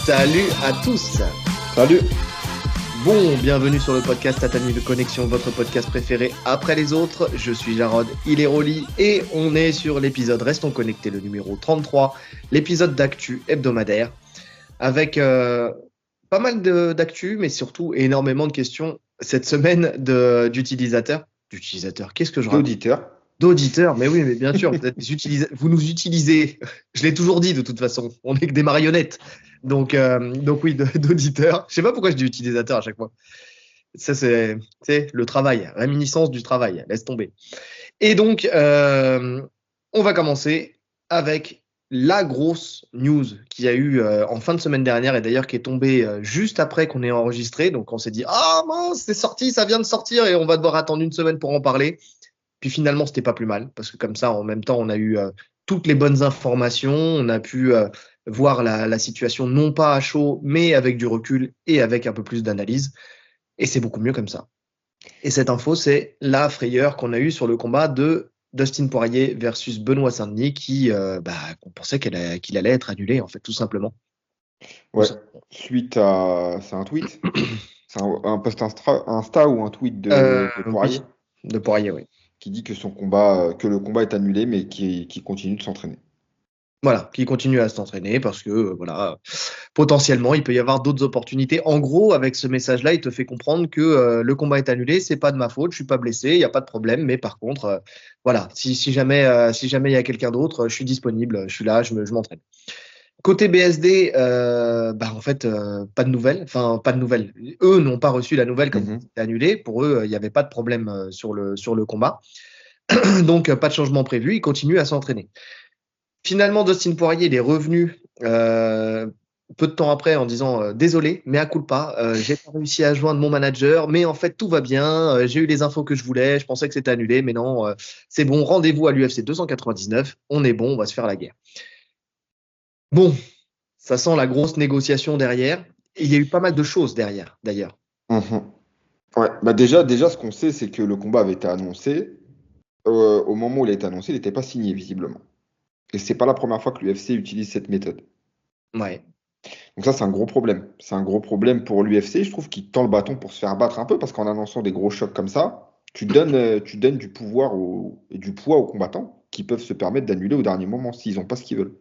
Salut à tous. Salut. Bon, bienvenue sur le podcast Ta Nuit de Connexion, votre podcast préféré après les autres. Je suis Jarod, il est Rolly et on est sur l'épisode Restons Connectés, le numéro 33, l'épisode d'actu hebdomadaire avec pas mal d'actu, mais surtout énormément de questions cette semaine d'utilisateurs. D'utilisateurs, qu'est-ce que je raconte ? D'auditeurs. D'auditeurs, mais oui, mais bien sûr, vous nous utilisez. Je l'ai toujours dit de toute façon, on n'est que des marionnettes. Donc oui, d'auditeurs. Je sais pas pourquoi je dis utilisateur à chaque fois. Ça, c'est le travail, réminiscence du travail, laisse tomber. Et donc, on va commencer avec la grosse news qu'il y a eu en fin de semaine dernière et d'ailleurs qui est tombée juste après qu'on ait enregistré. Donc, on s'est dit, ah mince, c'est sorti, ça vient de sortir et on va devoir attendre une semaine pour en parler. Puis finalement, c'était pas plus mal parce que comme ça, en même temps, on a eu toutes les bonnes informations, on a pu voir la situation non pas à chaud, mais avec du recul et avec un peu plus d'analyse. Et c'est beaucoup mieux comme ça. Et cette info, c'est la frayeur qu'on a eue sur le combat de Dustin Poirier versus Benoît Saint-Denis qu'on pensait qu'il allait être annulé, en fait, tout simplement. Ouais, suite à... C'est un tweet? C'est un post Insta ou un tweet de Poirier? Oui, de Poirier, oui. Qui dit que le combat est annulé, mais qui continue de s'entraîner. Voilà, qui continue à s'entraîner parce que potentiellement, il peut y avoir d'autres opportunités. En gros, avec ce message-là, il te fait comprendre que le combat est annulé, c'est pas de ma faute, je suis pas blessé, il n'y a pas de problème. Mais par contre, si jamais il y a quelqu'un d'autre, je suis disponible, je suis là, je m'entraîne. Côté BSD, en fait, pas de nouvelles. Enfin, pas de nouvelles. Eux n'ont pas reçu la nouvelle comme c'était annulé. Pour eux, il n'y avait pas de problème sur le combat. Donc, pas de changement prévu. Ils continuent à s'entraîner. Finalement, Dustin Poirier, il est revenu peu de temps après en disant désolé, mais à culpa, j'ai pas réussi à joindre mon manager, mais en fait tout va bien, j'ai eu les infos que je voulais, je pensais que c'était annulé, mais non, c'est bon, rendez-vous à l'UFC 299, on est bon, on va se faire la guerre. Bon, ça sent la grosse négociation derrière, et il y a eu pas mal de choses derrière, d'ailleurs. Ouais, déjà, ce qu'on sait, c'est que le combat avait été annoncé. Au moment où il a été annoncé, il n'était pas signé, visiblement. Et c'est pas la première fois que l'UFC utilise cette méthode. Ouais. Donc ça, c'est un gros problème. C'est un gros problème pour l'UFC. Je trouve qu'il tend le bâton pour se faire battre un peu, parce qu'en annonçant des gros chocs comme ça, tu donnes du pouvoir et du poids aux combattants qui peuvent se permettre d'annuler au dernier moment s'ils n'ont pas ce qu'ils veulent.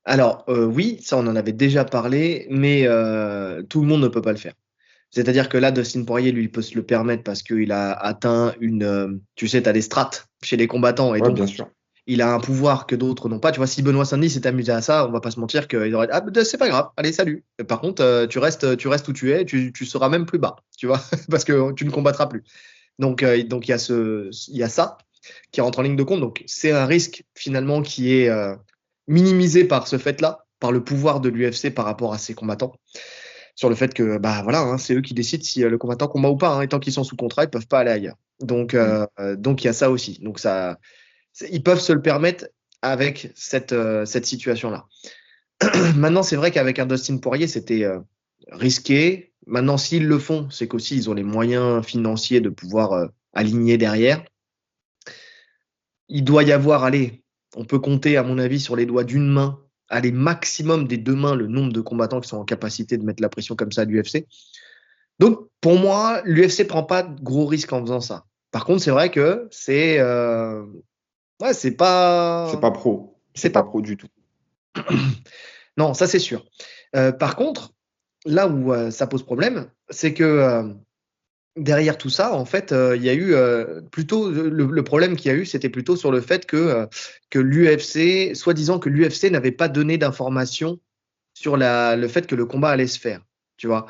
Alors, oui, ça on en avait déjà parlé, mais tout le monde ne peut pas le faire. C'est-à-dire que là, Dustin Poirier, lui, il peut se le permettre parce qu'il a atteint tu sais, tu as des strates chez les combattants et Ouais, donc bien sûr. il a un pouvoir que d'autres n'ont pas. Tu vois, si Benoît Saint-Denis s'est amusé à ça, on va pas se mentir qu'il aurait dit, ah, c'est pas grave, allez, salut. Par contre, tu restes où tu es, tu seras même plus bas, tu vois, parce que tu ne combattras plus. Donc il y a ça qui rentre en ligne de compte. Donc, c'est un risque finalement qui est minimisé par ce fait-là, par le pouvoir de l'UFC par rapport à ses combattants. Sur le fait que c'est eux qui décident si le combattant combat ou pas. Et tant qu'ils sont sous contrat, ils peuvent pas aller ailleurs. Donc il y a ça aussi. Donc ils peuvent se le permettre avec cette situation-là. Maintenant, c'est vrai qu'avec un Dustin Poirier, c'était risqué. Maintenant, s'ils le font, c'est qu'aussi ils ont les moyens financiers de pouvoir aligner derrière. Il doit y avoir, allez, on peut compter à mon avis sur les doigts d'une main, allez, maximum des deux mains, le nombre de combattants qui sont en capacité de mettre la pression comme ça à l'UFC. Donc, pour moi, l'UFC prend pas de gros risques en faisant ça. Par contre, c'est vrai que c'est C'est pas pro. C'est C'est pas pro du tout. Non, ça c'est sûr. Par contre, là où ça pose problème, c'est que derrière tout ça, en fait, il y a eu plutôt le problème qu'il y a eu, c'était plutôt sur le fait que l'UFC, soi-disant que l'UFC n'avait pas donné d'informations sur le fait que le combat allait se faire, tu vois.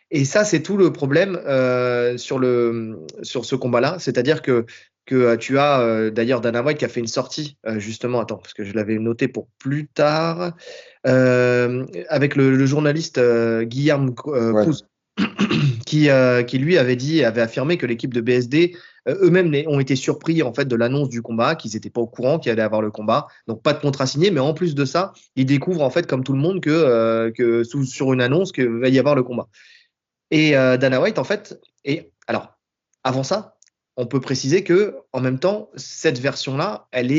Et ça, c'est tout le problème sur ce combat-là. C'est-à-dire que tu as d'ailleurs Dana White qui a fait une sortie, justement, attends, parce que je l'avais noté pour plus tard, avec le journaliste Guillaume Couze, qui lui avait affirmé que l'équipe de BSD eux-mêmes ont été surpris en fait de l'annonce du combat, qu'ils n'étaient pas au courant qu'il allait avoir le combat, donc pas de contrat signé, mais en plus de ça, ils découvrent en fait comme tout le monde que sur une annonce qu'il va y avoir le combat. Et Dana White, en fait, et alors, avant ça, on peut préciser que, en même temps, cette version-là, elle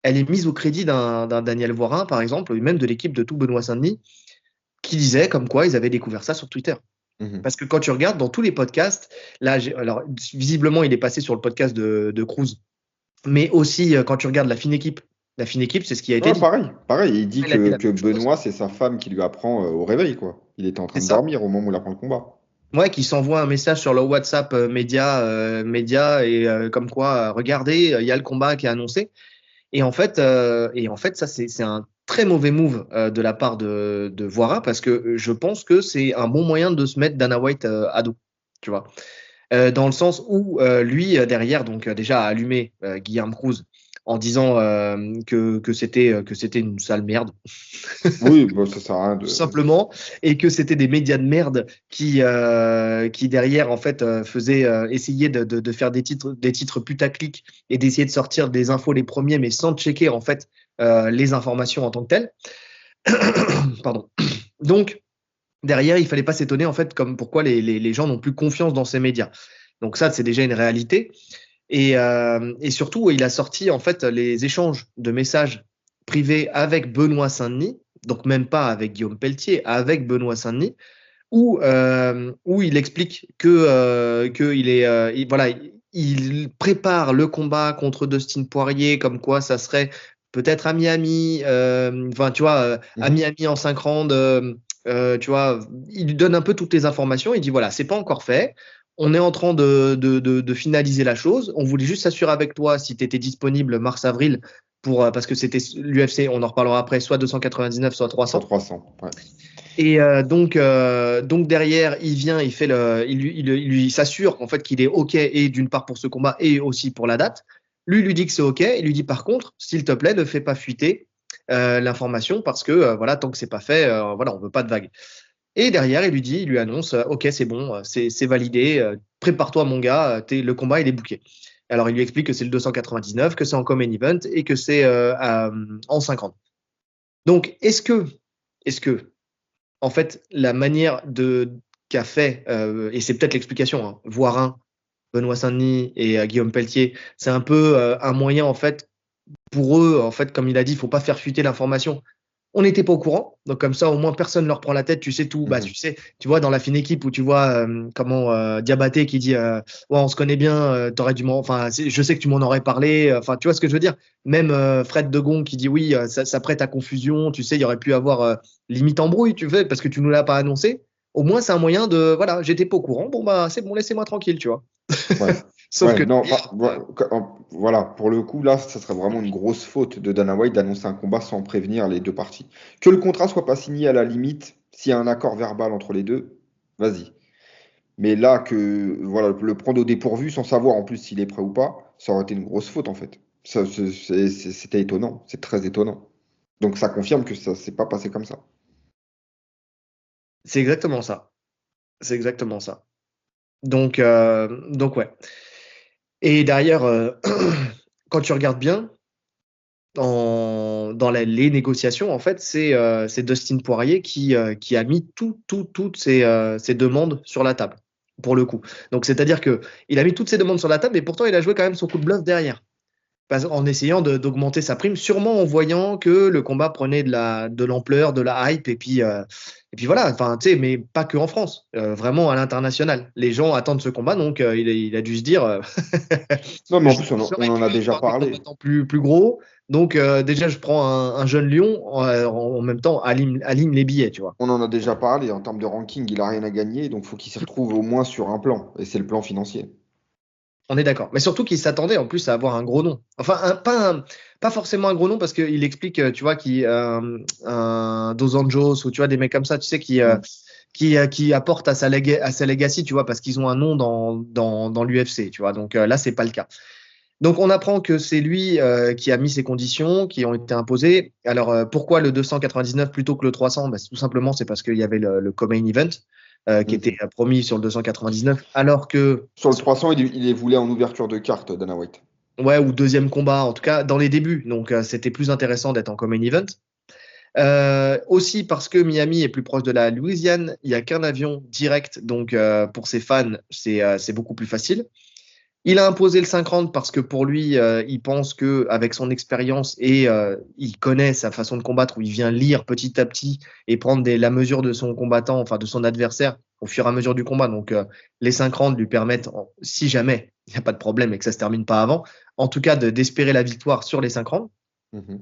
elle est mise au crédit d'un Daniel Voirin, par exemple, ou même de l'équipe de tout Benoît Saint-Denis, qui disait comme quoi ils avaient découvert ça sur Twitter. Mhm. Parce que quand tu regardes dans tous les podcasts, là, alors visiblement, il est passé sur le podcast de Cruz, mais aussi quand tu regardes la fine équipe, c'est ce qui a été Ouais, dit. pareil, il dit Il a dit la que même chose. Benoît, c'est sa femme qui lui apprend au réveil, quoi. Il était en C'est train de ça. dormir au moment où il apprend le combat. Ouais, qui s'envoie un message sur le WhatsApp média et comme quoi, regardez, il y a le combat qui est annoncé. Et en fait, ça, c'est un très mauvais move de la part de Voira parce que je pense que c'est un bon moyen de se mettre Dana White à dos, tu vois. Dans le sens où lui, derrière, donc déjà a allumé Guillaume Cruz en disant que c'était une sale merde, Oui, bon, ça sert à rien tout de. simplement, et que c'était des médias de merde qui derrière, en fait, faisaient essayer de faire des titres putaclic et d'essayer de sortir des infos les premiers, mais sans checker, en fait, les informations en tant que telles. Pardon. Donc, derrière, il fallait pas s'étonner, en fait, comme pourquoi les gens n'ont plus confiance dans ces médias. Donc ça, c'est déjà une réalité. Et surtout, il a sorti en fait les échanges de messages privés avec Benoît Saint-Denis, donc même pas avec Guillaume Pelletier, avec Benoît Saint-Denis, où il explique que voilà, il prépare le combat contre Dustin Poirier, comme quoi ça serait peut-être à Miami, enfin tu vois, à Mhm. Miami en 5 rounds, tu vois, il lui donne un peu toutes les informations. Il dit voilà, c'est pas encore fait. On est en train de finaliser la chose. On voulait juste s'assurer avec toi si tu étais disponible mars-avril parce que c'était l'UFC, on en reparlera après, soit 299, soit Soit 300. 300. Ouais. Et donc derrière, il vient, il s'assure en fait qu'il est OK et d'une part pour ce combat et aussi pour la date. Lui dit que c'est OK. Il lui dit par contre, s'il te plaît, ne fais pas fuiter l'information parce que voilà, tant que c'est pas fait, voilà, on veut pas de vague. Et derrière, il lui annonce, OK, c'est bon, c'est validé. Prépare-toi mon gars, le combat il est booké. Alors il lui explique que c'est le 299, que c'est en common event et que c'est en 50. Donc est-ce que en fait, la manière qu'a fait, et c'est peut-être l'explication, hein, Voirin, Benoît Saint-Denis et Guillaume Pelletier, c'est un peu un moyen, en fait, pour eux, en fait, comme il a dit, il ne faut pas faire fuiter l'information. On n'était pas au courant, donc comme ça, au moins, personne ne leur prend la tête, tu sais tout. Bah, Mhm. tu sais, tu vois, dans la fine équipe où tu vois comment Diabaté qui dit ouais, on se connaît bien, t'aurais dû enfin, je sais que tu m'en aurais parlé, enfin, tu vois ce que je veux dire. Même Fred Degon qui dit oui, ça prête à confusion, tu sais, il y aurait pu avoir limite embrouille, tu fais, parce que tu nous l'as pas annoncé. Au moins, c'est un moyen de, voilà, j'étais pas au courant, bon, bah, c'est bon, laissez-moi tranquille, tu vois. Ouais. Sauf Ouais, que non, derrière, voilà, pour le coup, là, ça serait vraiment une grosse faute de Dana White d'annoncer un combat sans prévenir les deux parties. Que le contrat soit pas signé à la limite, s'il y a un accord verbal entre les deux, vas-y. Mais là, que voilà, le prendre au dépourvu sans savoir en plus s'il est prêt ou pas, ça aurait été une grosse faute en fait. C'était étonnant, c'est très étonnant. Donc ça confirme que ça s'est pas passé comme ça. c'est exactement ça. C'est exactement ça. Donc ouais. Et derrière, quand tu regardes bien, dans les négociations, en fait, c'est Dustin Poirier qui a mis toutes ses demandes sur la table, pour le coup. Donc, c'est-à-dire que il a mis toutes ses demandes sur la table, mais pourtant, il a joué quand même son coup de bluff derrière. En essayant d'augmenter sa prime, sûrement en voyant que le combat prenait de l'ampleur, de la hype, et puis voilà, enfin, tu sais, mais pas que en France, vraiment à l'international. Les gens attendent ce combat, donc il a dû se dire, Non, mais en je plus on serais en a curieux de déjà voir des parlé. combattants plus gros, donc déjà je prends un jeune lion, en même temps aligne les billets, tu vois. On en a déjà parlé. En termes de ranking, il a rien à gagner, donc faut qu'il s'y retrouve au moins sur un plan, et c'est le plan financier. On est d'accord. Mais surtout qu'il s'attendait en plus à avoir un gros nom. Enfin, pas forcément un gros nom parce qu'il explique, tu vois, un Dos Anjos ou tu vois, des mecs comme ça, tu sais, Mm. qui apportent à sa legacy, tu vois, parce qu'ils ont un nom dans l'UFC, tu vois. Donc là, c'est pas le cas. Donc on apprend que c'est lui qui a mis ces conditions qui ont été imposées. Alors pourquoi le 299 plutôt que le 300? Bah, tout simplement, c'est parce qu'il y avait le co-main event qui était Mhm. promis sur le 299, alors que Sur le 300, il les voulait en ouverture de carte, Dana White. ouais, ou deuxième combat, en tout cas dans les débuts. Donc c'était plus intéressant d'être en common event. Aussi parce que Miami est plus proche de la Louisiane, il n'y a qu'un avion direct, donc pour ses fans, c'est beaucoup plus facile. Il a imposé le 5 rounds parce que pour lui, il pense que avec son expérience et il connaît sa façon de combattre, où il vient lire petit à petit et prendre la mesure de son combattant, enfin de son adversaire au fur et à mesure du combat. Donc les 5 rounds lui permettent, si jamais il n'y a pas de problème et que ça se termine pas avant, en tout cas d'espérer la victoire sur les 5 rounds. Mhm.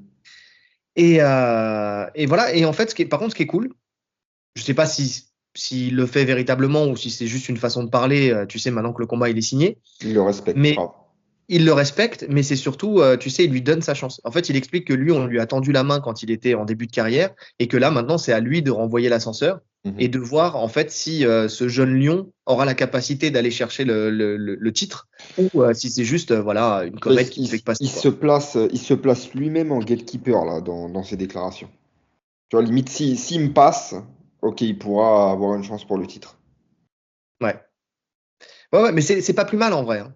Et voilà. Et en fait, par contre, ce qui est cool, je sais pas s'il le fait véritablement ou si c'est juste une façon de parler, tu sais, maintenant que le combat il est signé, Il le respecte, mais grave. il le respecte, mais c'est surtout, tu sais, il lui donne sa chance. En fait, il explique que lui, on lui a tendu la main quand il était en début de carrière et que là, maintenant, c'est à lui de renvoyer l'ascenseur et Mhm. de voir, en fait, si ce jeune lion aura la capacité d'aller chercher le titre ou si c'est juste, voilà, une Tu vois, comète qui ne fait que passer, quoi. il se place lui-même en gatekeeper là, dans ses déclarations. Tu vois, limite, s'il me passe, ok, il pourra avoir une chance pour le titre. Ouais. Ouais, ouais, mais c'est pas plus mal en vrai, hein.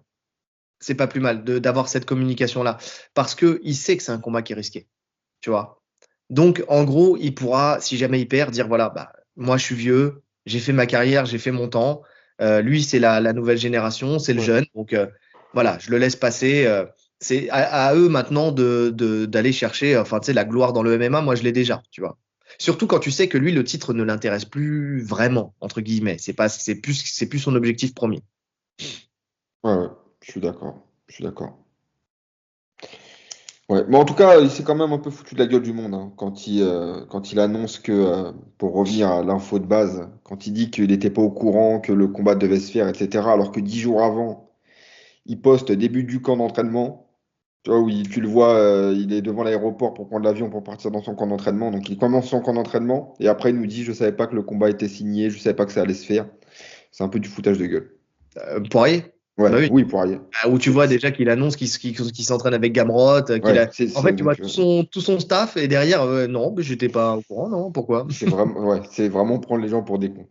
C'est pas plus mal d'avoir cette communication-là parce que il sait que c'est un combat qui est risqué, tu vois. Donc, en gros, il pourra, si jamais il perd, dire voilà, bah, moi je suis vieux, j'ai fait ma carrière, j'ai fait mon temps. Lui, c'est la nouvelle génération, c'est le Ouais. jeune. Donc, voilà, je le laisse passer. C'est à eux maintenant d'aller chercher, enfin, tu sais, la gloire dans le MMA. Moi, je l'ai déjà, tu vois. Surtout quand tu sais que lui, le titre ne l'intéresse plus vraiment, entre guillemets. C'est plus son objectif premier. Ouais, ouais, je suis d'accord. Je suis d'accord. Ouais, mais en tout cas, il s'est quand même un peu foutu de la gueule du monde hein, quand il annonce que, pour revenir à l'info de base, quand il dit qu'il n'était pas au courant que le combat devait se faire, etc., alors que 10 jours avant, il poste début du camp d'entraînement. Tu vois, tu le vois, il est devant l'aéroport pour prendre l'avion pour partir dans son camp d'entraînement. Donc il commence son camp d'entraînement et après il nous dit, je savais pas que le combat était signé, je savais pas que ça allait se faire. C'est un peu du foutage de gueule. Poirier? Ouais, Bah oui. oui, pour aller. Où tu vois déjà qu'il annonce qu'il s'entraîne avec Gamrot, qu'il Ouais, a. En fait, tu vois tout son staff et derrière, non, mais j'étais pas au courant, non, pourquoi? c'est vraiment prendre les gens pour des cons.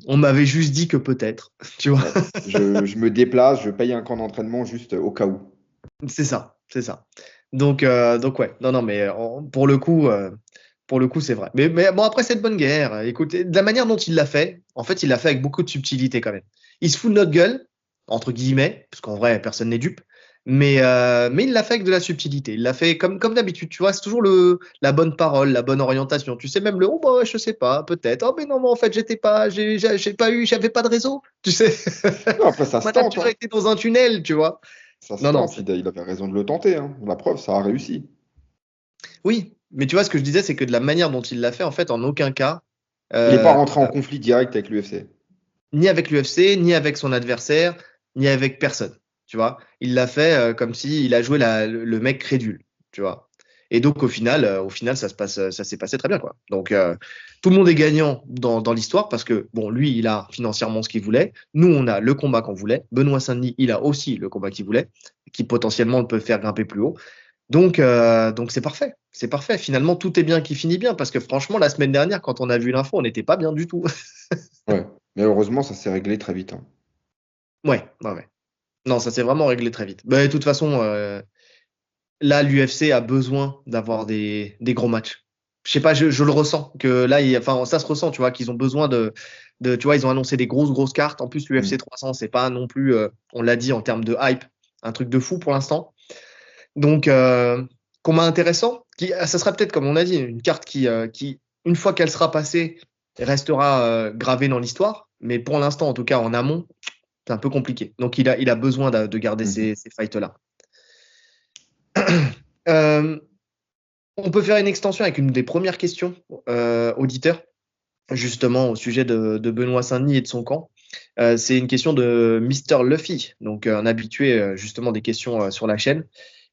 On m'avait juste dit que peut-être, tu vois. Ouais. Je me déplace, je paye un camp d'entraînement juste au cas où. C'est ça, c'est ça. Donc ouais, non, non, mais pour le coup, c'est vrai. Mais bon, après cette bonne guerre, écoutez, de la manière dont il l'a fait, en fait, il l'a fait avec beaucoup de subtilité quand même. Il se fout de notre gueule, entre guillemets, parce qu'en vrai, personne n'est dupe. Mais il l'a fait avec de la subtilité. Il l'a fait comme d'habitude, tu vois, c'est toujours la bonne parole, la bonne orientation. Tu sais, même oh, bah, je sais pas, peut-être. Oh, mais non, mais en fait, j'étais pas, j'avais pas de réseau, tu sais. Non, après, ça se Ma tente, nature hein. était dans un tunnel, tu vois. Ça se Non, non, tente. Il avait raison de le tenter, hein. La preuve, ça a réussi. oui, mais tu vois, ce que je disais, c'est que de la manière dont il l'a fait, en fait, en aucun cas, Il n'est pas euh, rentré en conflit direct avec l'UFC. ni avec l'UFC, ni avec son adversaire, ni avec personne. Tu vois, il l'a fait comme si il a joué le mec crédule. Tu vois. Et donc au final, ça s'est passé très bien, quoi. Donc tout le monde est gagnant dans l'histoire parce que bon, lui, il a financièrement ce qu'il voulait. Nous, on a le combat qu'on voulait. Benoît Saint-Denis, il a aussi le combat qu'il voulait, qui potentiellement peut faire grimper plus haut. Donc c'est parfait. C'est parfait. Finalement, tout est bien qui finit bien parce que franchement, la semaine dernière, quand on a vu l'info, on n'était pas bien du tout. Ouais. Mais heureusement, ça s'est réglé très vite, hein. Ouais, ouais, ouais. Non, ça s'est vraiment réglé très vite. Bah, de toute façon, là, l'UFC a besoin d'avoir des gros matchs. Je sais pas, je le ressens que là, enfin, ça se ressent, tu vois, qu'ils ont besoin tu vois, ils ont annoncé des grosses cartes. En plus, l'UFC Mm. 300, c'est pas non plus, on l'a dit en termes de hype, un truc de fou pour l'instant. Donc, combat intéressant. Ça sera peut-être, comme on a dit, une carte qui, une fois qu'elle sera passée, restera gravée dans l'histoire. Mais pour l'instant, en tout cas en amont, c'est un peu compliqué. Donc, il a besoin de garder Mhm. ces fights-là. Euh, on peut faire une extension avec une des premières questions auditeurs, justement au sujet de Benoît Saint-Denis et de son camp. C'est une question de Mister Luffy, donc un habitué justement des questions sur la chaîne.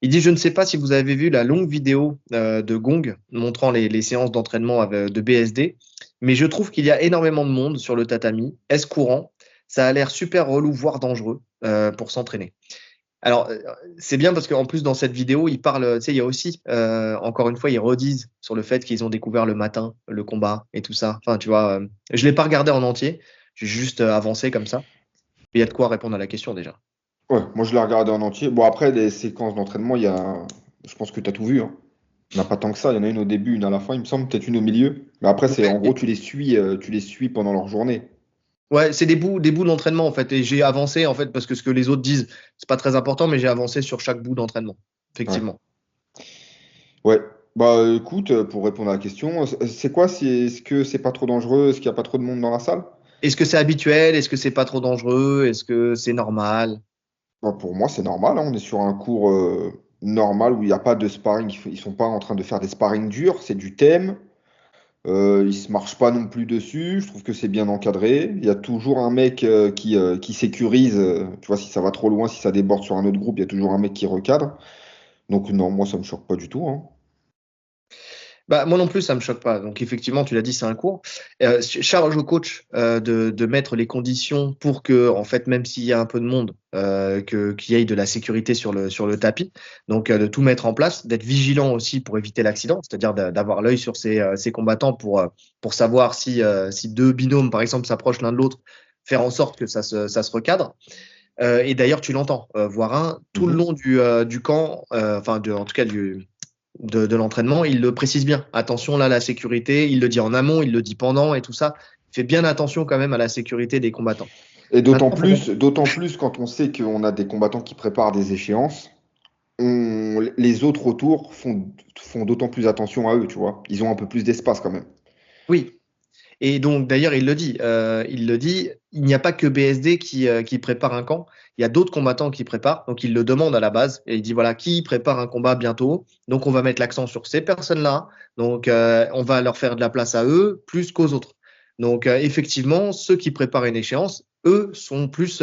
Il dit, je ne sais pas si vous avez vu la longue vidéo de Gong montrant les séances d'entraînement de BSD, mais je trouve qu'il y a énormément de monde sur le tatami. Est-ce courant? Ça a l'air super relou, voire dangereux pour s'entraîner. Alors, c'est bien parce qu'en plus, dans cette vidéo, ils parlent, tu sais, il y a aussi, encore une fois, ils redisent sur le fait qu'ils ont découvert le matin le combat et tout ça. Enfin, tu vois, je ne l'ai pas regardé en entier, j'ai juste avancé comme ça. Il y a de quoi répondre à la question déjà. Ouais, moi je l'ai regardé en entier. Bon, après, les séquences d'entraînement, je pense que tu as tout vu, hein. Il n'y en a pas tant que ça. Il y en a une au début, une à la fin, il me semble, peut-être une au milieu. Mais après, c'est en Ouais, gros, tu les suis pendant leur journée. Ouais, c'est des bouts d'entraînement en fait. Et j'ai avancé en fait parce que ce que les autres disent, c'est pas très important, mais j'ai avancé sur chaque bout d'entraînement. Ouais. Effectivement. Ouais. Bah écoute, pour répondre à la question, c'est quoi? Est-ce que c'est pas trop dangereux? Est-ce qu'il n'y a pas trop de monde dans la salle? Est-ce que c'est habituel? Est-ce que c'est pas trop dangereux? Est-ce que c'est normal? Bah, pour moi, c'est normal, hein. On est sur un cours normal où il n'y a pas de sparring. Ils sont pas en train de faire des sparring durs, c'est du thème. Ils se marchent pas non plus dessus. Je trouve que c'est bien encadré. Il y a toujours un mec qui sécurise. Tu vois, si ça va trop loin, si ça déborde sur un autre groupe, il y a toujours un mec qui recadre. Donc non, moi, ça me choque pas du tout, hein. Bah, moi non plus, ça me choque pas. Donc, effectivement, tu l'as dit, c'est un cours. Charge au coach de mettre les conditions pour que, en fait, même s'il y a un peu de monde, qu'il y ait de la sécurité sur le tapis. Donc, de tout mettre en place, d'être vigilant aussi pour éviter l'accident, c'est-à-dire d'avoir l'œil sur ces combattants pour savoir si deux binômes, par exemple, s'approchent l'un de l'autre, faire en sorte que ça se recadre. Et d'ailleurs, tu l'entends, voire un, tout le Mhm. long du camp, en tout cas de l'entraînement, il le précise bien. Attention là, la sécurité, il le dit en amont, il le dit pendant et tout ça. Il fait bien attention quand même à la sécurité des combattants. Et Maintenant, d'autant plus quand on sait qu'on a des combattants qui préparent des échéances, les autres autour font d'autant plus attention à eux, tu vois. Ils ont un peu plus d'espace quand même. oui. Et donc, d'ailleurs, il le dit, il n'y a pas que BSD qui prépare un camp, il y a d'autres combattants qui préparent, donc il le demande à la base, et il dit, voilà, qui prépare un combat bientôt, donc on va mettre l'accent sur ces personnes-là, donc on va leur faire de la place à eux plus qu'aux autres. Donc, effectivement, ceux qui préparent une échéance, eux, sont plus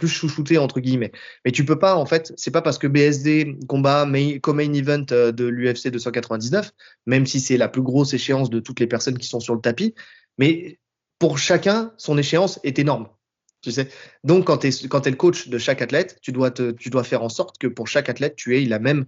chouchoutés, entre guillemets. Mais tu peux pas, en fait, c'est pas parce que BSD combat co-main event de l'UFC 299, même si c'est la plus grosse échéance de toutes les personnes qui sont sur le tapis, mais pour chacun, son échéance est énorme. Tu sais. Donc, quand tu es le coach de chaque athlète, tu dois faire en sorte que pour chaque athlète, tu aies la même.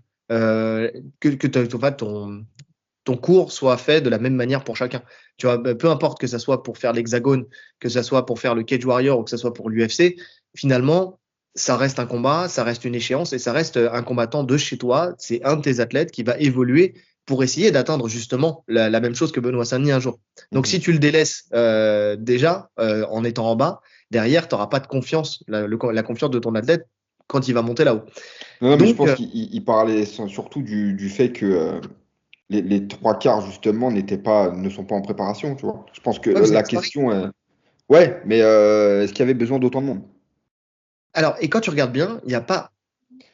Ton cours soit fait de la même manière pour chacun. Tu vois, peu importe que ça soit pour faire l'hexagone, que ça soit pour faire le cage warrior ou que ça soit pour l'UFC, finalement, ça reste un combat, ça reste une échéance et ça reste un combattant de chez toi. C'est un de tes athlètes qui va évoluer pour essayer d'atteindre justement la même chose que Benoît Saint-Denis un jour. Donc, si Mhm. tu le délaisses déjà en étant en bas, derrière, tu n'auras pas de confiance, la confiance de ton athlète quand il va monter là-haut. Non, non, mais je Donc, pense qu'il parlait surtout du fait que les trois quarts, justement, ne sont pas en préparation, tu vois. Je pense que ouais, mais c'est la un sparring. question est... Ouais, mais est-ce qu'il y avait besoin d'autant de monde? Alors, et quand tu regardes bien, il n'y a pas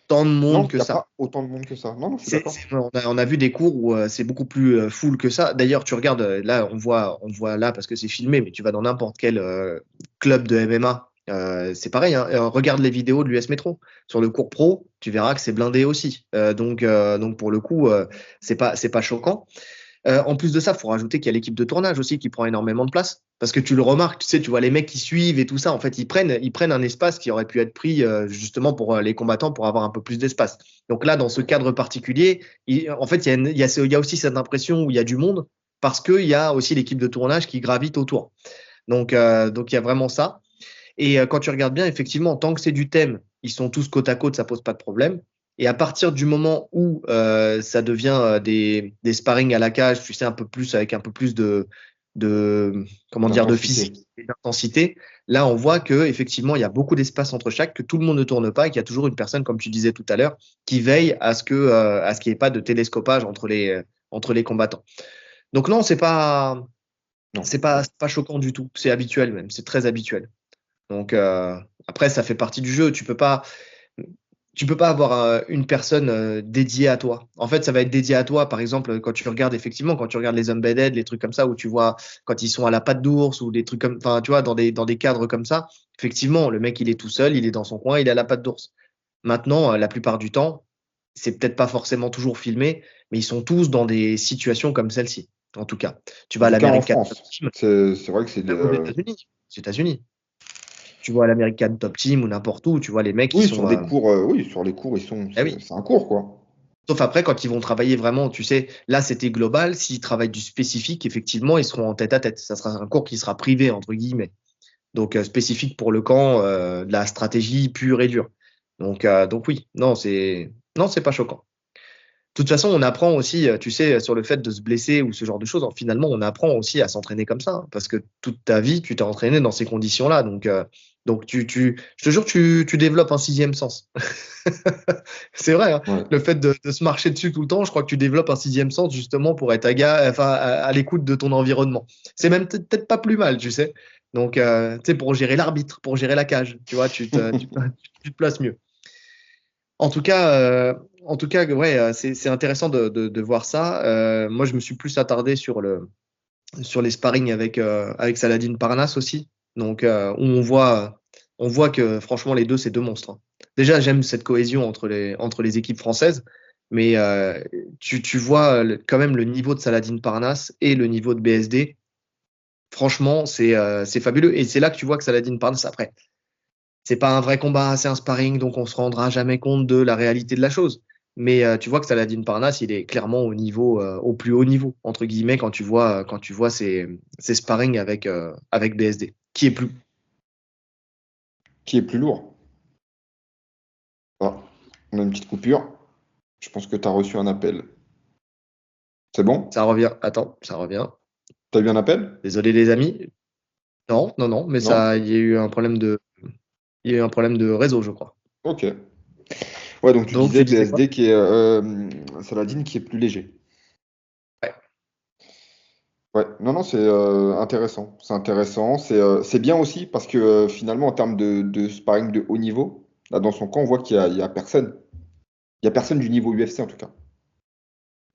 tant de Non, monde il que n'y a ça. pas autant de monde que ça. Non, non, je suis d'accord. On a vu des cours où c'est beaucoup plus full que ça. D'ailleurs, tu regardes, là, on voit là parce que c'est filmé, mais tu vas dans n'importe quel club de MMA, c'est pareil, hein. Regarde les vidéos de l'US Metro. Sur le cours pro, tu verras que c'est blindé aussi. Donc pour le coup, c'est pas choquant. En plus de ça, il faut rajouter qu'il y a l'équipe de tournage aussi qui prend énormément de place. Parce que tu le remarques, tu sais, tu vois les mecs qui suivent et tout ça. En fait, ils prennent un espace qui aurait pu être pris justement pour les combattants pour avoir un peu plus d'espace. Donc là, dans ce cadre particulier, en fait, il y a aussi cette impression où il y a du monde parce qu'il y a aussi l'équipe de tournage qui gravite autour. Donc il y a vraiment ça. Et quand tu regardes bien, effectivement, tant que c'est du thème, ils sont tous côte à côte, ça pose pas de problème. Et à partir du moment où ça devient des sparring à la cage, tu sais, un peu plus avec un peu plus comment dire, de D'intensité. physique et d'intensité, là, on voit que effectivement, il y a beaucoup d'espace entre chaque, que tout le monde ne tourne pas et qu'il y a toujours une personne, comme tu disais tout à l'heure, qui veille à ce qu'il n'y ait pas de télescopage entre les combattants. Donc non, Non. c'est pas choquant du tout. C'est habituel même. C'est très habituel. Donc après, ça fait partie du jeu. Tu peux pas avoir une personne dédiée à toi. En fait, ça va être dédié à toi. Par exemple, quand tu regardes effectivement, quand tu regardes les Unbedded, les trucs comme ça, où tu vois quand ils sont à la patte d'ours ou des trucs comme, enfin, tu vois, dans des cadres comme ça, effectivement, le mec il est tout seul, il est dans son coin, il est à la patte d'ours. Maintenant, la plupart du temps, c'est peut-être pas forcément toujours filmé, mais ils sont tous dans des situations comme celle-ci. En tout cas, tu En vas à tout cas, en l'American Top France. Team, C'est vrai que c'est... même aux États-Unis. Aux États-Unis. Tu vois à l'American Top Team ou n'importe où, tu vois les mecs qui Oui, sont. sur des cours, oui, sur les cours, Ah oui. c'est un cours, quoi. Sauf après, quand ils vont travailler vraiment, tu sais, là c'était global. S'ils travaillent du spécifique, effectivement, ils seront en tête à tête. Ça sera un cours qui sera privé, entre guillemets. Donc spécifique pour le camp, de la stratégie pure et dure. Donc oui, non, c'est pas choquant. toute façon, on apprend aussi, tu sais, sur le fait de se blesser ou ce genre de choses. Finalement, on apprend aussi à s'entraîner comme ça, hein, parce que toute ta vie, tu t'es entraîné dans ces conditions-là. Donc je te jure, tu développes un sixième sens. C'est vrai, hein. Ouais. Le fait de se marcher dessus tout le temps, je crois que tu développes un sixième sens justement pour être à l'écoute de ton environnement. C'est même peut-être pas plus mal, tu sais. Donc, tu sais, pour gérer l'arbitre, pour gérer la cage, tu vois, tu te places mieux. En tout cas, ouais, c'est intéressant de voir ça. Moi, je me suis plus attardé sur les sparring avec Saladin Parnasse aussi. Donc, où on voit que franchement, les deux, c'est deux monstres, hein. Déjà, j'aime cette cohésion entre les équipes françaises, mais tu vois quand même le niveau de Saladin Parnasse et le niveau de BSD. Franchement, c'est fabuleux. Et c'est là que tu vois que Saladin Parnasse, après, c'est pas un vrai combat, c'est un sparring, donc on se rendra jamais compte de la réalité de la chose. Mais tu vois que Saladin Parnasse, il est clairement au plus haut niveau, entre guillemets, quand tu vois ses sparring avec BSD, Qui est plus lourd? Ah, on a une petite coupure. Je pense que tu as reçu un appel. C'est bon? Ça revient. Attends, ça revient. T'as eu un appel? Désolé les amis. Non, non, non, mais Non? il y a eu un problème de réseau, je crois. Ok. Ouais, donc tu Donc disais tu disais quoi? BSD qui est Saladin qui est plus léger. Ouais. Ouais, non, non, c'est intéressant. C'est intéressant. C'est bien aussi parce que finalement, en termes de sparring de haut niveau, là, dans son camp, on voit qu'il y a personne. Il y a personne du niveau UFC en tout cas.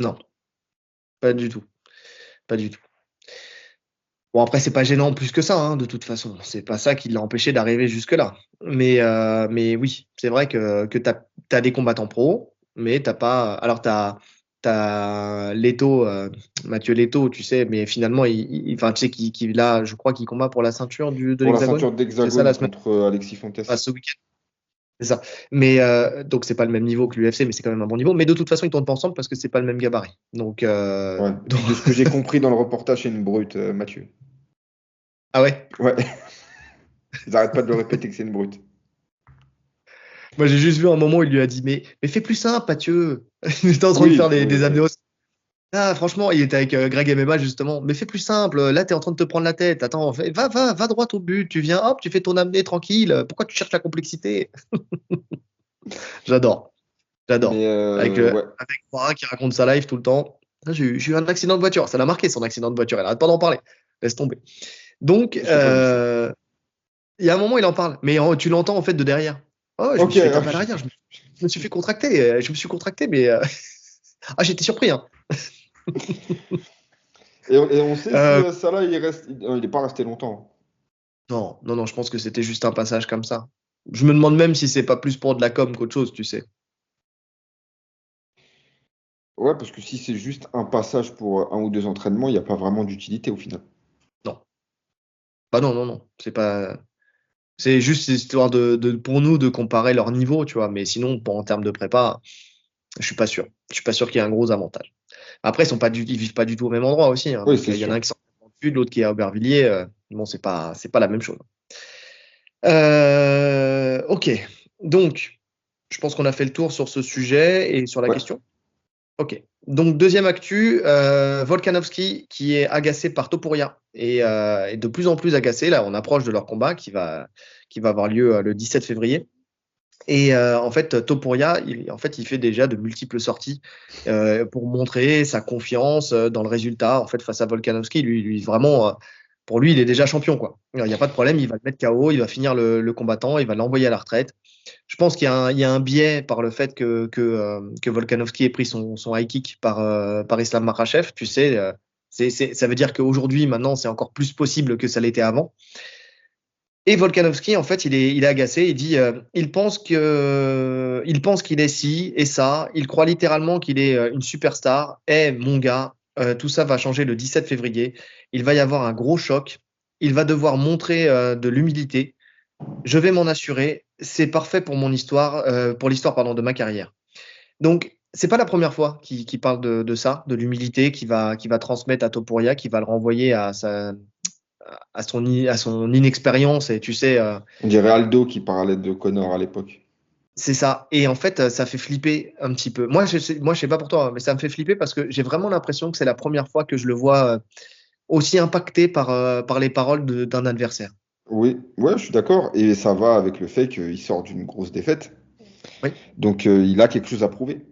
Non, pas du tout, pas du tout. Bon, après, c'est pas gênant plus que ça, hein, de toute façon. C'est pas ça qui l'a empêché d'arriver jusque-là. Mais oui, c'est vrai que tu as des combattants pro, mais t'as pas. Alors, t'as Leto, Mathieu Leto, tu sais, mais finalement, enfin, tu sais, là, je crois qu'il combat pour la ceinture de Pour la l'Hexagone. ceinture C'est ça d'Hexagone la semaine, contre Alexis Fontes. ce week-end. C'est ça. Mais donc, c'est pas le même niveau que l'UFC, mais c'est quand même un bon niveau. Mais de toute façon, ils tournent pas ensemble parce que c'est pas le même gabarit. Donc, Ouais. Et puis de ce que j'ai compris dans le reportage, c'est une brute, Mathieu. ah ouais. Ouais, ils arrêtent pas de le répéter que c'est une brute. Moi, j'ai juste vu un moment où il lui a dit, mais fais plus simple, Mathieu. Il était en train de faire Oui, des oui, oui. abdos. Ah, franchement, il était avec Greg MMA justement. Mais fais plus simple. Là, tu es en train de te prendre la tête. Attends, va droit au but. Tu viens, hop, tu fais ton amener tranquille. Pourquoi tu cherches la complexité? J'adore. J'adore. Ouais. Avec Morin qui raconte sa life tout le temps. Ah, j'ai eu un accident de voiture. Ça l'a marqué, son accident de voiture. Elle arrête pas d'en parler. Laisse tomber. Donc, J'ai pas vu ça. il y a un moment, il en parle. Mais tu l'entends en fait de derrière. Oh, je me Ok. suis fait taper à l'arrière. Je me suis fait contracter. Je me suis contracté, mais ah, j'étais surpris, hein. Et on sait si Euh, Salah, il est pas resté longtemps. non, non, non, je pense que c'était juste un passage comme ça. Je me demande même si c'est pas plus pour de la com qu'autre chose, tu sais. Ouais, parce que si c'est juste un passage pour un ou deux entraînements, il n'y a pas vraiment d'utilité au final. Non. Bah non, non, non. C'est pas. C'est juste histoire pour nous de comparer leur niveau, tu vois. Mais sinon, en termes de prépa, je suis pas sûr. Je suis pas sûr qu'il y ait un gros avantage. Après, ils vivent pas du tout au même endroit aussi, hein. Oui, Donc, c'est il y en a sûr. un qui est dans le sud, l'autre qui est à Aubervilliers. Bon, c'est pas la même chose. Ok. Donc, je pense qu'on a fait le tour sur ce sujet et sur la Ouais. question. Ok. Donc, deuxième actu, Volkanovski qui est agacé par Topuria et de plus en plus agacé. Là, on approche de leur combat qui va avoir lieu le 17 février. Et en fait, Topuria, il fait déjà de multiples sorties pour montrer sa confiance dans le résultat en fait, face à Volkanovski. Lui vraiment, pour lui, il est déjà champion, quoi. Il n'y a pas de problème, il va le mettre KO, il va finir le combattant, il va l'envoyer à la retraite. Je pense qu'il y a un biais par le fait que Volkanovski ait pris son high kick par Islam Makhachev. Tu sais, ça veut dire qu'aujourd'hui, maintenant, c'est encore plus possible que ça l'était avant. Et Volkanovski, en fait, il est agacé. Il dit, il pense qu'il est ci et ça. Il croit littéralement qu'il est une superstar. Eh, mon gars, tout ça va changer le 17 février. Il va y avoir un gros choc. Il va devoir montrer de l'humilité. Je vais m'en assurer. C'est parfait pour mon histoire, pour l'histoire, pardon, de ma carrière. Donc, c'est pas la première fois qu'il parle de ça, de l'humilité qu'il va transmettre à Topuria, qui va le renvoyer à son inexpérience et tu sais, On dirait Aldo qui parlait de Connor à l'époque. C'est ça. Et en fait, ça fait flipper un petit peu. Moi, je sais pas pour toi, hein, mais ça me fait flipper parce que j'ai vraiment l'impression que c'est la première fois que je le vois aussi impacté par les paroles d'un adversaire. Oui, ouais, je suis d'accord. Et ça va avec le fait qu'il sort d'une grosse défaite. Oui, Donc, il a quelque chose à prouver.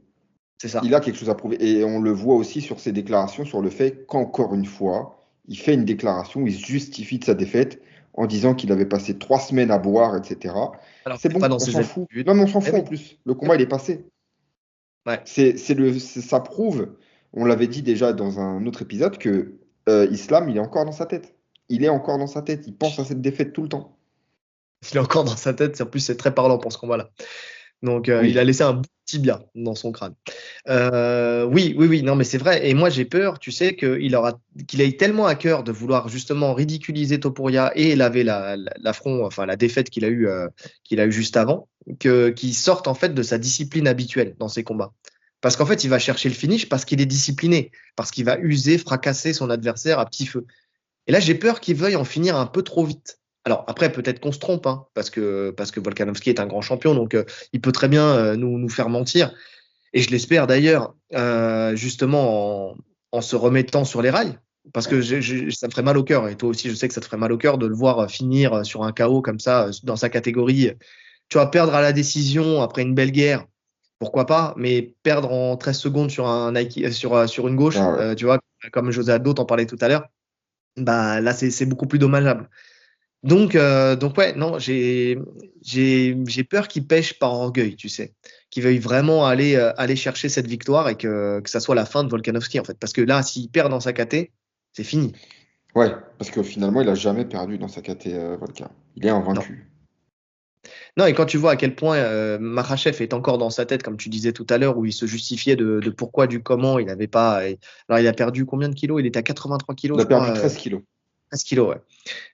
c'est Il ça. a quelque chose à prouver. Et on le voit aussi sur ses déclarations, sur le fait qu'encore une fois, il fait une déclaration où il se justifie de sa défaite en disant qu'il avait passé 3 semaines à boire, etc. Alors que C'est c'est pas bon, dans on ses s'en fout. habitudes. Non, mais on s'en Eh fout en oui. plus. Le Eh combat, oui. il est passé. Ouais. Ça prouve, on l'avait dit déjà dans un autre épisode, que Islam, il est encore dans sa tête. Il est encore dans sa tête. Il pense à cette défaite tout le temps. Il est encore dans sa tête. En plus, c'est très parlant pour ce combat-là. Donc, il a Oui, laissé un bout de tibia dans son crâne. Oui, oui, oui, non, mais c'est vrai. Et moi, j'ai peur, tu sais, qu'il ait tellement à cœur de vouloir justement ridiculiser Topuria et laver l'affront, enfin la défaite qu'il a eu juste avant, qu'il sorte en fait de sa discipline habituelle dans ses combats. Parce qu'en fait, il va chercher le finish parce qu'il est discipliné, parce qu'il va user, fracasser son adversaire à petit feu. Et là, j'ai peur qu'il veuille en finir un peu trop vite. Alors après, peut-être qu'on se trompe, hein, parce que Volkanovski est un grand champion, donc il peut très bien nous faire mentir. Et je l'espère d'ailleurs, justement en se remettant sur les rails, parce que ça me ferait mal au cœur, et toi aussi, je sais que ça te ferait mal au cœur de le voir finir sur un KO comme ça, dans sa catégorie. Tu vas perdre à la décision après une belle guerre, pourquoi pas, mais perdre en 13 secondes sur un Nike, sur une gauche, ah ouais. tu vois, comme José Aldo t'en parlait tout à l'heure, bah là, c'est beaucoup plus dommageable. Donc ouais, non, j'ai peur qu'il pêche par orgueil, tu sais, qu'il veuille vraiment aller chercher cette victoire et que ça soit la fin de Volkanovski en fait, parce que là, s'il perd dans sa KT, c'est fini. Ouais, parce que finalement, il a jamais perdu dans sa KT Volca. Il est Non, invaincu. non, et quand tu vois à quel point Makhachev est encore dans sa tête, comme tu disais tout à l'heure, où il se justifiait de pourquoi, du comment, il n'avait pas. Alors il a perdu combien de kilos? Il était à 83 kilos, Il a je perdu crois, 13 kilos 13 kilos,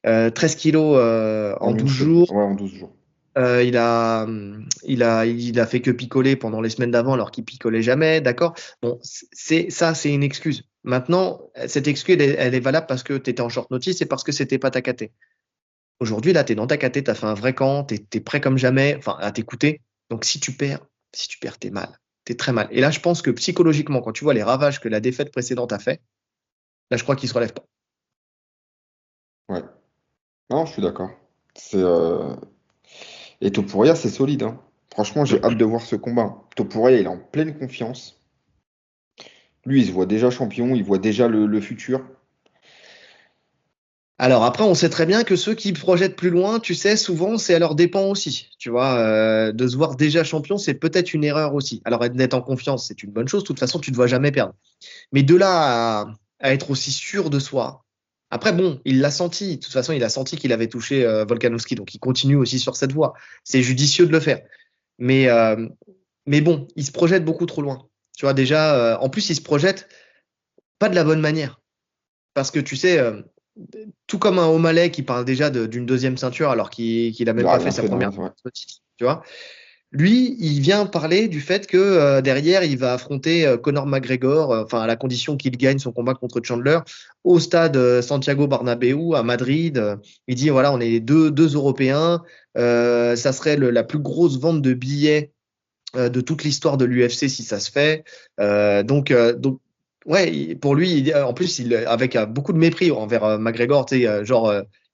ouais. 13 kilos en en une 12 semaine. jours. Ouais, en 12 jours. Il a fait que picoler pendant les semaines d'avant alors qu'il picolait jamais, d'accord? Bon, c'est une excuse. Maintenant, cette excuse, elle est valable parce que tu étais en short notice et parce que c'était pas ta KT. Aujourd'hui, là, tu es dans ta KT, tu as fait un vrai camp, tu es prêt comme jamais, enfin, à t'écouter. Donc, si tu perds, t'es mal. T'es très mal. Et là, je pense que psychologiquement, quand tu vois les ravages que la défaite précédente a fait, là, je crois qu'il se relève pas. Ouais. Non, je suis d'accord. C'est Et Topuria, c'est solide, hein. Franchement, j'ai hâte de voir ce combat. Topuria, il est en pleine confiance. Lui, il se voit déjà champion, il voit déjà le futur. Alors après, on sait très bien que ceux qui projettent plus loin, tu sais, souvent, c'est à leur dépens aussi. Tu vois, de se voir déjà champion, c'est peut-être une erreur aussi. Alors d'être en confiance, c'est une bonne chose. De toute façon, tu ne dois jamais perdre. Mais de là à être aussi sûr de soi. Après, bon, il l'a senti. De toute façon, il a senti qu'il avait touché Volkanovski. Donc, il continue aussi sur cette voie. C'est judicieux de le faire. Mais, euh, mais bon, il se projette beaucoup trop loin. Tu vois, déjà, en plus, il se projette pas de la bonne manière. Parce que tu sais, tout comme un O'Malley qui parle déjà d'une deuxième ceinture alors qu'il a Il même a pas fait rien sa fait première ouais. titre, tu vois. Lui, il vient parler du fait que derrière, il va affronter Conor McGregor, enfin à la condition qu'il gagne son combat contre Chandler au stade Santiago Bernabéu à Madrid. Il dit voilà, on est deux Européens, ça serait la plus grosse vente de billets de toute l'histoire de l'UFC si ça se fait. Donc ouais, pour lui, en plus, avec beaucoup de mépris envers McGregor, tu sais,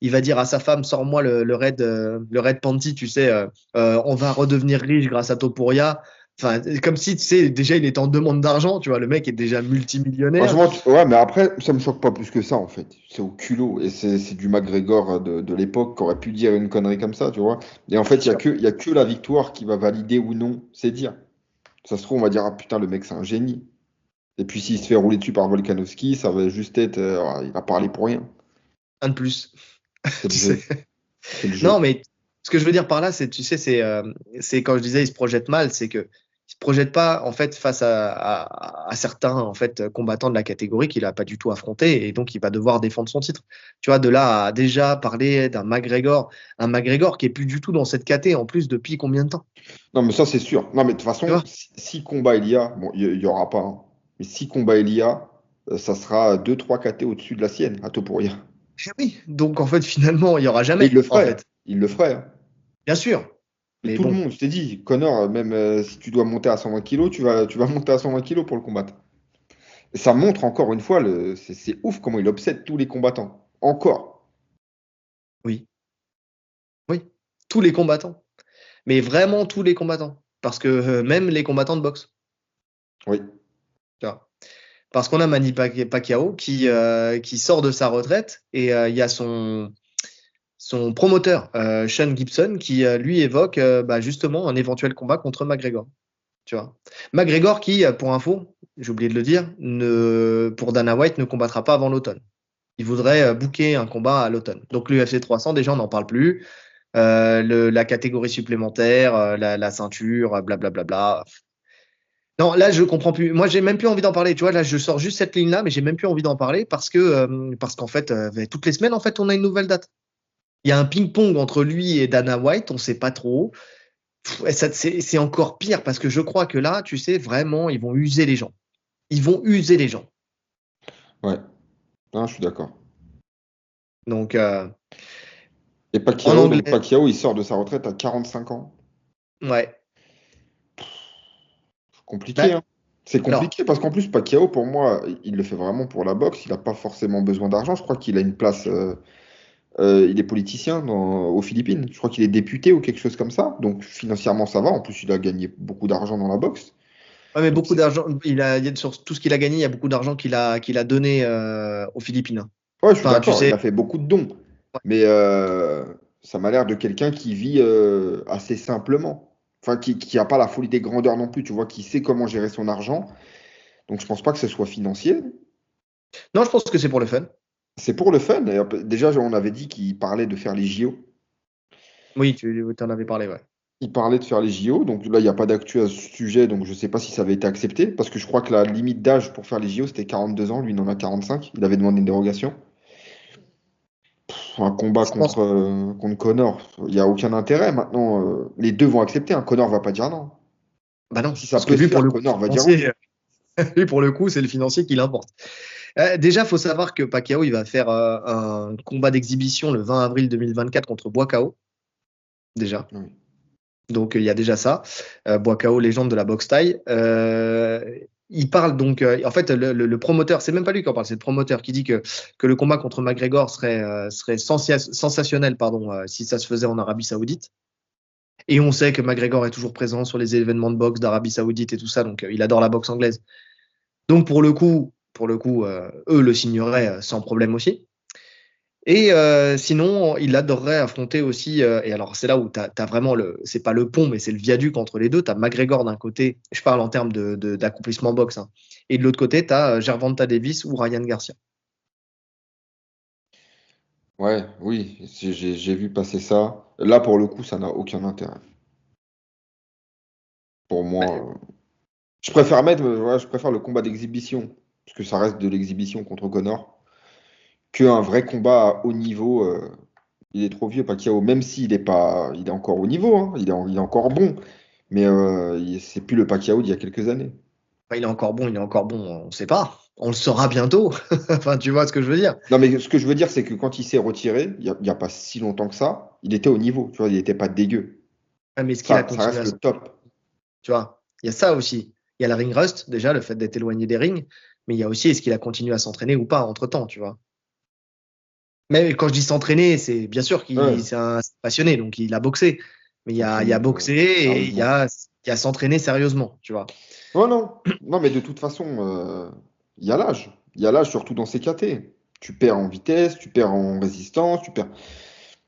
il va dire à sa femme, sors-moi le Red Panty, tu sais, on va redevenir riche grâce à Topuria. Enfin, comme si, tu sais, déjà, il est en demande d'argent, tu vois, le mec est déjà multimillionnaire. Franchement, ouais, mais après, ça me choque pas plus que ça, en fait. C'est au culot. Et c'est du McGregor de l'époque qui aurait pu dire une connerie comme ça, tu vois. Et en fait, C'est sûr. il y a que la victoire qui va valider ou non c'est dire. Ça se trouve, on va dire, ah putain, le mec, c'est un génie. Et puis, s'il se fait rouler dessus par Volkanovski, ça va juste être, il va parler pour rien. Un de plus, C'est le tu sais. jeu. C'est le Non, jeu. mais ce que je veux dire par là, c'est, tu sais, c'est quand je disais il se projette mal, c'est que il se projette pas en fait face à certains en fait combattants de la catégorie qu'il a pas du tout affronté et donc il va devoir défendre son titre. Tu vois, de là à déjà parler un McGregor qui est plus du tout dans cette caté en plus depuis combien de temps? Non, mais ça, c'est sûr. Non, mais de toute Tu façon, vois? si combat il y a, bon, il y aura pas, hein. Mais si combat il y a, ça sera 2-3 KT au-dessus de la sienne, à Topuria. Eh oui. Donc en fait finalement il y aura Et il jamais le en ferait. fait. Il le ferait, hein. Bien sûr. Mais Mais tout le bon, monde, je t'ai dit, Connor, même si tu dois monter à 120 kilos, tu vas monter à 120 kilos pour le combattre. Et ça montre encore une fois, c'est ouf comment il obsède tous les combattants. Encore. oui, oui, tous les combattants. Mais vraiment tous les combattants. Parce que même les combattants de boxe. Oui, Tu vois. Parce qu'on a Manny Pacquiao qui sort de sa retraite et il y a son promoteur, Sean Gibson, qui lui évoque bah, justement un éventuel combat contre McGregor. Tu vois. McGregor qui, pour info, j'ai oublié de le dire, pour Dana White ne combattra pas avant l'automne. Il voudrait booker un combat à l'automne. Donc l'UFC 300, déjà, on n'en parle plus. La catégorie supplémentaire, la ceinture, blablabla. Bla, bla, bla. Non, là, je comprends plus. Moi, j'ai même plus envie d'en parler. Tu vois, là, je sors juste cette ligne-là, mais j'ai même plus envie d'en parler parce qu'en fait, toutes les semaines, en fait, on a une nouvelle date. Il y a un ping-pong entre lui et Dana White, on ne sait pas trop. Et c'est encore pire parce que je crois que là, tu sais, vraiment, ils vont user les gens. Ils vont user les gens. ouais. Non, je suis d'accord. Donc, Et en Pacquiao, donc anglais, Pacquiao, il sort de sa retraite à 45 ans. ouais. Compliqué, Bah, hein. C'est alors, compliqué parce qu'en plus, Pacquiao, pour moi, il le fait vraiment pour la boxe. Il n'a pas forcément besoin d'argent. Je crois qu'il a une place. Il est politicien aux Philippines. Je crois qu'il est député ou quelque chose comme ça. Donc financièrement, ça va. En plus, il a gagné beaucoup d'argent dans la boxe. ouais, mais Donc, beaucoup d'argent, sur tout ce qu'il a gagné, il y a beaucoup d'argent qu'il a donné aux Philippines. ouais, je suis Enfin, tu d'accord. Il sais, a fait beaucoup de dons. Mais ça m'a l'air de quelqu'un qui vit assez simplement. Enfin, qui n'a pas la folie des grandeurs non plus. Tu vois, qui sait comment gérer son argent. Donc je pense pas que ce soit financier. non, je pense que c'est pour le fun. C'est pour le fun. Et, déjà, on avait dit qu'il parlait de faire les JO. Oui, tu en avais parlé, ouais. Il parlait de faire les JO. Donc là, il n'y a pas d'actu à ce sujet. Donc je ne sais pas si ça avait été accepté. Parce que je crois que la limite d'âge pour faire les JO, c'était 42 ans. Lui, il en a 45. Il avait demandé une dérogation. Un combat Je pense. contre Connor, il n'y a aucun intérêt. Maintenant, les deux vont accepter. Un Connor va pas dire non. Bah non, Si ça parce que peut se lui, pour faire, le coup, Connor va dire oui. financier, lui, pour le coup, c'est le financier qui l'importe. Déjà, il faut savoir que Pacquiao, il va faire un combat d'exhibition le 20 avril 2024 contre Boicao, déjà. Oui. Donc, il y a déjà ça. Boicao, légende de la boxe thaï. Il parle donc, en fait, le promoteur, c'est même pas lui qui en parle, c'est le promoteur qui dit que le combat contre McGregor serait sensationnel, pardon, si ça se faisait en Arabie Saoudite. Et on sait que McGregor est toujours présent sur les événements de boxe d'Arabie Saoudite et tout ça, donc il adore la boxe anglaise. Donc pour le coup, eux le signeraient sans problème aussi. Et sinon, il adorerait affronter aussi, et alors c'est là où tu as vraiment c'est pas le pont, mais c'est le viaduc entre les deux. Tu as McGregor d'un côté, je parle en termes d'accomplissement boxe, hein, et de l'autre côté, tu as Gervonta Davis ou Ryan Garcia. Ouais, oui, j'ai vu passer ça. Là, pour le coup, ça n'a aucun intérêt. Pour Bah, moi, je préfère mettre, ouais, je préfère le combat d'exhibition, parce que ça reste de l'exhibition contre Connor, qu'un vrai combat à haut niveau. Il est trop vieux, Pacquiao, même s'il est pas, il est encore au niveau, hein, il est encore bon, mais c'est plus le Pacquiao d'il y a quelques années. il est encore bon, il est encore bon, on ne sait pas. On le saura bientôt. Enfin, tu vois ce que je veux dire. Non, mais ce que je veux dire, c'est que quand il s'est retiré, il y a pas si longtemps que ça, il était au niveau, tu vois, il n'était pas dégueu. Ah, mais est-ce qu'il a Ça continué reste à le s'entraîner? top. Tu vois, il y a ça aussi. Il y a la ring rust, déjà, le fait d'être éloigné des rings, mais il y a aussi est-ce qu'il a continué à s'entraîner ou pas entre-temps, tu vois. Mais quand je dis s'entraîner, c'est bien sûr Ouais, qu'il c'est un passionné, donc il a boxé. Mais il y a s'entraîner boxé et il y sérieusement. a, il y a s'entraîner sérieusement, tu vois. Non, non, non, mais de toute façon, il y a l'âge. Il y a l'âge, surtout dans ces KT. Tu perds en vitesse, tu perds en résistance, tu perds.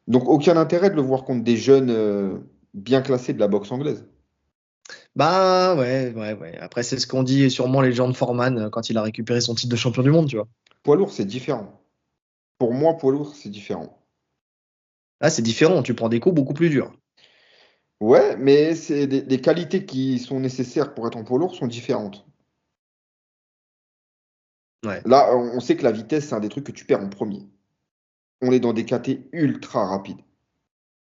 Donc, aucun intérêt de le voir contre des jeunes bien classés de la boxe anglaise. Bah ouais, ouais, ouais. Après, c'est ce qu'ont dit sûrement les gens de Foreman quand il a récupéré son titre de champion du monde, tu vois. Poids lourd, c'est différent. Pour moi, poids lourd, c'est différent. Là, c'est différent, tu prends des coups beaucoup plus durs. Ouais, mais c'est les qualités qui sont nécessaires pour être en poids lourd sont différentes. Ouais, Là, on sait que la vitesse, c'est un des trucs que tu perds en premier. On est dans des KT ultra rapides.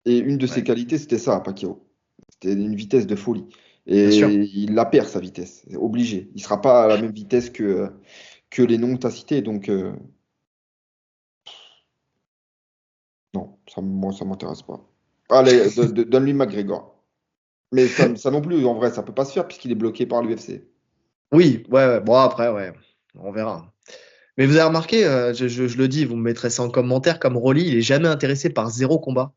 Et une de ses ouais, qualités, c'était ça, à Pacquiao. C'était une vitesse de folie. bien Et sûr. il la perd, sa vitesse. C'est obligé. Il ne sera pas à la même vitesse que les noms que tu as cités. Donc, non, ça, moi, ça m'intéresse pas. Allez, donne-lui McGregor. Mais ça non plus, en vrai, ça peut pas se faire puisqu'il est bloqué par l'UFC. Oui, ouais. Bon, après, ouais, on verra. Mais vous avez remarqué, je le dis, vous me mettrez ça en commentaire, comme Rolly, il est jamais intéressé par zéro combat.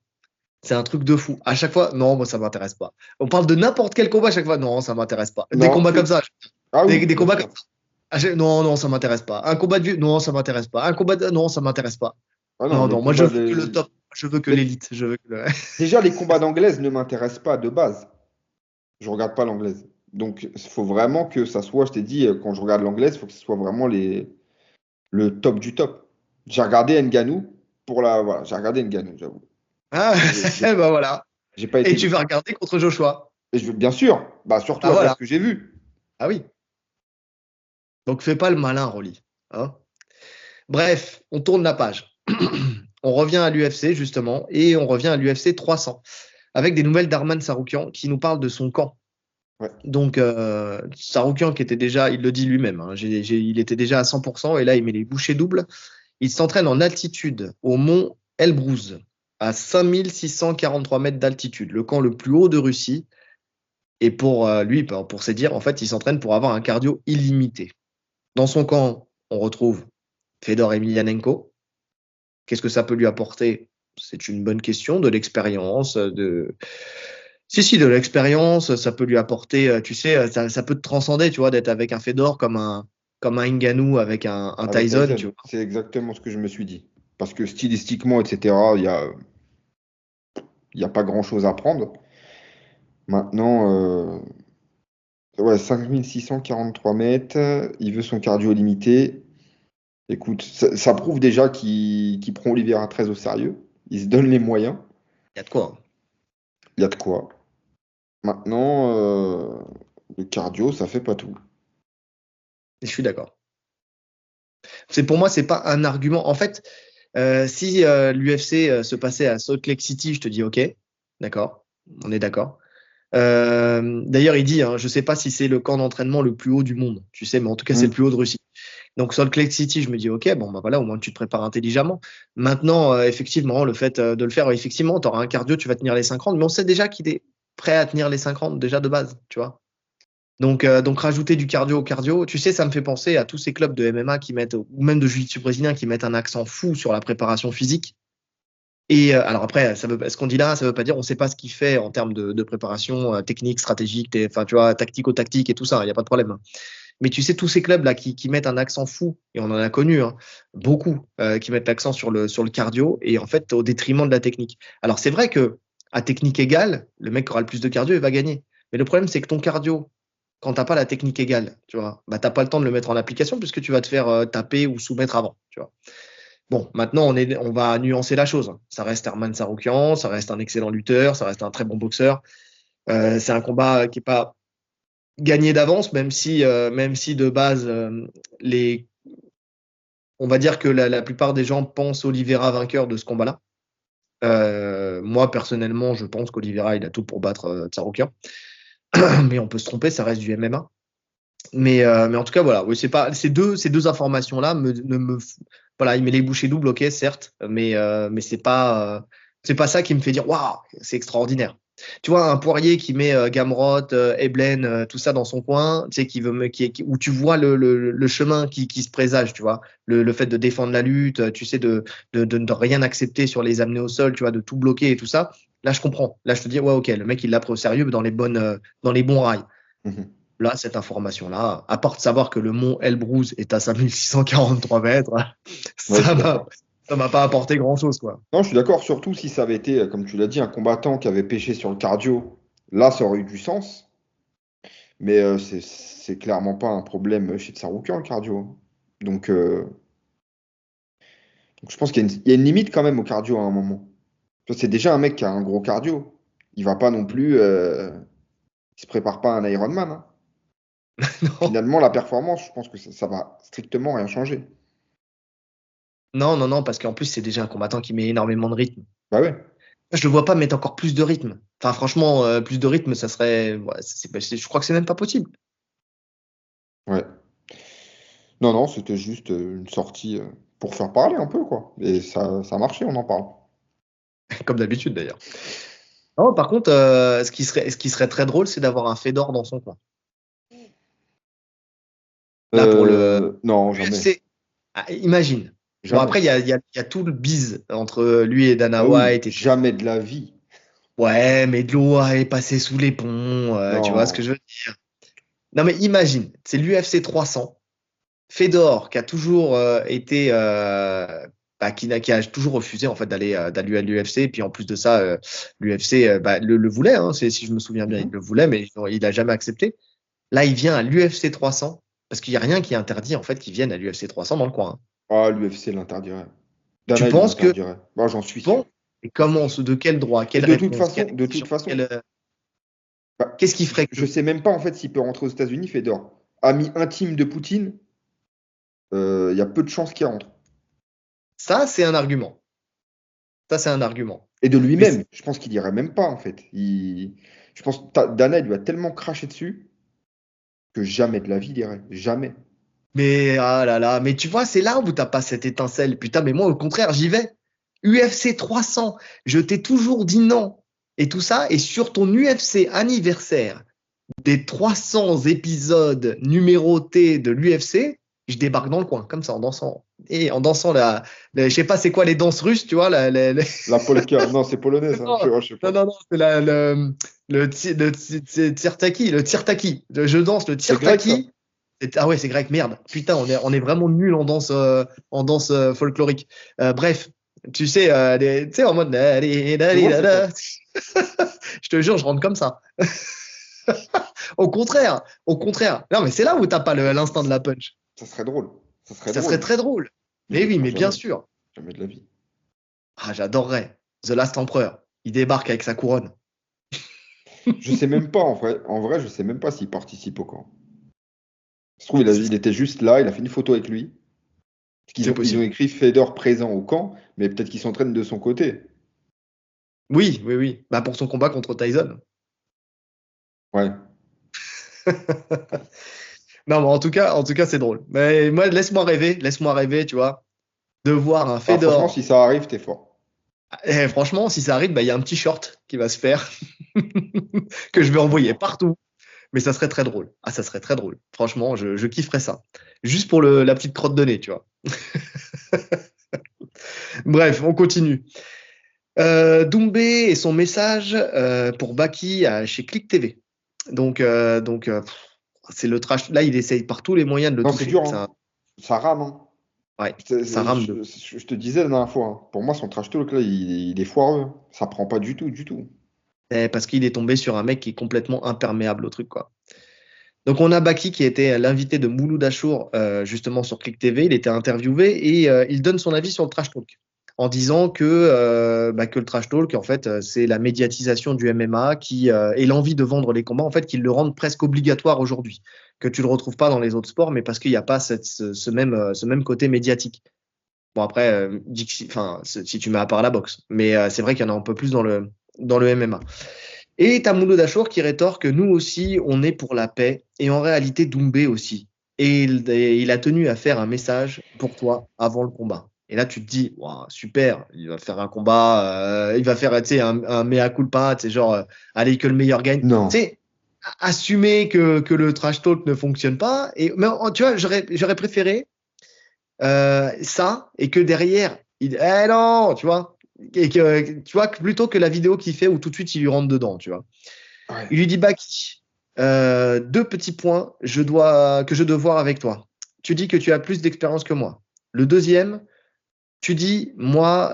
C'est un truc de fou. À chaque fois, non, moi, ça m'intéresse pas. On parle de n'importe quel combat à chaque fois, non, ça m'intéresse pas. Des Non, combats comme ça, ah oui, des bien combats sûr. comme ça. Non, non, ça m'intéresse pas. Un combat de vieux, non, ça m'intéresse pas. Un combat de, non, ça m'intéresse pas. Ah non, Non, les non, moi, je combats veux que le de. top. Je veux que Mais l'élite. Je veux que déjà, les combats d'anglaise ne m'intéressent pas de base. Je regarde pas l'anglaise. Donc, il faut vraiment que ça soit, je t'ai dit, quand je regarde l'anglaise, il faut que ce soit vraiment le top du top. J'ai regardé Ngannou pour la. Voilà, j'ai regardé Ngannou, j'avoue. Ah, J'ai bah voilà. j'ai pas Et été tu déçu. vas regarder contre Joshua. Et bien sûr, bah surtout Ah, après ce voilà. que j'ai vu. Ah oui. Donc, fais pas le malin, Rolly. Hein. Bref, on tourne la page. On revient à l'UFC, justement, et on revient à l'UFC 300, avec des nouvelles d'Arman Saroukian qui nous parle de son camp. Ouais. Donc, Saroukian, qui était déjà, il le dit lui-même, hein, il était déjà à 100%, et là, il met les bouchées doubles. Il s'entraîne en altitude au mont Elbrouz, à 5643 mètres d'altitude, le camp le plus haut de Russie. Et pour lui, pour se dire, en fait, il s'entraîne pour avoir un cardio illimité. Dans son camp, on retrouve Fedor Emelianenko. Qu'est-ce que ça peut lui apporter? C'est une bonne question, de l'expérience, Si, de l'expérience, ça peut lui apporter, tu sais, ça peut te transcender, tu vois, d'être avec un Fedor comme un Ngannou avec un Avec Tyson, tu Tyson, vois. c'est exactement ce que je me suis dit. Parce que stylistiquement, etc., il y a pas grand-chose à prendre. Maintenant, ouais, 5643 mètres, il veut son cardio limité. Écoute, ça prouve déjà qu'il prend Oliveira très au sérieux. Il se donne les moyens. Il y a de quoi. Hein. Il y a de quoi. Maintenant, le cardio, ça fait pas tout. Et je suis d'accord. Pour moi, c'est pas un argument. En fait, si l'UFC se passait à Salt Lake City, je te dis OK, d'accord, on est d'accord. D'ailleurs, il dit, hein, je sais pas si c'est le camp d'entraînement le plus haut du monde, tu sais, mais en tout cas, c'est le Hmm. plus haut de Russie. Donc, Salt Lake City, je me dis, OK, bon, bah voilà, au moins tu te prépares intelligemment. Maintenant, effectivement, le fait de le faire, effectivement, tu auras un cardio, tu vas tenir les 50, mais on sait déjà qu'il est prêt à tenir les 50 déjà de base, tu vois. Donc rajouter du cardio au cardio, tu sais, ça me fait penser à tous ces clubs de MMA qui mettent, ou même de jiu-jitsu brésilien, qui mettent un accent fou sur la préparation physique. Et alors après, ce qu'on dit là, ça veut pas dire on sait pas ce qu'il fait en termes de préparation technique, stratégique, enfin tu vois, tactico-tactique et tout ça, il n'y a pas de problème. Hein. Mais tu sais, tous ces clubs là qui mettent un accent fou, et on en a connu hein, beaucoup, qui mettent l'accent sur le cardio et en fait au détriment de la technique. Alors c'est vrai que à technique égale, le mec qui aura le plus de cardio, il va gagner. Mais le problème, c'est que ton cardio, quand t'as pas la technique égale, tu vois, bah t'as pas le temps de le mettre en application puisque tu vas te faire taper ou soumettre avant, tu vois. Bon, maintenant on va nuancer la chose. Hein. Ça reste Herman Saroukian, ça reste un excellent lutteur, ça reste un très bon boxeur. C'est un combat qui est pas gagné d'avance, même si de base les, on va dire que la plupart des gens pensent Oliveira vainqueur de ce combat-là. Moi personnellement, je pense qu'Oliveira il a tout pour battre Saroukian, mais on peut se tromper, ça reste du MMA. Mais en tout cas, voilà, oui, c'est pas ces deux informations-là voilà, il met les bouchées doubles, ok, certes, mais c'est pas ça qui me fait dire waouh, c'est extraordinaire. Tu vois, un Poirier qui met Gamrot, Eblen, tout ça dans son coin, tu sais, où tu vois le chemin qui se présage, tu vois, le fait de défendre la lutte, tu sais, de ne rien accepter sur les amener au sol, tu vois, de tout bloquer et tout ça. Là, je comprends. Là, je te dis, ouais, ok, le mec, il l'a pris au sérieux dans les bons rails. Mhm. Là, cette information-là, à part de savoir que le mont Elbrouz est à 5643 mètres, Ouais, je ça suis m'a, d'accord. ça m'a pas apporté grand-chose, quoi. Non, je suis d'accord, surtout si ça avait été, comme tu l'as dit, un combattant qui avait pêché sur le cardio. Là, ça aurait eu du sens. Mais c'est clairement pas un problème chez Tsaroukian, le cardio. Donc, donc je pense qu'il y a une limite quand même au cardio à un moment. C'est déjà un mec qui a un gros cardio. Il va pas non plus. Il se prépare pas à un Ironman. Hein. Non, Finalement, la performance, je pense que ça va strictement rien changer. non, parce qu'en plus, c'est déjà un combattant qui met énormément de rythme. Bah ouais. Je le vois pas mettre encore plus de rythme. Enfin, franchement, plus de rythme, ça serait, ouais, je crois que c'est même pas possible. Ouais. Non, non, c'était juste une sortie pour faire parler un peu, quoi. Et ça a marché, on en parle. Comme d'habitude, d'ailleurs. Non, par contre, ce qui serait très drôle, c'est d'avoir un Fedor dans son coin. Là, pour le Non, jamais. UFC. Imagine. Bon, Jamais. après, il y a tout le bise entre lui et Dana Ah oui, White et tout. jamais de la vie. Ouais, mais de l'eau est passée sous les ponts, tu vois ce que Non. je veux dire. Non, mais imagine, c'est l'UFC 300. Fedor, qui a toujours été, qui a toujours refusé en fait d'aller à l'UFC. Et puis en plus de ça, l'UFC le voulait, hein, si je me souviens bien, il Mhm. le voulait, mais il n'a jamais accepté. Là, il vient à l'UFC 300 parce qu'il n'y a rien qui interdit en fait qu'il vienne à l'UFC 300 dans le coin, hein. Ah, l'UFC l'interdirait. Tu Dana, il penses que, l'interdirait. Bah, j'en tu suis sûr. penses, et comment, de quel droit, Et quelle réponse, quelle de toute action, façon, bah, qu'est-ce qui ferait je que sais même pas en fait s'il peut rentrer aux États-Unis, Fedor. Ami intime de Poutine, il y a peu de chances qu'il rentre. ça, c'est un argument. Ça, c'est un argument. Et de Mais lui-même, je pense qu'il irait même pas en fait. Je pense que Dana, il lui a tellement craché dessus que jamais de la vie, il irait. Jamais. Mais ah là là, mais tu vois, c'est là où t'as pas cette étincelle. Putain, mais moi, au contraire, j'y vais. UFC 300, je t'ai toujours dit non. Et tout ça, et sur ton UFC anniversaire des 300 épisodes numérotés de l'UFC, je débarque dans le coin, comme ça, en dansant. Et en dansant, je sais pas c'est quoi les danses russes, tu vois. La polka, non, c'est polonais ça. Non, Je sais non, pas. non, c'est le tirtaki, le tirtaki. Je danse le C'est grec ça. tirtaki. Ah ouais, c'est grec, merde. Putain, on est vraiment nul en danse folklorique. Bref, tu sais, tu sais, en mode. Je vois c'est quoi. Je te jure, je rentre comme ça. Au contraire, au contraire. Non, mais c'est là où t'as pas l'instinct de la punch. Ça serait drôle. Ça serait Ça serait drôle. très drôle. Mais il Mais le oui, fera mais bien jamais. sûr. Jamais de la vie. Ah, j'adorerais. The Last Emperor. Il débarque avec sa couronne. Je sais même pas en vrai. En vrai, je sais même pas s'il participe au camp. Ça se trouve, il était juste là, il a fait une photo avec lui. Parce C'est ils ont possible. écrit Fedor présent au camp, mais peut-être qu'il s'entraîne de son côté. Oui, oui, oui. Bah, pour son combat contre Tyson. Ouais. Non, mais en tout cas, c'est drôle. Mais moi, laisse-moi rêver, tu vois, de voir un Ah, franchement, Fedor. si ça arrive, t'es fort. Et franchement, si ça arrive, bah, il y a un petit short qui va se faire, que Ouais, je tu vais serais envoyer fort. partout. Mais ça serait très drôle. Ah, ça serait très drôle. Franchement, je kifferais ça. Juste pour la petite crotte de nez, tu vois. Bref, on continue. Doumbé et son message pour Baki chez Click TV. Donc, c'est le trash. Là, il essaye par tous les moyens de le Non, c'est toucher. dur, hein. Ça, Ça rame, hein. ouais, ça rame de. Je te disais la dernière fois, hein. Pour moi, son trash talk, là, il est foireux, hein. Ça prend pas du tout, du tout. Parce qu'il est tombé sur un mec qui est complètement imperméable au truc, quoi. Donc, on a Baki qui était l'invité de Mouloud Achour, justement sur Click TV. Il était interviewé et il donne son avis sur le trash talk en disant que le trash talk, en fait, c'est la médiatisation du MMA et l'envie de vendre les combats, en fait, qui le rendent presque obligatoire aujourd'hui. Que tu ne le retrouves pas dans les autres sports, mais parce qu'il n'y a pas ce même côté médiatique. Bon, après, si tu mets à part la boxe. Mais c'est vrai qu'il y en a un peu plus dans le MMA. Et t'as Mouloud Achour qui rétorque que nous aussi, on est pour la paix. Et en réalité, Doumbé aussi. Et il a tenu à faire un message pour toi avant le combat. Et là, tu te dis, waouh, super, il va faire un combat, il va faire tu sais, un mea culpa, c'est genre, allez, que le meilleur gagne. Tu Non. sais, assumer que le trash talk ne fonctionne pas. Mais tu vois, j'aurais préféré ça et que derrière, non, tu vois. Et que, tu vois, plutôt que la vidéo qu'il fait où tout de suite il lui rentre dedans, tu vois. Ouais. Il lui dit Baki, deux petits points que je dois voir avec toi. Tu dis que tu as plus d'expérience que moi. Le deuxième, tu dis, moi,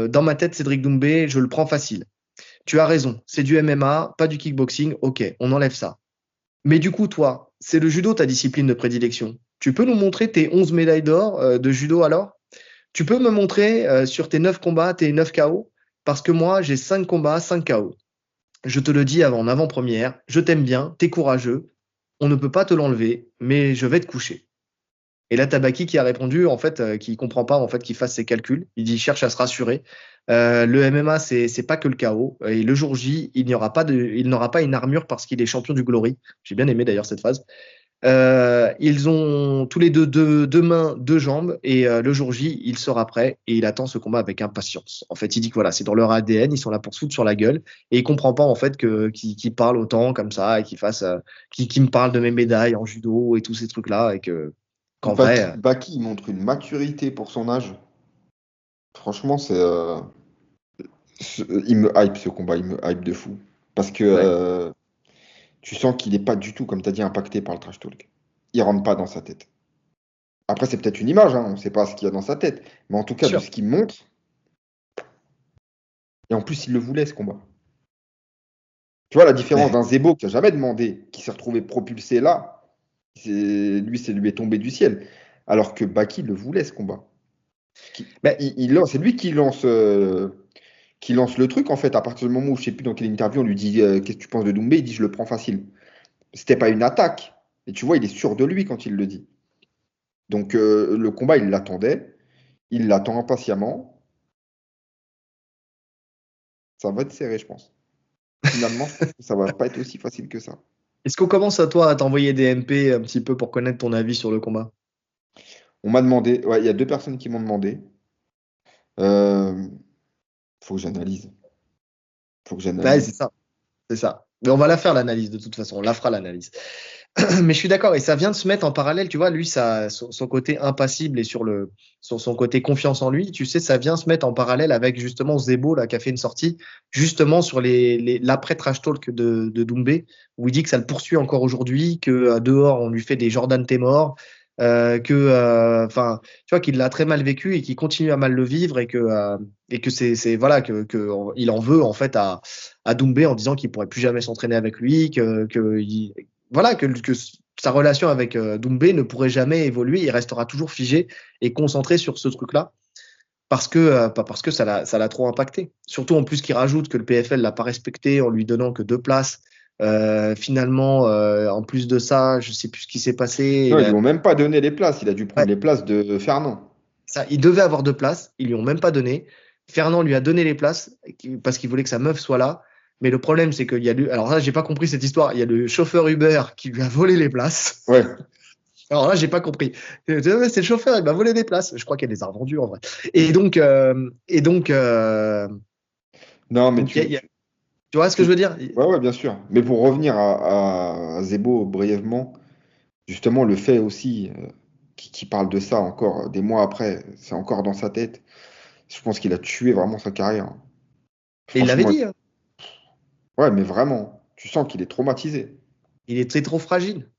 dans ma tête, Cédric Doumbé, je le prends facile. Tu as raison, c'est du MMA, pas du kickboxing. Ok, on enlève ça. Mais du coup, toi, c'est le judo ta discipline de prédilection. Tu peux nous montrer tes 11 médailles d'or de judo alors? Tu peux me montrer sur tes 9 combats, tes 9 KO? Parce que moi, j'ai 5 combats, 5 KO. Je te le dis en avant-première, je t'aime bien, t'es courageux, on ne peut pas te l'enlever, mais je vais te coucher. Et là, Tabaki qui a répondu, en fait, qui comprend pas, en fait, qu'il fasse ses calculs. Il cherche à se rassurer. Le MMA, c'est pas que le chaos. Et le jour J, il n'aura pas une armure parce qu'il est champion du Glory. J'ai bien aimé d'ailleurs cette phrase. ils ont tous les deux mains, deux jambes, et le jour J, il sera prêt et il attend ce combat avec impatience. En fait, il dit que voilà, c'est dans leur ADN, ils sont là pour se foutre sur la gueule, et il comprend pas en fait qu'ils parlent autant comme ça et qu'ils me parlent de mes médailles en judo et tous ces trucs-là, et qu'en vrai, Baki, il montre une maturité pour son âge. Franchement, il me hype ce combat, il me hype de fou. Parce que ouais, tu sens qu'il n'est pas du tout, comme tu as dit, impacté par le trash talk. Il rentre pas dans sa tête. Après, c'est peut-être une image, hein, on ne sait pas ce qu'il y a dans sa tête. Mais en tout cas, de sûr. ce qu'il montre, et en plus, il le voulait, ce combat. Tu vois la différence d'un Zebo qui a jamais demandé, qui s'est retrouvé propulsé là. Lui, c'est lui est tombé du ciel. Alors que Baki le voulait, ce combat. Mais C'est lui qui lance le truc, en fait, à partir du moment où, je sais plus dans quelle interview, on lui dit qu'est-ce que tu penses de Doumbé, il dit je le prends facile. C'était pas une attaque. Et tu vois, il est sûr de lui quand il le dit. Donc le combat, il l'attendait. Il l'attend impatiemment. Ça va être serré, je pense. Finalement, je pense que ça va pas être aussi facile que ça. est-ce qu'on commence à toi à t'envoyer des MP un petit peu pour connaître ton avis sur le combat? On m'a demandé, ouais, il y a deux personnes qui m'ont demandé. Euh, faut que j'analyse. Faut que Ouais, j'analyse. c'est ça. C'est ça. Mais on va la faire l'analyse de toute façon, on la fera l'analyse. Mais je suis d'accord, et ça vient de se mettre en parallèle, tu vois, lui, son côté impassible et sur son côté confiance en lui, tu sais, ça vient se mettre en parallèle avec justement Zebo, là, qui a fait une sortie, justement sur l'après-trash talk de Doumbé, où il dit que ça le poursuit encore aujourd'hui, que dehors, on lui fait des Jordan t'es mort, enfin, tu vois, qu'il l'a très mal vécu et qu'il continue à mal le vivre et que voilà, il en veut, en fait, à Doumbé en disant qu'il pourrait plus jamais s'entraîner avec lui, voilà, que sa relation avec Doumbé ne pourrait jamais évoluer, il restera toujours figé et concentré sur ce truc-là parce que ça l'a trop impacté. Surtout en plus qu'il rajoute que le PFL l'a pas respecté en lui donnant que 2 places. Finalement, en plus de ça, je sais plus ce qui s'est passé. Non, ils lui ont même pas donné les places. Il a dû prendre Ouais, les places de Fernand. ça, il devait avoir 2 places, ils lui ont même pas donné. Fernand lui a donné les places parce qu'il voulait que sa meuf soit là. Mais le problème, c'est qu'il y a alors là, j'ai pas compris cette histoire. Il y a le chauffeur Uber qui lui a volé les places. Ouais. Alors là, j'ai pas compris. C'est le chauffeur, il m'a volé des places. Je crois qu'elle les a revendues en vrai. Et donc, Non, mais tu vois ce que je veux dire? Ouais, ouais, bien sûr. Mais pour revenir à Zebo brièvement, justement, le fait aussi qu'il parle de ça encore des mois après, c'est encore dans sa tête. Je pense qu'il a tué vraiment sa carrière. Et il l'avait Franchement, dit, hein. ouais, mais vraiment, tu sens qu'il est traumatisé. Il est très trop fragile,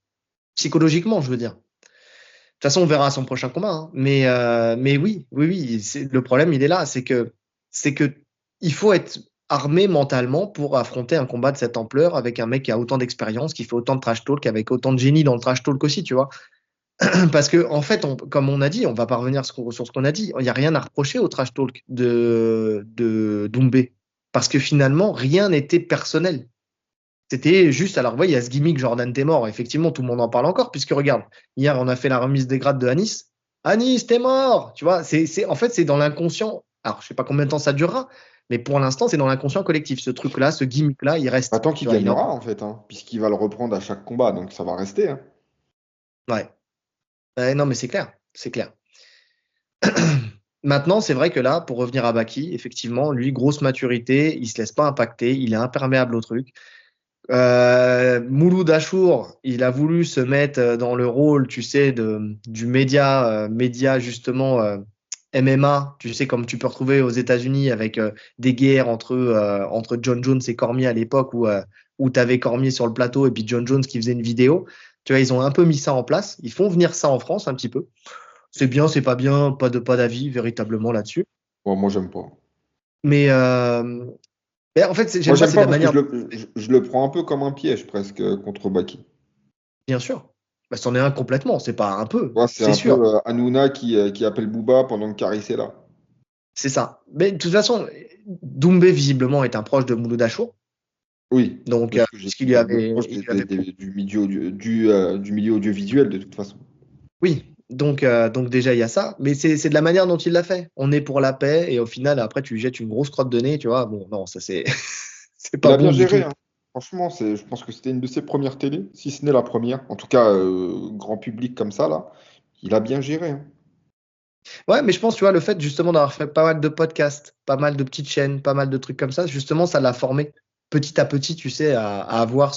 psychologiquement, je veux dire. De toute façon, on verra son prochain combat, hein. Mais oui, oui, oui. Le problème, il est là, c'est que il faut être armé mentalement pour affronter un combat de cette ampleur avec un mec qui a autant d'expérience, qui fait autant de trash talk, avec autant de génie dans le trash talk aussi, tu vois. Parce que, en fait, comme on a dit, on va pas revenir sur ce qu'on a dit. Il n'y a rien à reprocher au trash talk de Doumbé. Parce que finalement, rien n'était personnel. C'était juste, alors, ouais, il y a ce gimmick Jordan t'es mort. Effectivement, tout le monde en parle encore, puisque regarde, hier, on a fait la remise des grades de Anis. Anis, t'es mort! Tu vois, en fait, c'est dans l'inconscient. Alors, je sais pas combien de temps ça durera, mais pour l'instant, c'est dans l'inconscient collectif. Ce truc-là, ce gimmick-là, il reste. Attends Tu qu'il vois, gagnera, en fait, hein, puisqu'il va le reprendre à chaque combat, donc ça va rester, hein. ouais. Non, mais c'est clair. C'est clair. Maintenant, c'est vrai que là, pour revenir à Baki, effectivement, lui, grosse maturité, il se laisse pas impacter, il est imperméable au truc. Mouloud Achour, il a voulu se mettre dans le rôle, tu sais, du média justement MMA, tu sais, comme tu peux retrouver aux États-Unis avec des guerres entre John Jones et Cormier à l'époque où tu avais Cormier sur le plateau et puis John Jones qui faisait une vidéo. Tu vois, ils ont un peu mis ça en place. Ils font venir ça en France un petit peu. C'est bien, c'est pas bien, pas d'avis véritablement là-dessus. Bon, moi, j'aime pas. Mais, en fait, Moi, j'aime pas, j'aime c'est de pas la parce que manière, je le prends un peu comme un piège, presque, contre Baki. bien sûr. Bah, c'en est un complètement, c'est pas un peu, Ouais, c'est c'est un peu sûr. Hanouna qui appelle Booba pendant que Karis est là. C'est ça. Mais de toute façon, Doumbé, visiblement, est un proche de Mouloud Achour. Oui, Donc, c'est ce que j'ai puisqu'il dit. lui Le avait, proche il lui avait du milieu, du milieu audiovisuel, de toute façon. oui. Donc déjà, il y a ça. Mais c'est de la manière dont il l'a fait. On est pour la paix et au final, après, tu lui jettes une grosse crotte de nez, tu vois. Bon, non, ça c'est c'est Il pas a bien bon du tout. géré, hein. Franchement, je pense que c'était une de ses premières télés, si ce n'est la première. En tout cas, grand public comme ça, là. Il a bien géré, hein. Ouais, mais je pense, tu vois, le fait justement d'avoir fait pas mal de podcasts, pas mal de petites chaînes, pas mal de trucs comme ça, justement, ça l'a formé petit à petit, tu sais, à avoir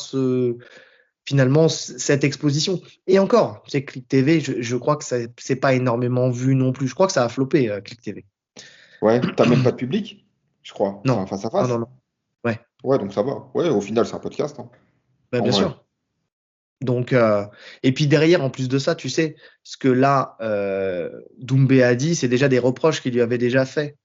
finalement cette exposition. Et encore, c'est Click TV, je crois que c'est pas énormément vu non plus. Je crois que ça a floppé, Click TV. Ouais, t'as même pas de public, je crois. C'est Non, un face à non, non, face. non. Ouais, Ouais, donc ça va. Ouais, au final, c'est un podcast, hein, bah, en bien vrai. sûr. Donc, et puis derrière, en plus de ça, tu sais, ce que là, Doumbé a dit, c'est déjà des reproches qu'il lui avait déjà fait.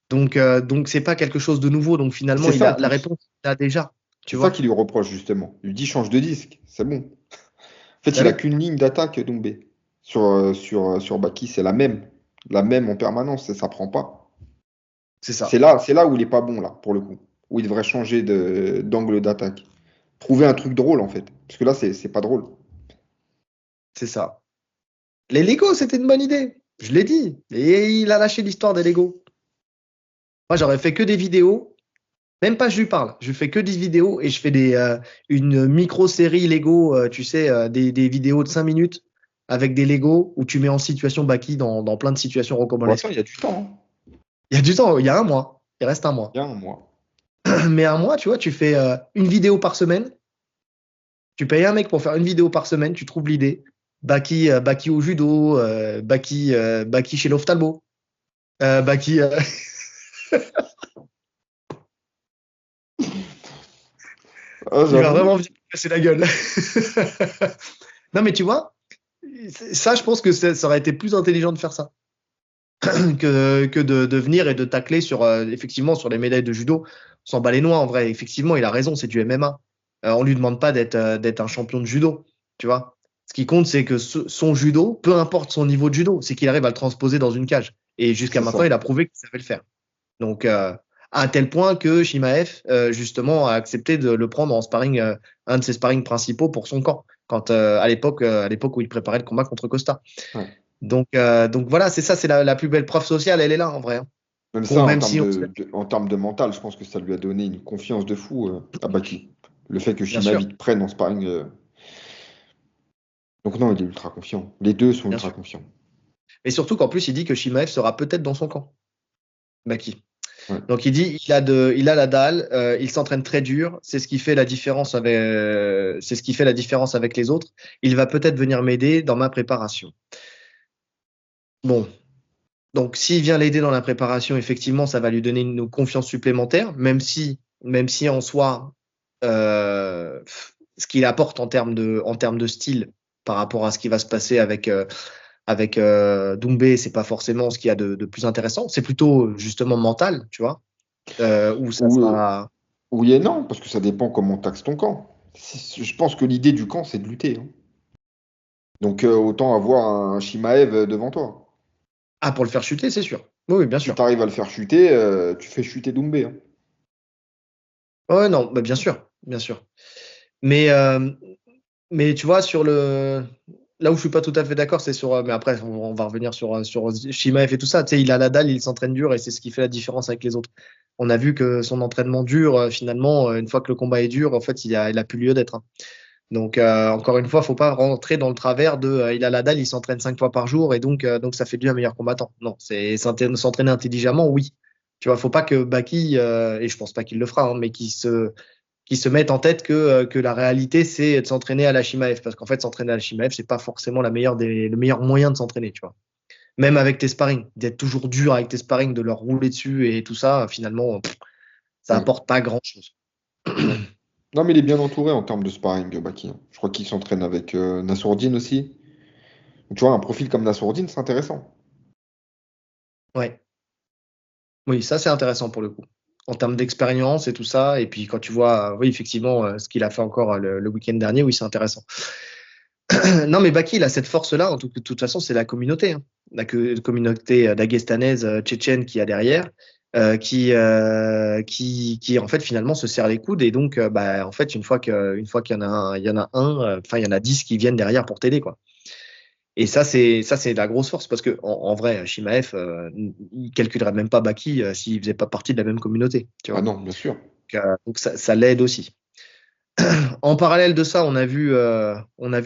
Donc c'est pas quelque chose de nouveau. Donc finalement, C'est ça en la plus. réponse, il l'a déjà, tu C'est ça vois. qu'il lui reproche, justement. Il lui dit change de disque, c'est bon. En fait, Bah il a oui, qu'une ligne d'attaque, Doumbé. Sur Baki, c'est la même. La même en permanence, et ça prend pas. c'est C'est ça, là, c'est là où il est pas bon, là, pour le coup. Où il devrait changer d'angle d'attaque. Trouver un truc drôle, en fait. Parce que là, c'est pas drôle. c'est ça. Les Lego, c'était une bonne idée. Je l'ai dit. Et il a lâché l'histoire des Lego. Moi, j'aurais fait que des vidéos. Même pas, je lui parle. Je fais que des vidéos et je fais une micro-série Lego, tu sais, des vidéos de 5 minutes avec des Lego où tu mets en situation Baki dans plein de situations Pour l'instant, rocambolesques. il y a du temps, hein. Il y a du temps, il y a un mois. Il reste un mois. Bien, moi. Mais un mois, tu vois, tu fais une vidéo par semaine. Tu payes un mec pour faire une vidéo par semaine. Tu trouves l'idée. Baki au judo, Baki chez l'ophtalmo, Baki. Ah, Il va j'avoue. vraiment venir me casser la gueule. Non, mais tu vois, ça, je pense que ça aurait été plus intelligent de faire ça que de venir et de tacler effectivement sur les médailles de judo. On s'en bat les noix en vrai. Effectivement, il a raison, c'est du MMA. On lui demande pas d'être un champion de judo, tu vois. Ce qui compte, c'est que son judo, peu importe son niveau de judo, c'est qu'il arrive à le transposer dans une cage. Et jusqu'à C'est maintenant, ça. il a prouvé qu'il savait le faire. Donc, à un tel point que Shimaev, justement, a accepté de le prendre en sparring, un de ses sparring principaux pour son camp, à l'époque où il préparait le combat contre Costa. Ouais. Donc voilà, c'est ça, c'est la plus belle preuve sociale, elle est là en vrai, hein. Même ça, Bon, en même termes si on en termes de mental, je pense que ça lui a donné une confiance de fou à Baki. Le fait que bien sûr, Shimaev te prenne en sparring. Donc non, il est ultra confiant. Les deux sont bien ultra sûr. confiants. Et surtout qu'en plus, il dit que Shimaev sera peut-être dans son camp, Baki. Ouais, Donc il dit, il a la dalle, il s'entraîne très dur, c'est ce qui fait la différence c'est ce qui fait la différence avec les autres. Il va peut-être venir m'aider dans ma préparation. Bon, donc, s'il vient l'aider dans la préparation, effectivement, ça va lui donner une confiance supplémentaire, même si en soi, euh, ce qu'il apporte en termes de style par rapport à ce qui va se passer avec Doumbé, c'est pas forcément ce qu'il y a de plus intéressant. C'est plutôt justement mental, tu vois, où ça Ou, sera. oui et non, parce que ça dépend comment taxe ton camp. Je pense que l'idée du camp, c'est de lutter, hein. Donc autant avoir un Shimaev devant toi. Ah, pour le faire chuter, c'est sûr. Oui, oui, bien Si sûr. tu arrives à le faire chuter, tu fais chuter Doumbé, hein. Ouais, non, bah, bien sûr, bien sûr. Mais, euh, Mais tu vois, là où je suis pas tout à fait d'accord, c'est sur. Mais après, on va revenir sur Shimaev et tout ça. Tu sais, il a la dalle, il s'entraîne dur et c'est ce qui fait la différence avec les autres. On a vu que son entraînement dur, finalement, une fois que le combat est dur, en fait, il a plus lieu d'être, hein. Donc, encore une fois, faut pas rentrer dans le travers de il a la dalle, il s'entraîne 5 fois par jour et donc ça fait de lui un meilleur combattant. Non, c'est s'entraîner intelligemment, oui. Tu vois, faut pas que Baki, et je pense pas qu'il le fera, hein, mais qui se mettent en tête que la réalité, c'est de s'entraîner à la Shimaev. Parce qu'en fait, s'entraîner à la Shimaev, c'est pas forcément le meilleur moyen de s'entraîner, tu vois. Même avec tes sparring, d'être toujours dur avec tes sparring, de leur rouler dessus et tout ça, finalement, ça Ouais, apporte pas grand-chose. ouais. Non, mais il est bien entouré en termes de sparring, Baki, hein. Je crois qu'il s'entraîne avec Nassourdine aussi. Tu vois, un profil comme Nassourdine, c'est intéressant. Ouais. Oui, ça, c'est intéressant pour le coup. En termes d'expérience et tout ça. Et puis, quand tu vois, oui, effectivement, ce qu'il a fait encore le week-end dernier, oui, c'est intéressant. Non, mais Baki, il a cette force-là. De toute façon, c'est la communauté, hein. Communauté dagestanaise, tchétchène qui a derrière, qui, en fait, finalement, se serre les coudes. Et donc, bah, en fait, une fois qu'il y en a enfin, il y en a 10 qui viennent derrière pour t'aider, quoi. Et ça, c'est la grosse force parce que, en vrai, Shimaev, il calculerait même pas Baki s'il faisait pas partie de la même communauté, tu Ah vois. non, bien sûr. Donc, ça l'aide aussi. En parallèle de ça, on a vu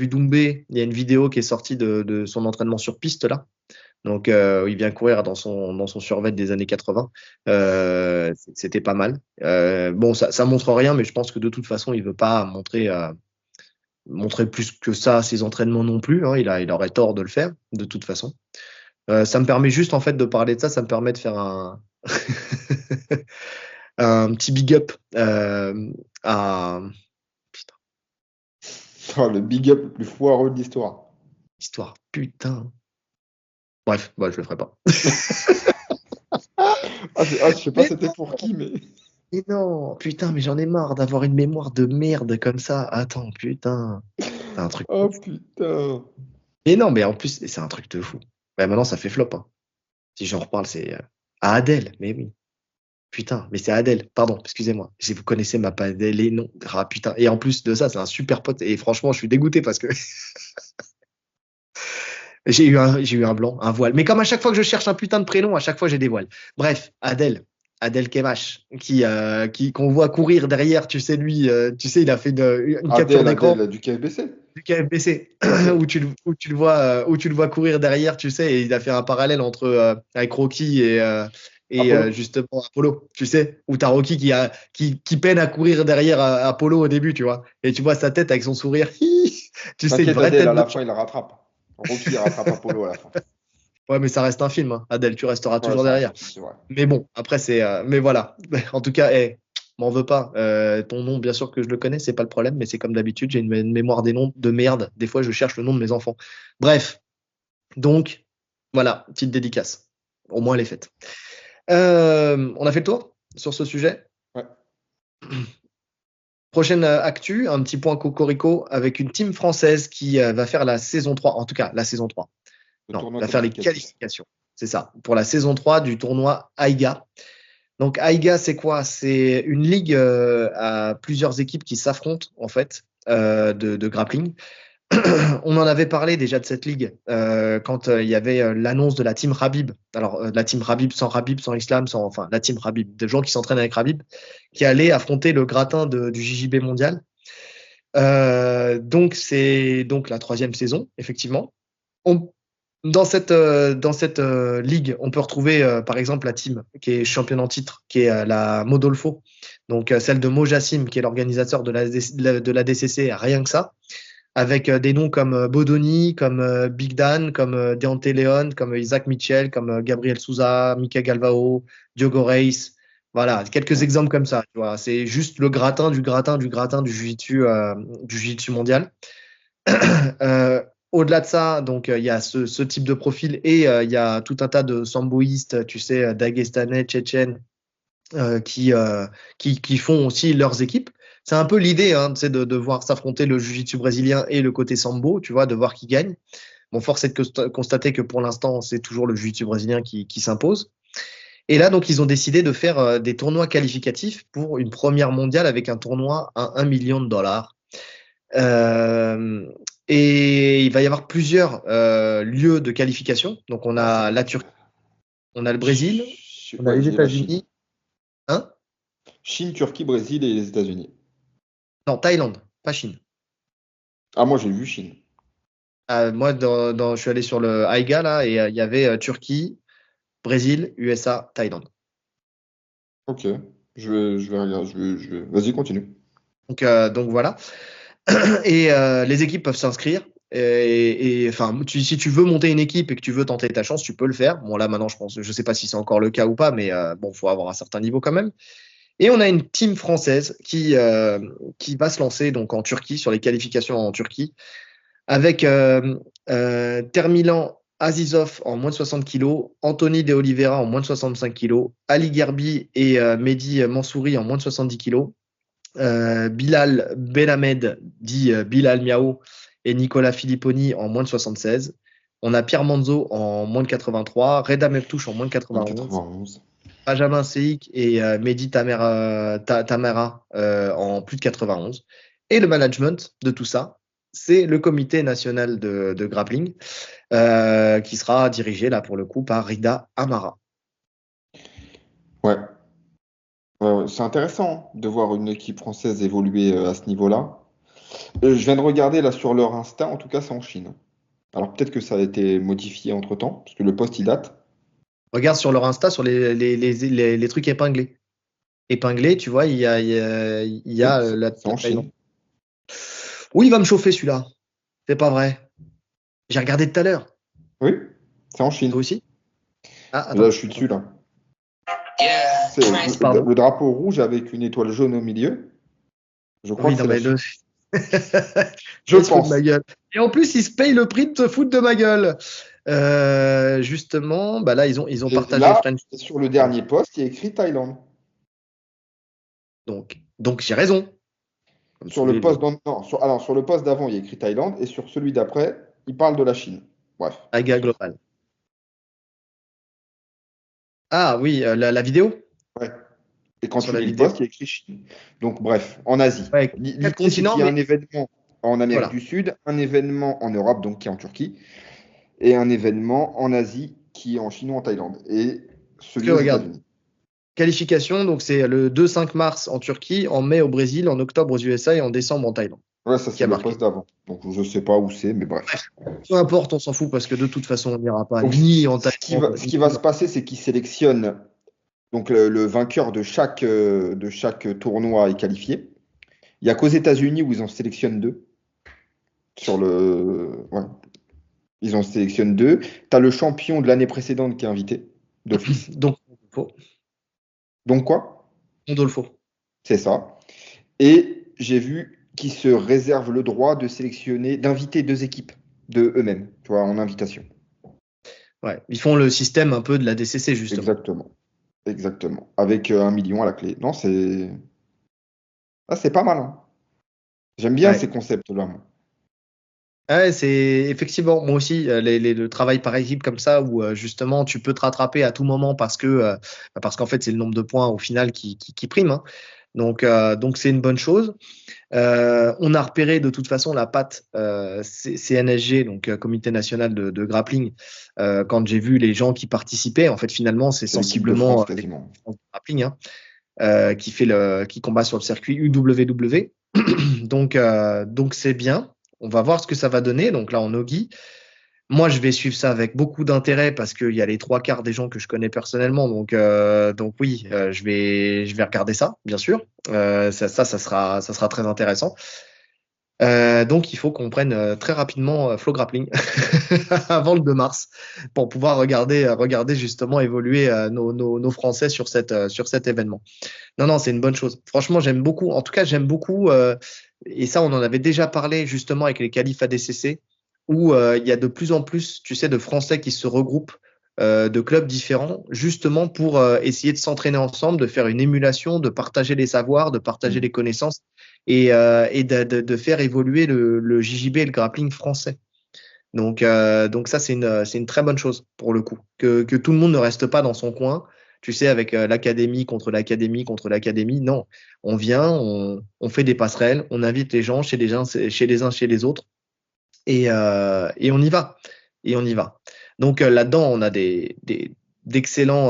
Doumbé. Il y a une vidéo qui est sortie de son entraînement sur piste là. Donc, il vient courir dans son survêt des années 80. C'était pas mal. Bon, ça montre rien, mais je pense que de toute façon, il veut pas montrer plus que ça à ses entraînements non plus. Hein. Il aurait tort de le faire, de toute façon. Ça me permet juste, en fait, de parler de ça. Ça me permet de faire un petit big up à Oh, le big up le plus foireux de l'histoire. Histoire. Putain. Bref, je le ferai pas. Je sais pas Mais c'était pour qui, mais. Mais non, putain, mais j'en ai marre d'avoir une mémoire de merde comme ça. Attends, putain, c'est un truc de Oh fou. putain. Mais non, mais en plus, c'est un truc de fou. Ouais, maintenant, ça fait flop. Hein. Si j'en reparle, c'est à Adèle. Mais oui, putain, mais c'est Adèle. Pardon, excusez-moi. Si vous connaissez ma pas Adèle et non. Ah putain. Et en plus de ça, c'est un super pote. Et franchement, je suis dégoûté parce que j'ai eu un blanc, un voile. Mais comme à chaque fois que je cherche un putain de prénom, à chaque fois j'ai des voiles. Bref, Adèle Kemash, qu'on voit courir derrière, tu sais, lui, tu sais, il a fait une capture d'écran Adèle du KFBC. du KFBC Ok. où tu le vois courir derrière, tu sais, et il a fait un parallèle entre avec Rocky et Apollo. justement Apollo, tu sais, où t'as Rocky qui peine à courir derrière Apollo au début, tu vois, et tu vois sa tête avec son sourire, tu sais, une T'inquiète, vraie Adèle, à tête de. la fin, il la rattrape. Rocky, il rattrape Apollo à la fin. Ouais, mais ça reste un film, hein. Adèle, tu resteras Ouais, toujours ça reste derrière. un film, c'est vrai. Mais bon, après, mais voilà. En tout cas, m'en veux pas. Ton nom, bien sûr que je le connais, c'est pas le problème, mais c'est comme d'habitude, j'ai une mémoire des noms de merde. Des fois, je cherche le nom de mes enfants. Bref, donc, voilà, petite dédicace. Au moins, elle est faite. On a fait le tour sur ce sujet. Ouais. Prochaine actu, un petit point cocorico avec une team française qui va faire la saison 3. En tout cas, la saison 3. Le Non, tournoi va faire les qualificatif. qualifications. C'est ça, pour la saison 3 du tournoi AIGA. Donc AIGA, c'est quoi? C'est une ligue à plusieurs équipes qui s'affrontent, en fait, de grappling. On en avait parlé déjà de cette ligue quand il y avait l'annonce de la team Rabib. Alors, la team Rabib, sans Islam, enfin, la team Rabib, des gens qui s'entraînent avec Rabib, qui allaient affronter le gratin du JJB mondial. Donc, c'est donc la troisième saison, effectivement. On- dans cette ligue, on peut retrouver par exemple la team qui est championne en titre, qui est la Modolfo, donc celle de Mo Jassim, qui est l'organisateur de la DCC, rien que ça, avec des noms comme Bodoni, comme Big Dan, comme Deontay Leon, comme Isaac Mitchell, comme Gabriel Souza, Mika Galvao, Diogo Reis. Voilà, quelques Ouais. exemples comme ça. Tu vois, c'est juste le gratin du gratin du gratin du jiu-jitsu mondial. Euh, Au-delà de ça, donc il y a ce type de profil et il y a tout un tas de samboïstes, tu sais, dagestanais, tchétchènes, qui font aussi leurs équipes. C'est un peu l'idée, hein, tu sais, de voir s'affronter le jiu-jitsu brésilien et le côté sambo, tu vois, de voir qui gagne. Bon, force est de constater que pour l'instant, c'est toujours le jiu-jitsu brésilien qui s'impose. Et là, donc, ils ont décidé de faire des tournois qualificatifs pour une première mondiale avec un tournoi à 1 million de dollars. Euh, et il va y avoir plusieurs lieux de qualification. Donc, on Ah, ça a va la être. Turquie, on a le Brésil, on a Ouais, les j'ai la Chine. États-Unis. Hein? Chine, Turquie, Brésil et les États-Unis. Non, Thaïlande, pas Chine. Ah, moi, j'ai vu Chine. Moi, je suis allé sur le AIGA là et il y avait Turquie, Brésil, USA, Thaïlande. Ok. Je vais regarder. Vas-y, continue. Donc voilà. Et les équipes peuvent s'inscrire. Enfin, si tu veux monter une équipe et que tu veux tenter ta chance, tu peux le faire. Bon, là, maintenant, je sais pas si c'est encore le cas ou pas, mais bon, faut avoir un certain niveau quand même. Et on a une team française qui va se lancer donc en Turquie, sur les qualifications en Turquie, avec Termilan Azizov en moins de 60 kilos, Anthony De Oliveira en moins de 65 kilos, Ali Gerbi et Mehdi Mansouri en moins de 70 kilos, Bilal Benhamed, dit Bilal Miao, et Nicolas Filipponi en moins de 76. On a Pierre Manzo en moins de 83, Reda Meptouche en moins de Moins de 91, 91. Benjamin Seik et Mehdi Tamera en plus de 91. Et le management de tout ça, c'est le comité national de grappling qui sera dirigé là pour le coup par Rida Amara. Ouais. C'est intéressant de voir une équipe française évoluer à ce niveau-là. Je viens de regarder là sur leur Insta, en tout cas c'est en Chine. Alors peut-être que ça a été modifié entre-temps, parce que le post il date. Regarde sur leur Insta, sur les trucs épinglés. Épinglés, tu vois, il y a Oui, la c'est en Thaïlande. Chine. Oui, il va me chauffer celui-là. C'est pas vrai. J'ai regardé tout à l'heure. Oui, c'est en Toi Chine. aussi? Ah, Là, attends. je suis dessus là. C'est Yeah. Pardon. le drapeau rouge avec une étoile jaune au milieu. Je crois Oui, que non, c'est la mais Chine. Je il se fout de ma pense. gueule. Et en plus, il se paye le prix de se foutre de ma gueule. Justement, bah là, ils ont Et partagé là, French. sur le dernier post, il y a écrit Thaïlande. Donc j'ai raison. Comme Sur tous le les post deux. non, alors, sur le post d'avant, il y a écrit Thaïlande, et sur celui d'après, il parle de la Chine. Bref. Aga Global. Ah oui, la vidéo? Ouais. Et quand Sur tu la lis le vidéo. post, il y a écrit Chine. Donc, bref, en Asie. Ouais, 4 L'idée, c'est continents, qu'il y a mais un événement en Amérique voilà. du Sud, un événement en Europe, donc qui est en Turquie, et un événement en Asie qui est en Chine ou en Thaïlande, et Parce celui que aux regarde, États-Unis. qualification, donc c'est le 2-5 mars en Turquie, en mai au Brésil, en octobre aux USA et en décembre en Thaïlande, Ouais, ça, qui c'est a le marqué. post d'avant. Donc, je ne sais pas où c'est, mais bref. Bref, peu importe, on s'en fout parce que de toute façon, on n'ira pas Donc, ni en ce Thaïlande, qui va ni se en... passer, c'est qu'ils sélectionnent donc le vainqueur de chaque tournoi est qualifié. Il n'y a qu'aux États-Unis où ils en sélectionnent deux. Ouais, ils en sélectionnent deux. Tu as le champion de l'année précédente qui est invité, d'office. Donc, Rodolfo. Donc quoi? Rodolfo. C'est ça. Et j'ai vu qu'ils se réservent le droit de sélectionner, d'inviter deux équipes de eux-mêmes, tu vois, en invitation. Ouais, ils font le système un peu de la DCC, justement. Exactement. Exactement. Avec 1 million à la clé. Non, c'est pas mal, hein. J'aime bien Ouais. ces concepts-là, moi. Ouais, c'est effectivement, moi aussi, le travail par équipe comme ça, où justement tu peux te rattraper à tout moment parce qu'en fait c'est le nombre de points au final qui prime, hein. Donc c'est une bonne chose. On a repéré de toute façon la patte CNSG, donc Comité national de grappling. Quand j'ai vu les gens qui participaient, en fait finalement c'est C'est l'équipe de France sensiblement l'équipe quasiment. de France de grappling, hein, qui combat sur le circuit UWW. Donc c'est bien. On va voir ce que ça va donner. Donc là, en Ogi, moi, je vais suivre ça avec beaucoup d'intérêt parce qu'il y a les trois quarts des gens que je connais personnellement. Donc oui, je vais regarder ça, bien sûr. Ça sera très intéressant. Donc il faut qu'on prenne très rapidement Flow Grappling avant le 2 mars pour pouvoir regarder justement évoluer nos Français sur cet événement. Non, non, c'est une bonne chose. Franchement, j'aime beaucoup. En tout cas, j'aime beaucoup. Et ça, on en avait déjà parlé justement avec les qualifs ADCC, où il y a de plus en plus, tu sais, de Français qui se regroupent de clubs différents, justement pour essayer de s'entraîner ensemble, de faire une émulation, de partager les savoirs, de partager Mm. les connaissances et de faire évoluer le JJB et le grappling français. Donc ça, c'est une très bonne chose pour le coup. Que tout le monde ne reste pas dans son coin, tu sais, avec l'académie contre l'académie contre l'académie. Non, on vient, on fait des passerelles, on invite les gens chez les autres et on y va. Et on y va. Donc là-dedans, on a d'excellents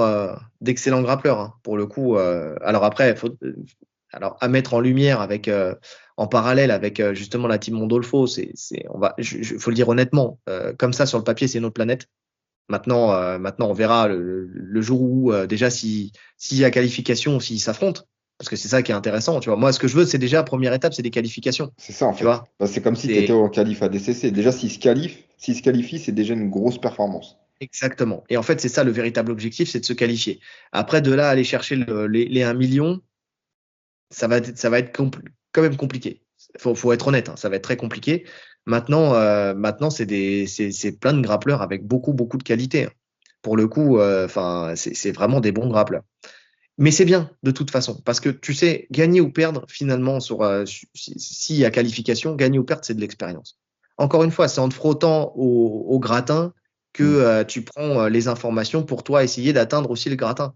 grappleurs, hein, pour le coup. Alors après, alors à mettre en lumière en parallèle avec justement la team Mondolfo, faut le dire honnêtement, comme ça sur le papier, c'est une autre planète. Maintenant, on verra le jour où déjà s'il y a qualification ou s'ils s'affrontent, parce que c'est ça qui est intéressant. Tu vois, moi, ce que je veux, c'est déjà première étape, c'est des qualifications. C'est ça, en Tu fait. vois, Bah, c'est comme si tu étais c'est au qualif ADCC. Déjà, s'ils se qualifient, c'est déjà une grosse performance. exactement. Et en fait, c'est ça le véritable objectif, c'est de se qualifier. Après, de là, aller chercher les 1 million, ça va être quand même compliqué. Faut être honnête, hein, ça va être très compliqué. Maintenant, c'est plein de grappleurs avec beaucoup, beaucoup de qualité, hein. Pour le coup, enfin, c'est vraiment des bons grappleurs. Mais c'est bien, de toute façon, parce que tu sais, gagner ou perdre, finalement, s'il y a qualification, gagner ou perdre, c'est de l'expérience. Encore une fois, c'est en te frottant au gratin que Mm. tu prends les informations pour toi essayer d'atteindre aussi le gratin.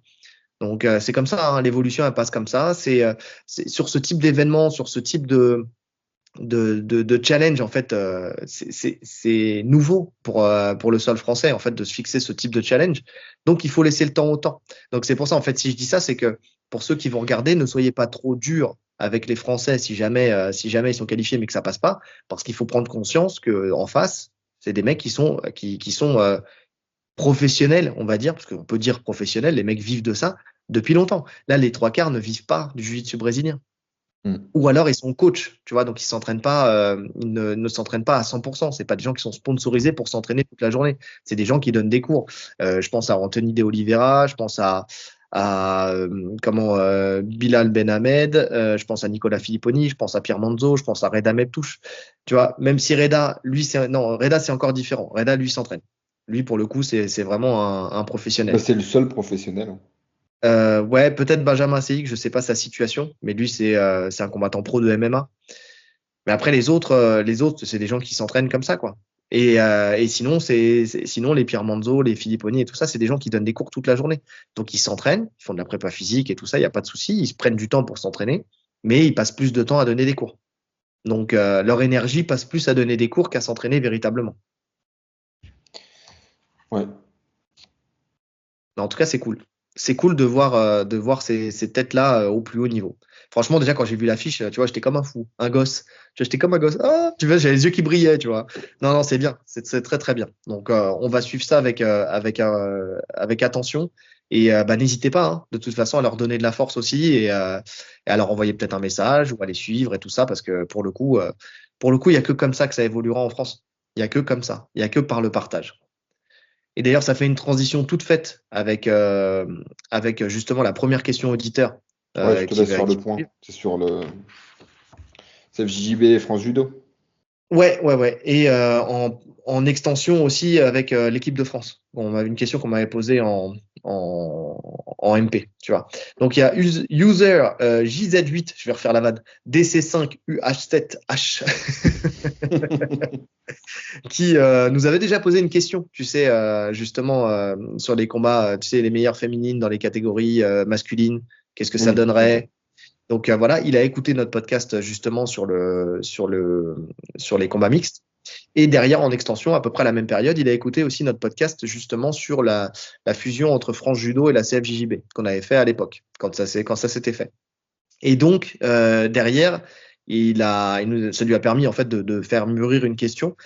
Donc c'est comme ça, hein, l'évolution elle passe comme ça. C'est sur ce type d'événement, sur ce type de challenge en fait. C'est nouveau pour le sol français en fait de se fixer ce type de challenge. Donc il faut laisser le temps au temps. Donc c'est pour ça en fait si je dis ça, c'est que pour ceux qui vont regarder, ne soyez pas trop durs avec les Français si jamais ils sont qualifiés mais que ça passe pas, parce qu'il faut prendre conscience que en face, c'est des mecs qui sont professionnels, on va dire, parce qu'on peut dire professionnels, les mecs vivent de ça depuis longtemps. Là, les trois quarts ne vivent pas du jiu-jitsu brésilien. Mm. Ou alors ils sont coachs, tu vois, donc ils ne s'entraînent pas à 100%. C'est pas des gens qui sont sponsorisés pour s'entraîner toute la journée. C'est des gens qui donnent des cours. Je pense à Anthony De Oliveira, je pense à Bilal Ben Hamed, je pense à Nicolas Filipponi, je pense à Pierre Manzo, je pense à Reda Meptouche. Tu vois, même si Reda, lui, Reda c'est encore différent. Reda, lui, s'entraîne. Lui, pour le coup, c'est vraiment un Bah, professionnel. c'est le seul professionnel, hein. Ouais, peut-être Benjamin Seik, je sais pas sa situation, mais lui, c'est un combattant pro de MMA. Mais après, les autres, c'est des gens qui s'entraînent comme ça, quoi. Et sinon, sinon, les Pierre Manzo, les Filipponi et tout ça, c'est des gens qui donnent des cours toute la journée. Donc, ils s'entraînent, ils font de la prépa physique et tout ça, il n'y a pas de souci. Ils se prennent du temps pour s'entraîner, mais ils passent plus de temps à donner des cours. Donc, leur énergie passe plus à donner des cours qu'à s'entraîner véritablement. Ouais. Mais en tout cas, c'est cool. C'est cool de voir ces têtes-là au plus haut niveau. Franchement, déjà, quand j'ai vu l'affiche, tu vois, j'étais comme un fou, un gosse. Tu vois, j'étais comme un gosse. Ah, tu vois, j'avais les yeux qui brillaient, tu vois. Non, non, c'est bien. C'est très, très bien. Donc, on va suivre ça avec attention. Et bah, n'hésitez pas, hein, de toute façon, à leur donner de la force aussi et à leur envoyer peut-être un message ou à les suivre et tout ça, parce que pour le coup, il n'y a que comme ça que ça évoluera en France. Il n'y a que comme ça. Il n'y a que par le partage. Et d'ailleurs, ça fait une transition toute faite avec justement la première question auditeur Ouais, je te laisse faire qui le va point. suivre. C'est sur le CFJB et France Judo. Ouais, ouais, ouais. Et en extension aussi avec l'équipe de France. Bon, on avait une question qu'on m'avait posée en MP, tu vois. Donc il y a user JZ8, je vais refaire la vanne, DC5UH7H qui nous avait déjà posé une question, tu sais, justement sur les combats, tu sais, les meilleures féminines dans les catégories masculines, qu'est-ce que ça Oui. donnerait? Donc voilà, il a écouté notre podcast justement sur les combats mixtes. Et derrière, en extension, à peu près à la même période, il a écouté aussi notre podcast justement sur la fusion entre France Judo et la CFJJB qu'on avait fait à l'époque, quand ça s'était fait. Et donc derrière, ça lui a permis en fait de faire mûrir une question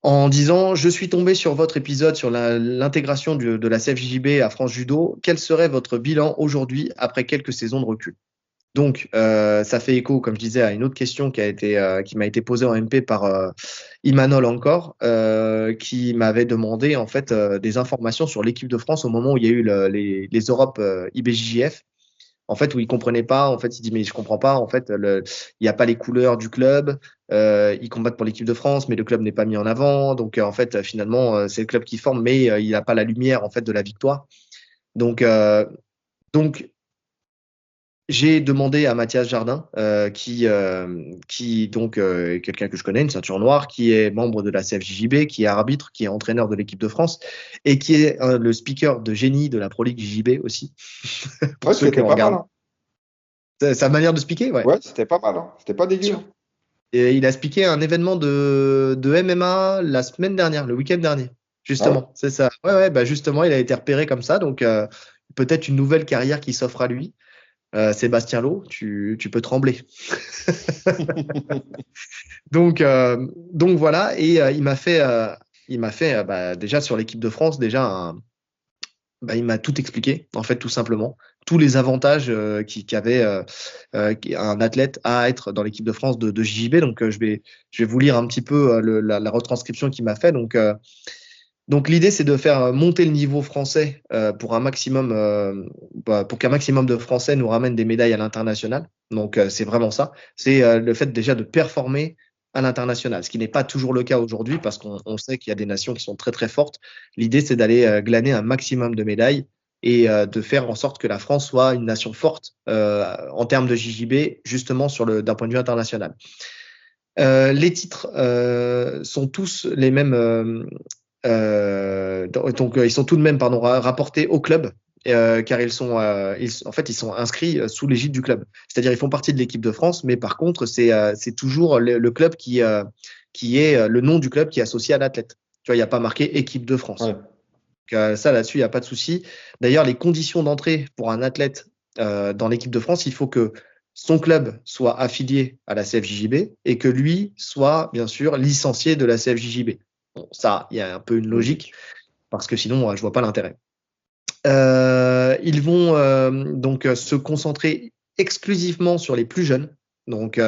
en disant je suis tombé sur votre épisode sur l'intégration de la CFJJB à France Judo. Quel serait votre bilan aujourd'hui après quelques saisons de recul? Donc, ça fait écho, comme je disais, à une autre question qui m'a été posée en MP par Imanol encore, qui m'avait demandé en fait des informations sur l'équipe de France au moment où il y a eu les Europes IBJJF. En fait, où il comprenait pas. En fait, il dit mais je comprends pas. En fait, il n'y a pas les couleurs du club. Ils combattent pour l'équipe de France, mais le club n'est pas mis en avant. Donc, en fait, finalement, c'est le club qui forme, mais il n'a pas la lumière en fait de la victoire. Donc, donc j'ai demandé à Mathias Jardin, qui donc est quelqu'un que je connais, une ceinture noire, qui est membre de la CFJJB, qui est arbitre, qui est entraîneur de l'équipe de France et qui est le speaker de génie de la Pro League JJB aussi, pour Ouais, ceux qui c'était ont pas mal, regardé. hein. Sa manière de speaker, ouais. Ouais, c'était pas mal, hein. C'était pas dégueu, hein. Et il a speaké un événement de MMA la semaine dernière, le week-end dernier. Ah ouais? Justement, c'est ça. Ouais, ouais, bah justement, il a été repéré comme ça, donc peut-être une nouvelle carrière qui s'offre à lui. Sébastien Lowe, tu peux trembler. Donc voilà, et il m'a fait bah, déjà sur l'équipe de France, il m'a tout expliqué, en fait, tout simplement. Tous les avantages qu'avait un athlète à être dans l'équipe de France de JJB. Donc, je vais vous lire un petit peu la retranscription qu'il m'a fait. Donc l'idée, c'est de faire monter le niveau français pour qu'un maximum de Français nous ramènent des médailles à l'international. Donc c'est vraiment ça. C'est le fait déjà de performer à l'international, ce qui n'est pas toujours le cas aujourd'hui parce qu'on sait qu'il y a des nations qui sont très très fortes. L'idée, c'est d'aller glaner un maximum de médailles et de faire en sorte que la France soit une nation forte en termes de JJB, justement d'un point de vue international. Les titres sont tous les mêmes. Donc, ils sont tout de même rapportés au club. car en fait, ils sont inscrits sous l'égide du club. C'est-à-dire, ils font partie de l'équipe de France, mais par contre, c'est toujours le club qui est le nom du club qui est associé à l'athlète. Tu vois, il n'y a pas marqué équipe de France. Ouais. Donc, ça, là-dessus, il n'y a pas de souci. D'ailleurs, les conditions d'entrée pour un athlète dans l'équipe de France, il faut que son club soit affilié à la CFJJB et que lui soit, bien sûr, licencié de la CFJJB. Bon, ça, il y a un peu une logique, parce que sinon, je vois pas l'intérêt. Ils vont donc se concentrer exclusivement sur les plus jeunes. Donc,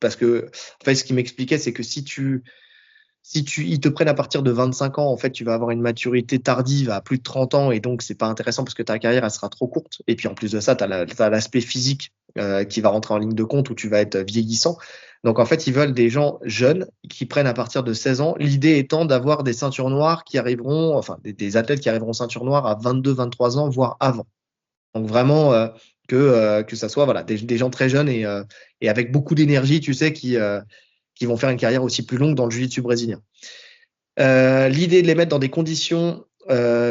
parce que, en fait, ce qui m'expliquait, c'est que ils te prennent à partir de 25 ans, en fait, tu vas avoir une maturité tardive à plus de 30 ans et donc c'est pas intéressant parce que ta carrière, elle sera trop courte. Et puis en plus de ça, tu as l'aspect physique qui va rentrer en ligne de compte où tu vas être vieillissant. Donc en fait, ils veulent des gens jeunes qui prennent à partir de 16 ans. L'idée étant d'avoir des ceintures noires qui arriveront, enfin des athlètes qui arriveront ceinture noire à 22, 23 ans, voire avant. Donc vraiment que ça soit voilà, des gens très jeunes et avec beaucoup d'énergie, tu sais, qui vont faire une carrière aussi plus longue dans le jiu-jitsu brésilien. L'idée de les mettre dans des conditions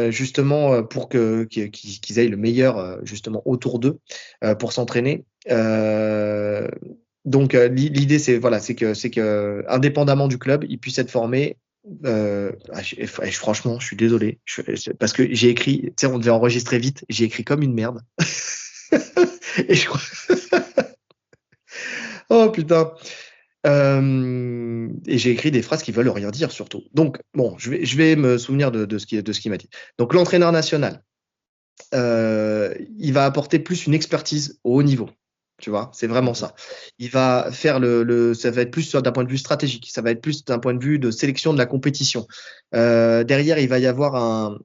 justement pour qu'ils aient le meilleur justement autour d'eux pour s'entraîner. Donc l'idée c'est que indépendamment du club, ils puissent être formés. Franchement, je suis désolé parce que j'ai écrit, tu sais, on devait enregistrer vite, j'ai écrit comme une merde. Et je crois. Oh putain. Et j'ai écrit des phrases qui veulent rien dire surtout. Donc, bon, je vais me souvenir de ce qu'il m'a dit. Donc, l'entraîneur national, il va apporter plus une expertise au haut niveau. Tu vois, c'est vraiment ça. Il va faire ça va être plus d'un point de vue stratégique. Ça va être plus d'un point de vue de sélection de la compétition. Derrière, il va y avoir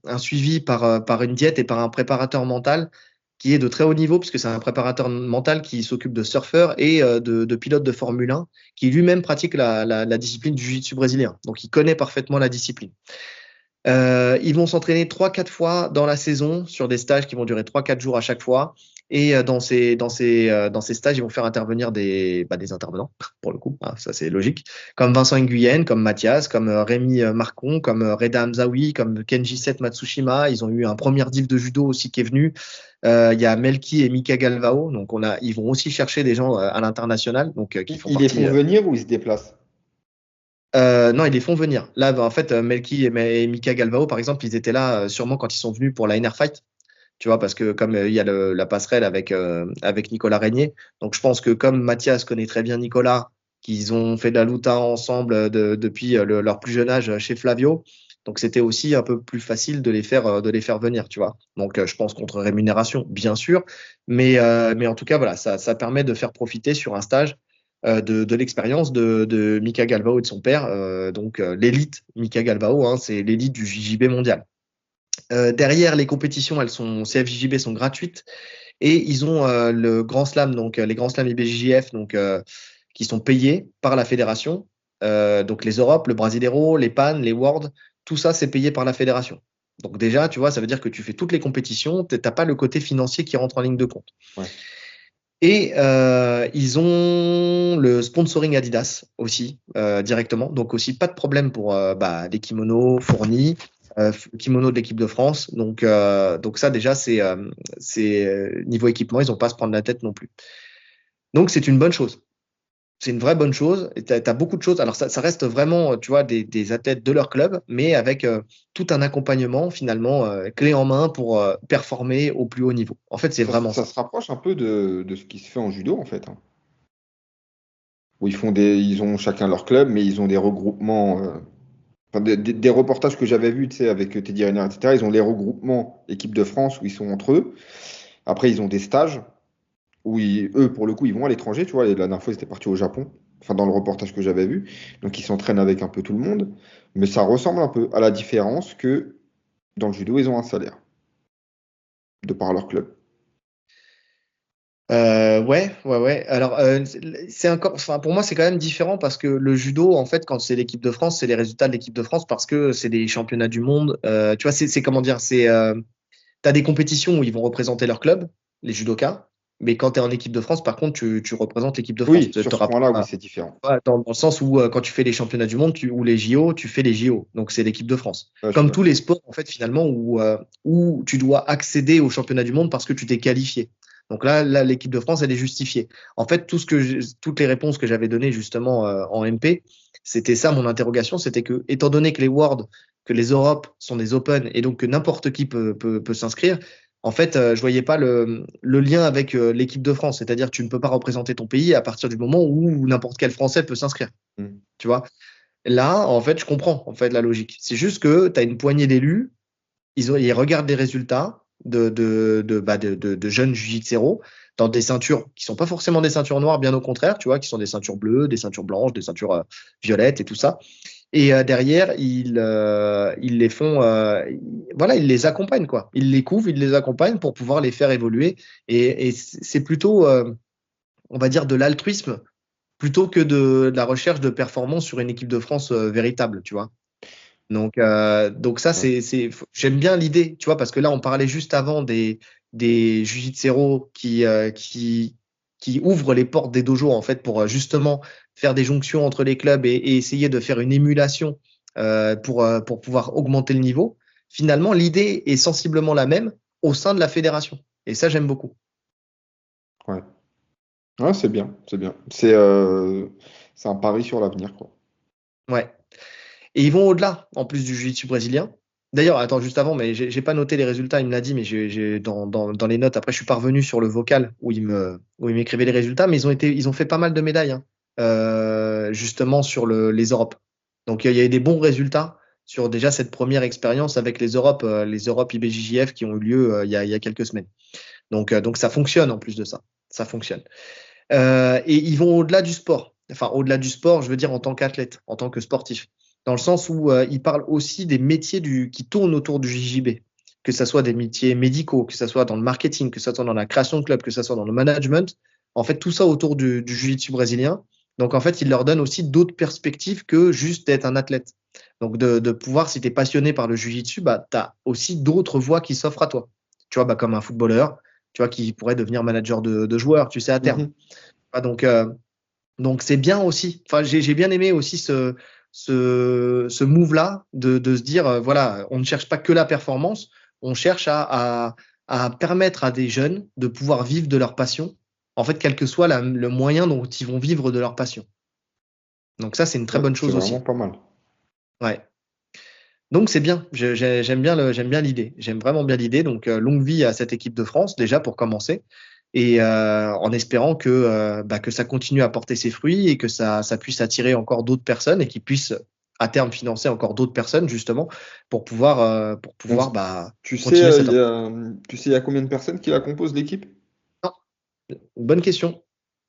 un suivi par une diète et par un préparateur mental qui est de très haut niveau, puisque c'est un préparateur mental qui s'occupe de surfeurs et de pilotes de Formule 1, qui lui-même pratique la discipline du jiu-jitsu brésilien. Donc, il connaît parfaitement la discipline. Ils vont s'entraîner 3-4 fois dans la saison sur des stages qui vont durer 3-4 jours à chaque fois. Et dans ces stages, ils vont faire intervenir des intervenants, pour le coup, hein, ça c'est logique, comme Vincent Nguyen, comme Mathias, comme Rémi Marcon, comme Reda Hamzaoui, comme Kenji Set Matsushima. Ils ont eu un premier div de judo aussi qui est venu. Il y a Melki et Mika Galvao. Donc ils vont aussi chercher des gens à l'international. Donc qui font Ils partie. les font venir ou ils se déplacent? Non, ils les font venir. Là, en fait, Melki et Mika Galvao, par exemple, ils étaient là sûrement quand ils sont venus pour la NR Fight. Tu vois, parce que comme il y a la passerelle avec Nicolas Régnier, donc je pense que comme Mathias connaît très bien Nicolas, qu'ils ont fait de la luta ensemble depuis leur plus jeune âge chez Flavio, donc c'était aussi un peu plus facile de les faire venir, tu vois. Donc je pense contre rémunération, bien sûr, mais en tout cas voilà, ça permet de faire profiter sur un stage de l'expérience de Mika Galvao et de son père, donc l'élite Mika Galvao, hein, c'est l'élite du JJB mondial. Derrière, les compétitions, CFJJB sont gratuites et ils ont le Grand Slam, donc les Grands Slams IBJJF, donc qui sont payés par la fédération. Donc les Europes, le Brasileiro, les PAN, les Worlds, tout ça c'est payé par la fédération. Donc déjà, tu vois, ça veut dire que tu fais toutes les compétitions, t'as pas le côté financier qui rentre en ligne de compte. Ouais. Et ils ont le sponsoring Adidas aussi directement, donc aussi pas de problème pour des kimonos fournis. Kimono de l'équipe de France. Donc ça, déjà, c'est niveau équipement, ils n'ont pas à se prendre la tête non plus. Donc, c'est une bonne chose. C'est une vraie bonne chose. Tu as beaucoup de choses. Alors, ça reste vraiment, tu vois, des athlètes de leur club, mais avec tout un accompagnement, finalement, clé en main pour performer au plus haut niveau. En fait, c'est vraiment ça. Ça se rapproche un peu de ce qui se fait en judo, en fait, hein. Où ils ont chacun leur club, mais ils ont des regroupements. Enfin, des reportages que j'avais vus, tu sais, avec Teddy Riner, etc., ils ont les regroupements équipe de France où ils sont entre eux. Après, ils ont des stages où eux, pour le coup, ils vont à l'étranger. Tu vois, la dernière fois, ils étaient partis au Japon. Enfin, dans le reportage que j'avais vu. Donc, ils s'entraînent avec un peu tout le monde. Mais ça ressemble un peu à la différence que dans le judo, ils ont un salaire. De par leur club. Ouais. Alors, c'est encore, enfin, pour moi, c'est quand même différent parce que le judo, en fait, quand c'est l'équipe de France, c'est les résultats de l'équipe de France parce que c'est des championnats du monde. Tu vois, c'est comment dire, t'as des compétitions où ils vont représenter leur club, les judokas, Mais quand tu es en équipe de France, par contre, tu représentes l'équipe de France. Oui, sur ce point-là, oui, c'est différent. Dans le sens où quand tu fais les championnats du monde ou les JO, tu fais les JO. Donc c'est l'équipe de France. Ouais, je suis Comme tous d'accord. les sports, en fait, finalement, où tu dois accéder au championnat du monde parce que tu t'es qualifié. Donc là, l'équipe de France, elle est justifiée. En fait, toutes les réponses que j'avais données justement en MP, c'était ça mon interrogation, c'était que, étant donné que les Worlds, que les Europes sont des Open et donc que n'importe qui peut s'inscrire, en fait, je voyais pas le lien avec l'équipe de France. C'est-à-dire que tu ne peux pas représenter ton pays à partir du moment où n'importe quel Français peut s'inscrire. Mm. Tu vois? Là, en fait, je comprends en fait la logique. C'est juste que tu as une poignée d'élus, ils regardent les résultats de jeunes jiu-jitsu dans des ceintures qui sont pas forcément des ceintures noires, bien au contraire, tu vois, qui sont des ceintures bleues, des ceintures blanches, des ceintures violettes et tout ça. Et derrière, ils les font, voilà, ils les accompagnent, quoi. Ils les couvrent, ils les accompagnent pour pouvoir les faire évoluer. Et c'est plutôt, on va dire, de l'altruisme plutôt que de la recherche de performance sur une équipe de France véritable, tu vois. Donc ça, Ouais. j'aime bien l'idée, tu vois, parce que là, on parlait juste avant des jiu-jitsu qui ouvrent les portes des dojos, en fait, pour justement faire des jonctions entre les clubs et essayer de faire une émulation pour pouvoir augmenter le niveau. Finalement, l'idée est sensiblement la même au sein de la fédération. Et ça, j'aime beaucoup. Ouais. Ouais, c'est bien, c'est bien. C'est un pari sur l'avenir, quoi. Ouais. Et ils vont au-delà, en plus du jiu-jitsu brésilien. D'ailleurs, attends, juste avant, mais j'ai pas noté les résultats, il me l'a dit, mais dans les notes, après, je suis parvenu sur le vocal où il m'écrivait les résultats, mais ils ont fait pas mal de médailles, hein, justement, sur les Europes. Donc, il y a eu des bons résultats sur déjà cette première expérience avec les Europes IBJJF qui ont eu lieu il y a quelques semaines. Donc, ça fonctionne en plus de ça. Ça fonctionne. Et ils vont au-delà du sport. Enfin, au-delà du sport, je veux dire en tant qu'athlète, en tant que sportif. Dans le sens où ils parlent aussi des métiers qui tournent autour du JJB. Que ce soit des métiers médicaux, que ce soit dans le marketing, que ce soit dans la création de club, que ce soit dans le management. En fait, tout ça autour du jiu-jitsu brésilien. Donc, en fait, ils leur donnent aussi d'autres perspectives que juste d'être un athlète. Donc, de pouvoir, si tu es passionné par le jiu-jitsu, bah, tu as aussi d'autres voies qui s'offrent à toi. Tu vois, bah, comme un footballeur, tu vois, qui pourrait devenir manager de joueurs, tu sais, à terme. Mhm. Ah, donc c'est bien aussi. Enfin, j'ai bien aimé aussi ce move-là de se dire, voilà, on ne cherche pas que la performance, on cherche à permettre à des jeunes de pouvoir vivre de leur passion, en fait, quel que soit le moyen dont ils vont vivre de leur passion. Donc ça, c'est une très Ouais, bonne c'est chose vraiment aussi. pas mal. Ouais. Donc c'est bien. J'aime bien l'idée. J'aime vraiment bien l'idée. Donc longue vie à cette équipe de France déjà pour commencer, et en espérant que ça continue à porter ses fruits et que ça puisse attirer encore d'autres personnes et qu'ils puissent à terme financer encore d'autres personnes justement pour On pouvoir s- tu sais, continuer cette. il y a combien de personnes qui la composent l'équipe? Non, bonne question.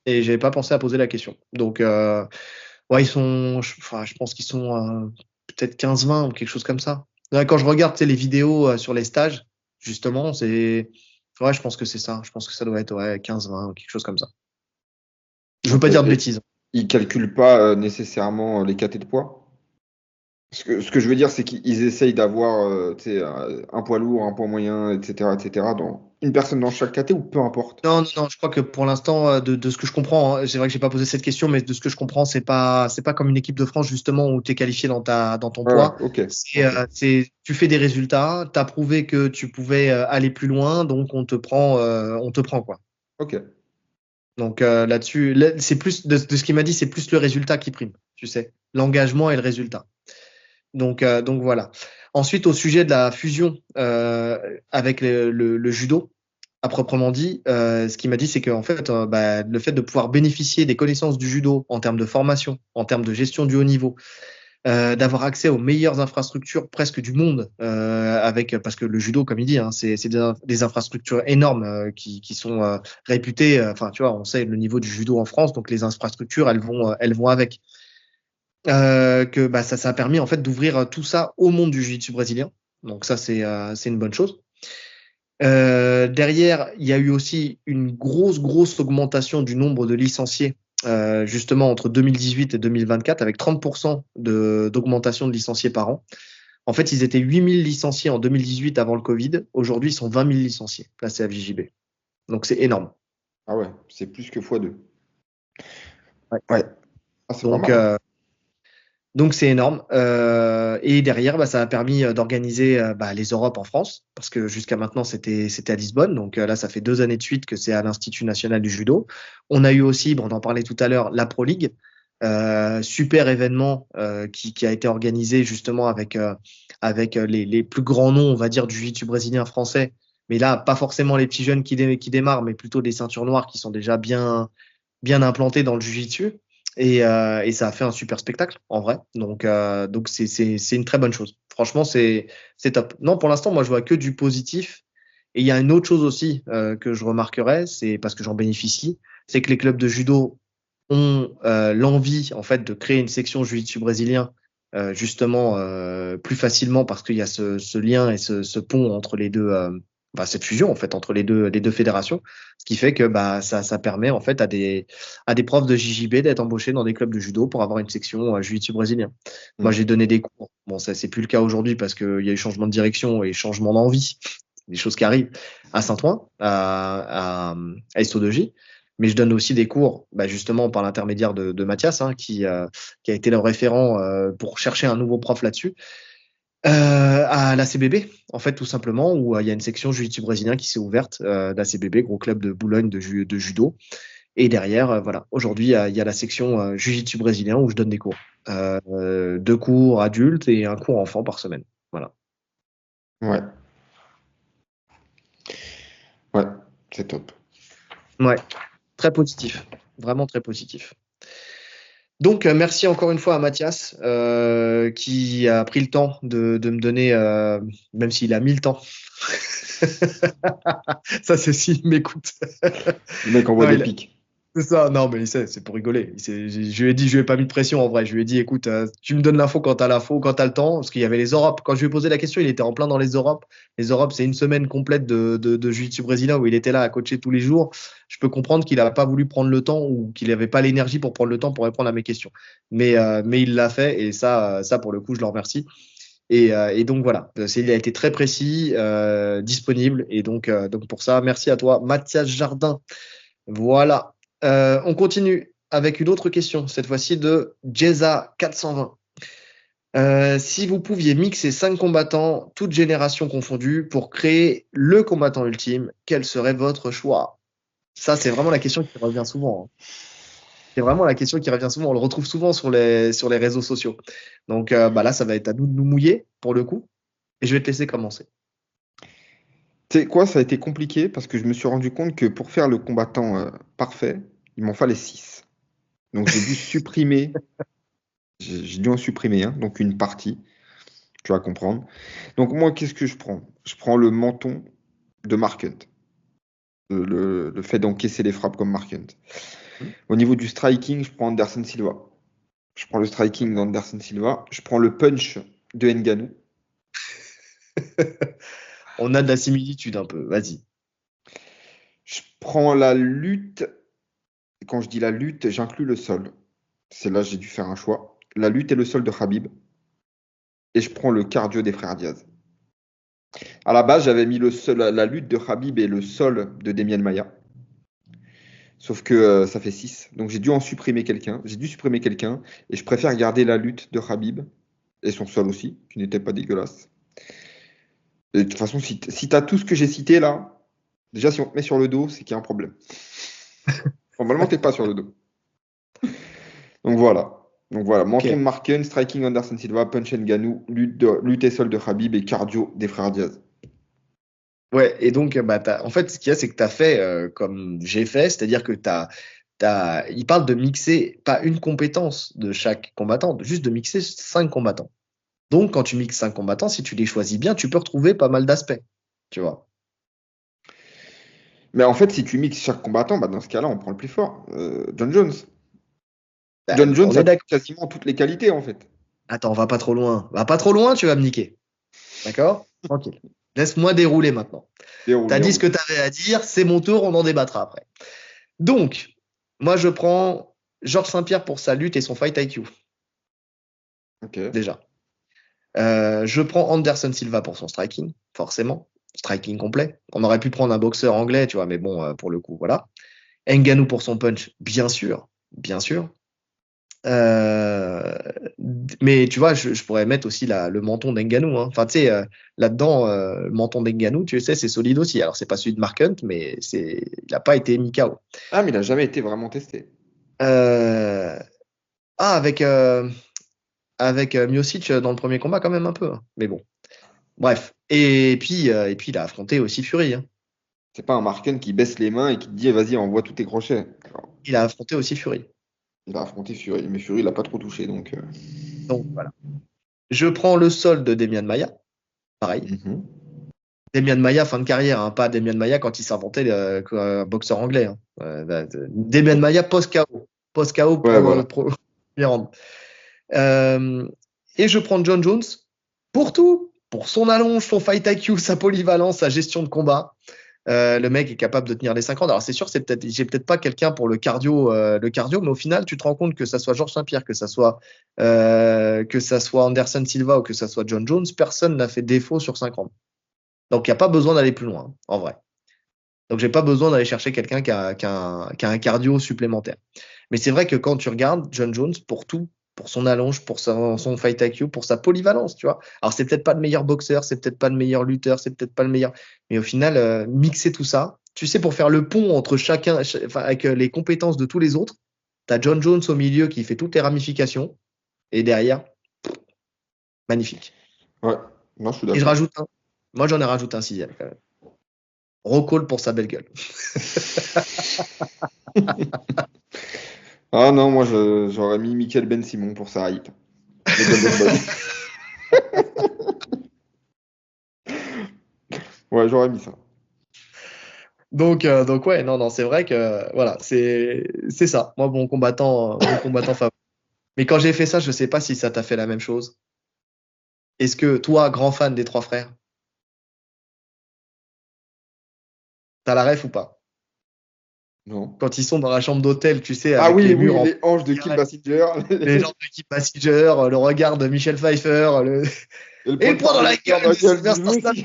Et j'avais pas pensé à poser la question. Donc ouais, enfin, je pense qu'ils sont peut-être 15-20 ou quelque chose comme ça. Là, quand je regarde, tu sais, les vidéos sur les stages, justement, ouais, je pense que c'est ça. Je pense que ça doit être ouais, 15-20 ou quelque chose comme ça. Je veux Ok. pas dire de Et bêtises. ils calculent pas nécessairement les catés de poids? Ce que je veux dire, c'est qu'ils essayent d'avoir tu sais, un poids lourd, un poids moyen, etc., une personne dans chaque caté ou peu importe. Non, non, non, je crois que pour l'instant, de ce que je comprends, hein, c'est vrai que j'ai pas posé cette question, mais de ce que je comprends, c'est pas comme une équipe de France, justement, où tu es qualifié dans ton Ouais, ouais, poids. ok, ok, Tu fais des résultats, tu as prouvé que tu pouvais aller plus loin, donc on te prend, quoi. ok. Donc là-dessus, c'est plus de ce qu'il m'a dit, c'est plus le résultat qui prime, tu sais, l'engagement et le résultat. Donc voilà. Ensuite, au sujet de la fusion avec le judo, à proprement dit, ce qu'il m'a dit, c'est qu'en fait, le fait de pouvoir bénéficier des connaissances du judo en termes de formation, en termes de gestion du haut niveau, d'avoir accès aux meilleures infrastructures presque du monde, parce que le judo, comme il dit, hein, c'est des infrastructures énormes qui sont réputées. Enfin, tu vois, on sait le niveau du judo en France, donc les infrastructures, elles vont avec. Que ça a permis en fait d'ouvrir tout ça au monde du jiu-jitsu brésilien. Donc ça, c'est une bonne chose. Derrière, il y a eu aussi une grosse augmentation du nombre de licenciés, justement entre 2018 et 2024, avec 30% d'augmentation de licenciés par an. En fait, ils étaient 8000 licenciés en 2018 avant le Covid. Aujourd'hui, ils sont 20 000 licenciés, la CFJJB. Donc, c'est énorme. Ah ouais, c'est plus que x2. Ouais. Ouais. Ah, c'est pas Donc, mal, hein. donc c'est énorme. Et derrière, bah, ça a permis d'organiser bah, les Europes en France, parce que jusqu'à maintenant, c'était à Lisbonne. Donc là, ça fait 2 années de suite que c'est à l'Institut national du judo. On a eu aussi, bon, on en parlait tout à l'heure, la Pro League, super événement qui a été organisé justement avec les plus grands noms, on va dire, du jiu-jitsu brésilien français. Mais là, pas forcément les petits jeunes qui démarrent, mais plutôt des ceintures noires qui sont déjà bien implantés dans le jiu-jitsu. Et ça a fait un super spectacle, en vrai. Donc c'est une très bonne chose. Franchement, c'est top. Non, pour l'instant, moi, je vois que du positif. Et il y a une autre chose aussi que je remarquerais, c'est parce que j'en bénéficie, c'est que les clubs de judo ont l'envie, en fait, de créer une section jiu-jitsu brésilien, justement, plus facilement parce qu'il y a ce lien et ce pont entre les deux, bah, cette fusion, en fait, entre les deux fédérations, ce qui fait que bah, ça permet, en fait, à des profs de JJB d'être embauchés dans des clubs de judo pour avoir une section jiu-jitsu brésilien. Moi, Mm. j'ai donné des cours. Bon, ça, c'est plus le cas aujourd'hui parce qu'il y a eu changement de direction et changement d'envie, des choses qui arrivent à Saint-Ouen, à SO2J. Mais je donne aussi des cours, bah, justement, par l'intermédiaire de Mathias, hein, qui a été le référent pour chercher un nouveau prof là-dessus, à la CBB, en fait, tout simplement, où il y a une section jiu-jitsu brésilien qui s'est ouverte, la CBB, gros club de Boulogne de judo. Et derrière, voilà, aujourd'hui, il y a la section jiu-jitsu brésilien où je donne des cours. 2 cours adultes et un cours enfant par semaine. Voilà. Ouais, ouais, c'est top. Ouais, très positif. Vraiment très positif. Donc, merci encore une fois à Mathias qui a pris le temps de me donner, même s'il a mis le temps. Ça, c'est s'il m'écoute. Le mec envoie Non, des pics. c'est ça, non, mais il sait, c'est pour rigoler. Je lui ai dit, je lui ai pas mis de pression en vrai. Je lui ai dit, écoute, tu me donnes l'info quand t'as l'info, quand t'as le temps, parce qu'il y avait les Europes. Quand je lui ai posé la question, il était en plein dans les Europes. Les Europes, c'est une semaine complète de jiu-jitsu brésilien où il était là à coacher tous les jours. Je peux comprendre qu'il n'a pas voulu prendre le temps ou qu'il n'avait pas l'énergie pour prendre le temps pour répondre à mes questions. Mais il l'a fait et ça, pour le coup, je le remercie. Et donc voilà, il a été très précis, disponible. Et donc pour ça, merci à toi, Mathias Jardin. Voilà. On continue avec une autre question, cette fois-ci de Jeza420. Si vous pouviez mixer 5 combattants, toutes générations confondues, pour créer le combattant ultime, quel serait votre choix? Ça, c'est vraiment la question qui revient souvent, hein. C'est vraiment la question qui revient souvent. On le retrouve souvent sur les réseaux sociaux. Donc bah là, ça va être à nous de nous mouiller pour le coup. Et je vais te laisser commencer. Tu sais quoi, ça a été compliqué parce que je me suis rendu compte que pour faire le combattant parfait, il m'en fallait 6. Donc j'ai dû supprimer, j'ai dû en supprimer un, donc une partie, tu vas comprendre. Donc moi, qu'est-ce que je prends? Je prends le menton de Mark Hunt, le fait d'encaisser les frappes comme Mark Hunt. Au niveau du striking, je prends Anderson Silva. Je prends le striking d'Anderson Silva. Je prends le punch de Ngannou. On a de la similitude un peu. Vas-y. Je prends la lutte. Quand je dis la lutte, j'inclus le sol. C'est là que j'ai dû faire un choix. La lutte et le sol de Khabib. Et je prends le cardio des frères Diaz. À la base, j'avais mis la lutte de Khabib et le sol de Demian Maia. Sauf que ça fait 6. Donc j'ai dû en supprimer quelqu'un. J'ai dû supprimer quelqu'un. Et je préfère garder la lutte de Khabib. Et son sol aussi, qui n'était pas dégueulasse. Et de toute façon, si tu as tout ce que j'ai cité là, déjà si on te met sur le dos, c'est qu'il y a un problème. Normalement, t'es pas sur le dos. Donc voilà. Donc voilà, menton de Ok. Marken, striking Anderson Silva, punch Ngannou, lutte et sol de Khabib et cardio des frères Diaz. Ouais, et donc, bah, en fait, ce qu'il y a, c'est que tu as fait comme j'ai fait, c'est-à-dire que il parle de mixer pas une compétence de chaque combattant, juste de mixer 5 combattants. Donc, quand tu mixes 5 combattants, si tu les choisis bien, tu peux retrouver pas mal d'aspects, tu vois. Mais en fait, si tu mixes chaque combattant, bah, dans ce cas-là, on prend le plus fort. John Jones. Bah, John Jones on est a d'accord. quasiment toutes les qualités en fait. Attends, va pas trop loin. Va pas trop loin, tu vas me niquer. D'accord? Tranquille. Laisse-moi dérouler maintenant. Déroule, Tu as dit ce déroule. que tu avais à dire, c'est mon tour, on en débattra après. Donc, moi, je prends Georges Saint-Pierre pour sa lutte et son fight IQ, Ok. déjà. Je prends Anderson Silva pour son striking, forcément. Striking complet. On aurait pu prendre un boxeur anglais, tu vois, mais bon, pour le coup, voilà. Ngannou pour son punch, bien sûr, bien sûr. Mais tu vois, je pourrais mettre aussi le menton d'Ngannou. Hein. Enfin, tu sais, là-dedans, le menton d'Ngannou, tu sais, c'est solide aussi. Alors, c'est pas celui de Mark Hunt, mais il n'a pas été mis KO. Ah, mais il n'a jamais été vraiment testé. Euh, Ah, avec Miocic dans le premier combat, quand même un peu. Hein. Mais bon, bref. Et puis il a affronté aussi Fury. Hein. C'est pas un Marken qui baisse les mains et qui te dit vas-y, envoie tous tes crochets. Alors, Il a affronté aussi Fury. il a affronté Fury, mais Fury, il l'a pas trop touché. Donc, Donc voilà. Je prends le sol de Demian Maia. Pareil. mhm. Demian Maia, fin de carrière, hein, pas Demian Maia quand il s'inventait un boxeur anglais. Hein. Demian Maia post-KO. Post-KO Ouais, voilà. premier round. Et je prends John Jones pour tout. Pour son allonge, son fight IQ, sa polyvalence, sa gestion de combat. Le mec est capable de tenir les 5 rounds. Alors c'est sûr, j'ai peut-être pas quelqu'un pour le cardio, mais au final, tu te rends compte que ça soit Georges Saint-Pierre, que ça soit Anderson Silva ou que ça soit John Jones, personne n'a fait défaut sur 5 rounds. Donc il n'y a pas besoin d'aller plus loin, en vrai. Donc j'ai pas besoin d'aller chercher quelqu'un qui a un cardio supplémentaire. Mais c'est vrai que quand tu regardes John Jones, pour tout, pour son allonge, pour son fight IQ, pour sa polyvalence, tu vois. Alors c'est peut-être pas le meilleur boxeur, c'est peut-être pas le meilleur lutteur, c'est peut-être pas le meilleur. Mais au final, mixer tout ça, tu sais, pour faire le pont entre avec les compétences de tous les autres, tu as John Jones au milieu qui fait toutes les ramifications, et derrière, magnifique. Ouais, non, je suis Et je d'accord. rajoute un. Moi, j'en ai rajouté un sixième quand même. Rockall pour sa belle gueule. Ah non, moi, j'aurais mis Michael Ben Simon pour sa hype. Le Golden Boy. Ouais, j'aurais mis ça. Donc ouais, non, c'est vrai que voilà, c'est ça. Moi, mon combattant favori. Mais quand j'ai fait ça, je sais pas si ça t'a fait la même chose. Est-ce que toi, grand fan des trois frères, t'as la ref ou pas? Non. Quand ils sont dans la chambre d'hôtel, tu sais, Ah avec oui, les murs oui, en les hanches de Kim pierre, Basinger. les gens de Keith Basinger, le regard de Michel Pfeiffer, Et le et le poing dans la poignard dans gueule la de gueule du Sylvester aussi. Stallone.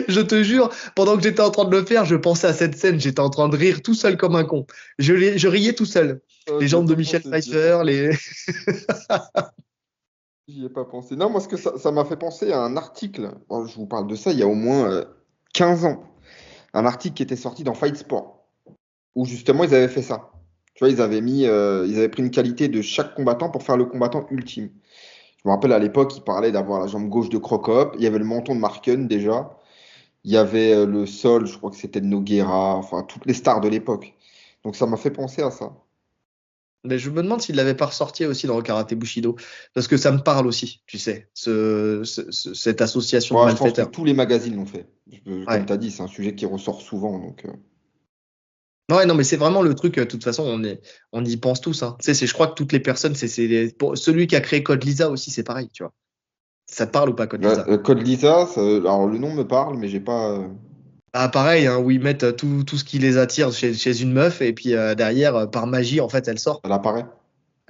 Je te jure, pendant que j'étais en train de le faire, je pensais à cette scène, j'étais en train de rire tout seul comme un con. Je riais tout seul. Oh, Les j'y ai jambes de pas Michel pensé, j'y ai pas Pfeiffer, pensé. J'y ai pas pensé. Non, moi, ce que ça m'a fait penser à un article. Oh, je vous parle de ça il y a au moins 15 ans. Un article qui était sorti dans Fight Sport, où justement ils avaient fait ça. Tu vois, ils avaient pris une qualité de chaque combattant pour faire le combattant ultime. Je me rappelle à l'époque, ils parlaient d'avoir la jambe gauche de Crocop, il y avait le menton de Marken déjà, il y avait le sol, je crois que c'était de Nogueira, enfin toutes les stars de l'époque. Donc ça m'a fait penser à ça. Mais je me demande s'il l'avait pas ressorti aussi dans le karaté Bushido, parce que ça me parle aussi, tu sais, cette association de Ouais, je pense que malfaiteurs. tous les magazines l'ont fait. Comme Ouais. tu as dit, c'est un sujet qui ressort souvent. Donc, Ouais, non, mais c'est vraiment le truc. De toute façon, on y pense tous. Hein. Tu sais, je crois que toutes les personnes, pour celui qui a créé Code Lisa aussi, c'est pareil, tu vois. Ça te parle ou pas, Code ouais, Lisa? Code Lisa, alors le nom me parle, mais j'ai pas. Ah, pareil, hein, où ils mettent tout ce qui les attire chez une meuf, et puis derrière, par magie, en fait, elle sort, Elle apparaît?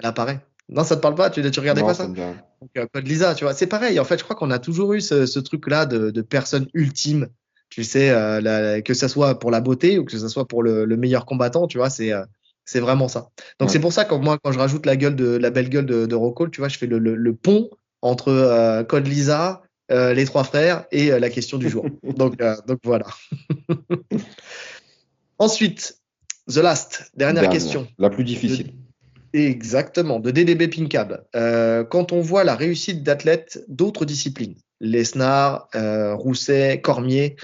elle apparaît. Non, ça te parle pas? Tu regardais Non, pas ça ça? me dit rien. Donc, Code Lisa, tu vois, c'est pareil. En fait, je crois qu'on a toujours eu ce truc-là de personne ultime. Tu sais, que ça soit pour la beauté ou que ça soit pour le meilleur combattant, tu vois, c'est vraiment ça. Donc, Ouais. c'est pour ça que moi, quand je rajoute la belle gueule de Rockall, tu vois, je fais le pont entre Code Lisa, les trois frères et la question du jour. Donc voilà. Ensuite, The Last, dernière Dernière, question. la plus De, difficile. exactement, de DDB Pinkab. Quand on voit la réussite d'athlètes d'autres disciplines, Lesnar, Rousset, Cormier,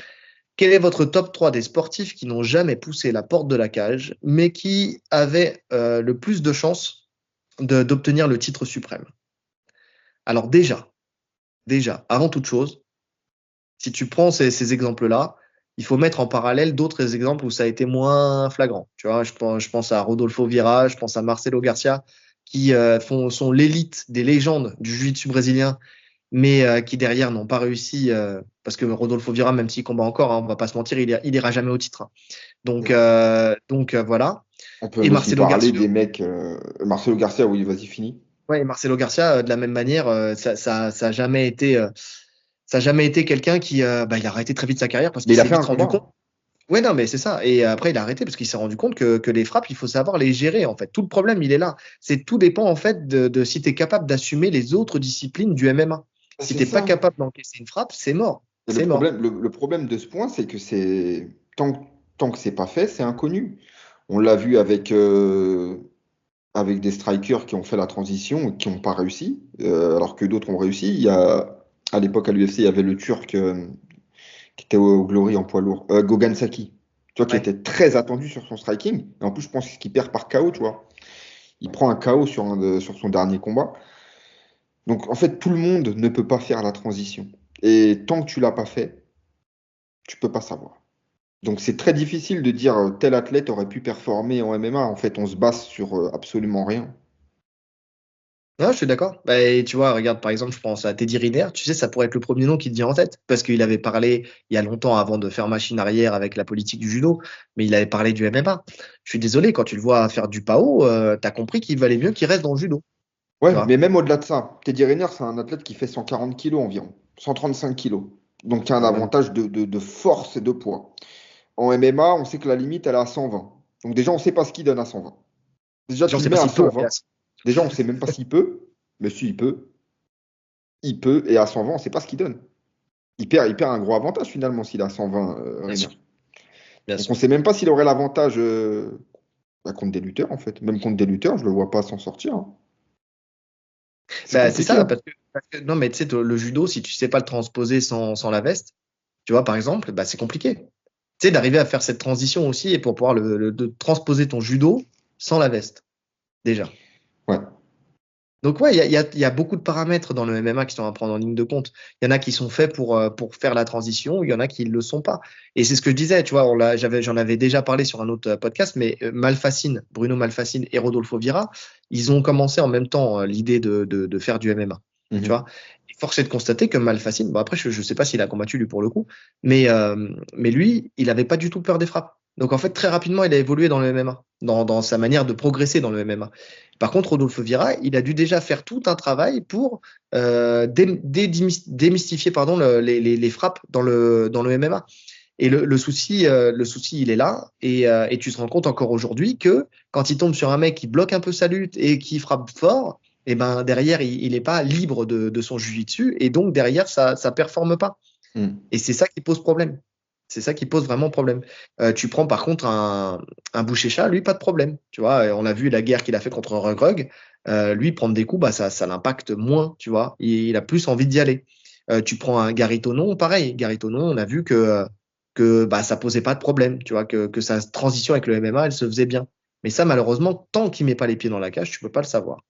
quel est votre top 3 des sportifs qui n'ont jamais poussé la porte de la cage, mais qui avaient le plus de chances d'obtenir le titre suprême? Alors déjà, avant toute chose, si tu prends ces exemples-là, il faut mettre en parallèle d'autres exemples où ça a été moins flagrant. Tu vois, je pense à Rodolfo Vieira, je pense à Marcelo Garcia, qui sont l'élite des légendes du jiu-jitsu brésilien, mais qui derrière n'ont pas réussi, parce que Rodolfo Vieira, même s'il combat encore, hein, on va pas se mentir, il ira jamais au titre. Hein. Donc voilà. On peut Et aussi Marcelo parler Garcia, des mecs. Marcelo Garcia, oui, vas-y, fini. ouais, et Marcelo Garcia, de la même manière, ça a jamais été. Ça n'a jamais été quelqu'un qui il a arrêté très vite sa carrière parce Mais qu'il il a s'est fait vite un rendu combat. compte. Ouais, non, mais c'est ça. Et après, il a arrêté parce qu'il s'est rendu compte que les frappes, il faut savoir les gérer, en fait. Tout le problème, il est là. Tout dépend, en fait, de si tu es capable d'assumer les autres disciplines du MMA. Si C'est tu n'es pas ça. capable d'encaisser une frappe, c'est mort. Et le C'est mort. problème, le problème de ce point, c'est que tant que c'est pas fait, c'est inconnu. On l'a vu avec des strikers qui ont fait la transition et qui n'ont pas réussi, alors que d'autres ont réussi. À l'époque, à l'UFC, il y avait le Turc qui était au Glory en poids lourd, Gogan Saki, tu vois, qui Ouais. était très attendu sur son striking. Et en plus, je pense qu'il perd par KO, tu vois. Il prend un KO sur son dernier combat. Donc, en fait, tout le monde ne peut pas faire la transition. Et tant que tu l'as pas fait, tu peux pas savoir. Donc, c'est très difficile de dire tel athlète aurait pu performer en MMA. En fait, on se base sur absolument rien. Non, je suis d'accord. Bah, et tu vois, regarde, par exemple, je pense à Teddy Riner. Tu sais, ça pourrait être le premier nom qui te vient en tête. Parce qu'il avait parlé il y a longtemps avant de faire machine arrière avec la politique du judo. Mais il avait parlé du MMA. Je suis désolé, quand tu le vois faire du PAO, tu as compris qu'il valait mieux qu'il reste dans le judo. Tu Ouais, mais vois? même au-delà de ça, Teddy Riner, c'est un athlète qui fait 140 kilos environ, 135 kilos. Donc, il y a un Ouais, même. avantage de force et de poids. En MMA, on sait que la limite, elle est à 120. Donc, déjà, on ne sait pas ce qu'il donne à 120. Déjà, Genre, tu le c'est mets pas à s'il peut, 120. hélas. Déjà, on ne sait même pas s'il peut. Mais si, il peut. Il peut. Et à 120, on ne sait pas ce qu'il donne. Il perd un gros avantage finalement s'il a 120, Bien Riner. sûr. Bien Donc, on sûr. ne sait même pas s'il aurait l'avantage contre des lutteurs, en fait. Même contre des lutteurs, je ne le vois pas s'en sortir, hein. C'est Bah, c'est compliqué, ça, hein. parce que non, mais tu sais, le judo, si tu sais pas le transposer sans la veste, tu vois, par exemple, bah, c'est compliqué. Tu sais, d'arriver à faire cette transition aussi et pour pouvoir de transposer ton judo sans la veste, déjà. Ouais. Donc, ouais, il y a beaucoup de paramètres dans le MMA qui sont à prendre en ligne de compte. Il y en a qui sont faits pour faire la transition, il y en a qui ne le sont pas. Et c'est ce que je disais, tu vois, j'en avais déjà parlé sur un autre podcast, mais Malfacine, Bruno Malfacine et Rodolfo Vieira, ils ont commencé en même temps l'idée de faire du MMA. Tu Mhm. vois, et force est de constater que Malfacine, bon après, je ne sais pas s'il a combattu lui pour le coup, mais lui, il n'avait pas du tout peur des frappes. Donc en fait, très rapidement, il a évolué dans le MMA, dans sa manière de progresser dans le MMA. Par contre, Rodolfo Vieira, il a dû déjà faire tout un travail pour démystifier pardon, les frappes dans le MMA. Et le souci, il est là. Et tu te rends compte encore aujourd'hui que quand il tombe sur un mec qui bloque un peu sa lutte et qui frappe fort, et ben derrière, il n'est pas libre de son jiu-jitsu. Et donc, derrière, ça ne performe pas. Mhm. Et c'est ça qui pose problème. C'est ça qui pose vraiment problème. Tu prends par contre un Boucher-Chat, lui, pas de problème. Tu vois, on a vu la guerre qu'il a fait contre Rug. Lui, prendre des coups, bah, ça l'impacte moins. Tu vois, il a plus envie d'y aller. Tu prends un Gary Tonon, pareil. Gary Tonon, on a vu que bah, ça posait pas de problème. Tu vois, que sa transition avec le MMA, elle se faisait bien. Mais ça, malheureusement, tant qu'il met pas les pieds dans la cage, tu peux pas le savoir.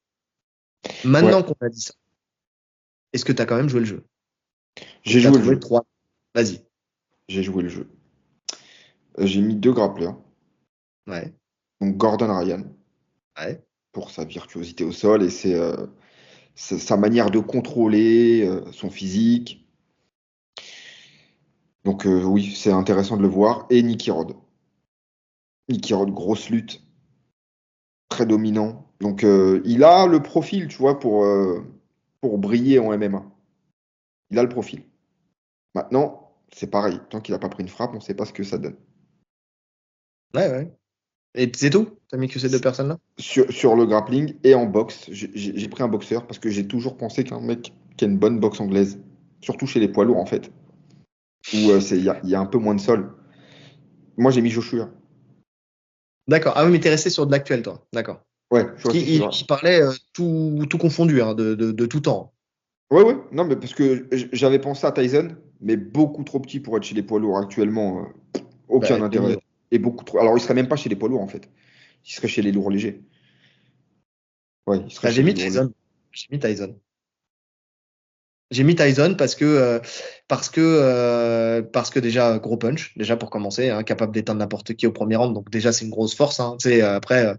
Ouais, Maintenant qu'on a dit ça, est-ce que tu as quand même joué le jeu? Est-ce j'ai que tu as joué le trouvé jeu. trois? Vas-y. J'ai joué le jeu. J'ai mis deux grappleurs. Ouais. Donc Gordon Ryan, Ouais. pour sa virtuosité au sol et sa manière de contrôler son physique. Donc oui, c'est intéressant de le voir. Et Nicky Rod. Nicky Rod, grosse lutte, très dominant. Donc il a le profil, tu vois, pour briller en MMA. Il a le profil. Maintenant, c'est pareil. Tant qu'il n'a pas pris une frappe, on ne sait pas ce que ça donne. Ouais, ouais. Et c'est tout? T'as mis que ces deux personnes-là? Sur le grappling et en boxe, j'ai pris un boxeur parce que j'ai toujours pensé qu'un mec qui a une bonne boxe anglaise, surtout chez les poids lourds en fait, où il y a un peu moins de sol. Moi, j'ai mis Joshua. D'accord. Ah oui, mais t'es resté sur de l'actuel, toi. D'accord. Ouais, je suis Parce resté qu'il sur. il parlait tout confondu, hein, de tout temps. Ouais, ouais, non, mais parce que j'avais pensé à Tyson, mais beaucoup trop petit pour être chez les poids lourds actuellement. Aucun Bah, intérêt. Et beaucoup trop. Alors, il serait même pas chez les poids lourds en fait. Il serait chez les lourds légers. Ouais, il serait j'ai chez les mis lourds légers. Tyson. J'ai mis Tyson. J'ai mis Tyson parce que déjà, gros punch, déjà pour commencer, hein, capable d'éteindre n'importe qui au premier round. Donc déjà, c'est une grosse force. Hein. Après,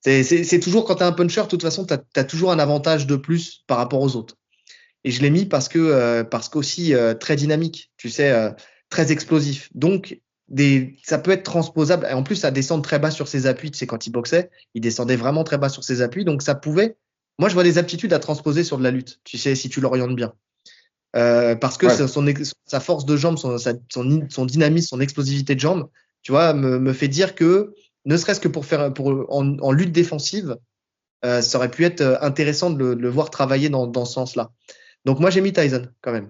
c'est toujours quand tu es un puncher, de toute façon, tu as toujours un avantage de plus par rapport aux autres. Et je l'ai mis parce qu'aussi très dynamique, tu sais, très explosif. Donc, ça peut être transposable. Et en plus, ça descend très bas sur ses appuis. Tu sais, quand il boxait, il descendait vraiment très bas sur ses appuis. Donc, ça pouvait. Moi, je vois des aptitudes à transposer sur de la lutte, tu sais, si tu l'orientes bien. parce que Ouais, sa force de jambe, son dynamisme, son explosivité de jambe, tu vois, me fait dire que, ne serait-ce que en lutte défensive, ça aurait pu être intéressant de le voir travailler dans ce sens-là. Donc moi j'ai mis Tyson quand même.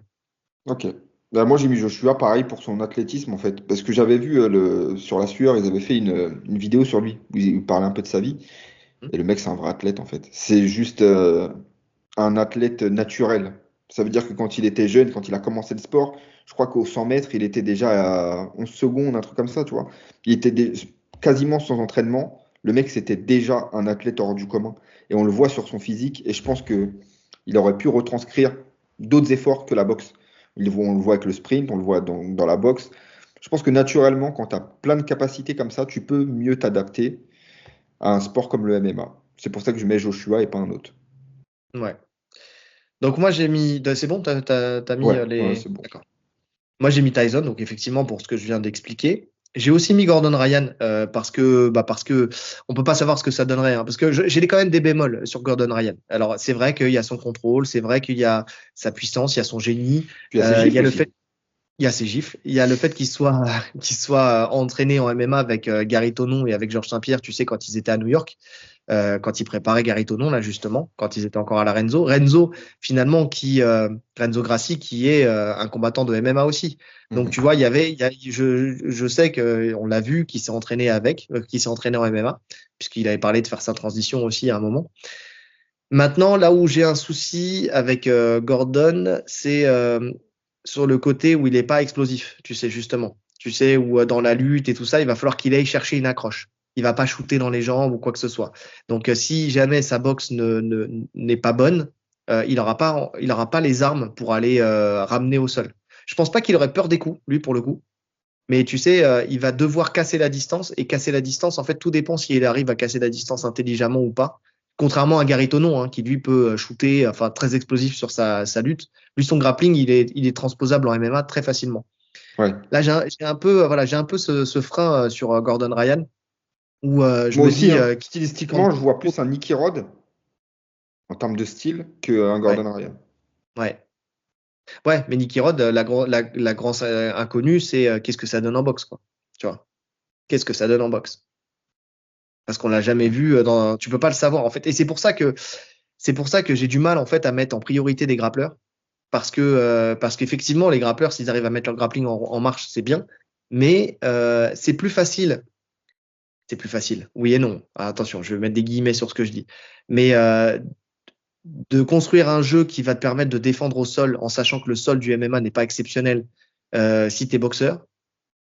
ok. Bah, moi, j'ai mis Joshua pareil pour son athlétisme, en fait. Parce que j'avais vu sur la sueur, ils avaient fait une vidéo sur lui, où il parlait un peu de sa vie. Et le mec, c'est un vrai athlète, en fait. C'est juste un athlète naturel. Ça veut dire que quand il était jeune, quand il a commencé le sport, je crois qu'au 100 mètres, il était déjà à 11 secondes, un truc comme ça, tu vois. Il était quasiment sans entraînement. Le mec, c'était déjà un athlète hors du commun. Et on le voit sur son physique. Et je pense que il aurait pu retranscrire d'autres efforts que la boxe. On le voit avec le sprint, on le voit dans la boxe. Je pense que naturellement, quand tu as plein de capacités comme ça, tu peux mieux t'adapter à un sport comme le MMA. C'est pour ça que je mets Joshua et pas un autre. Ouais. Donc moi j'ai mis. C'est bon, t'as mis Ouais, ouais, les. c'est bon. D'accord. Moi j'ai mis Tyson, donc effectivement pour ce que je viens d'expliquer. J'ai aussi mis Gordon Ryan parce que on peut pas savoir ce que ça donnerait, hein, parce que j'ai quand même des bémols sur Gordon Ryan. Alors c'est vrai qu'il y a son contrôle, c'est vrai qu'il y a sa puissance, il y a son génie, Puis il y a ses il y gifles a le fait aussi. il y a ses gifles. Il y a le fait qu'il soit entraîné en MMA avec Gary Tonon et avec Georges Saint-Pierre, tu sais, quand ils étaient à New York, quand ils préparaient Gary Tonon, là, justement, quand ils étaient encore à la Renzo. Finalement, Renzo Gracie, qui est un combattant de MMA aussi. Donc, Mhm. tu vois, je sais qu'on l'a vu, qu'il s'est entraîné en MMA, puisqu'il avait parlé de faire sa transition aussi à un moment. Maintenant, là où j'ai un souci avec Gordon, c'est sur le côté où il n'est pas explosif, tu sais, justement. Tu sais, où dans la lutte et tout ça, il va falloir qu'il aille chercher une accroche. Il va pas shooter dans les jambes ou quoi que ce soit. Donc, si jamais sa boxe n'est pas bonne, il aura pas les armes pour aller ramener au sol. Je pense pas qu'il aurait peur des coups, lui, pour le coup. Mais tu sais, il va devoir casser la distance. Et casser la distance, en fait, tout dépend s'il arrive à casser la distance intelligemment ou pas. Contrairement à Gary Tonon, hein, qui lui peut shooter, enfin très explosif sur sa lutte. Lui, son grappling, il est transposable en MMA très facilement. Ouais. Là, j'ai un peu ce frein sur Gordon Ryan, où je Moi me aussi, dis, hein. Stylistiquement, je vois plus un Nicky Rod en termes de style qu'un ouais, Gordon Ryan. ouais, ouais, mais Nicky Rod, la grande inconnue, c'est qu'est-ce que ça donne en boxe, quoi. Tu vois, qu'est-ce que ça donne en boxe? Parce qu'on l'a jamais vu tu peux pas le savoir en fait. Et c'est pour ça que j'ai du mal en fait à mettre en priorité des grappleurs parce qu'effectivement les grappleurs s'ils arrivent à mettre leur grappling en marche c'est bien, mais c'est plus facile. C'est plus facile. Oui et non. Ah, attention, je vais mettre des guillemets sur ce que je dis. Mais de construire un jeu qui va te permettre de défendre au sol en sachant que le sol du MMA n'est pas exceptionnel si tu es boxeur,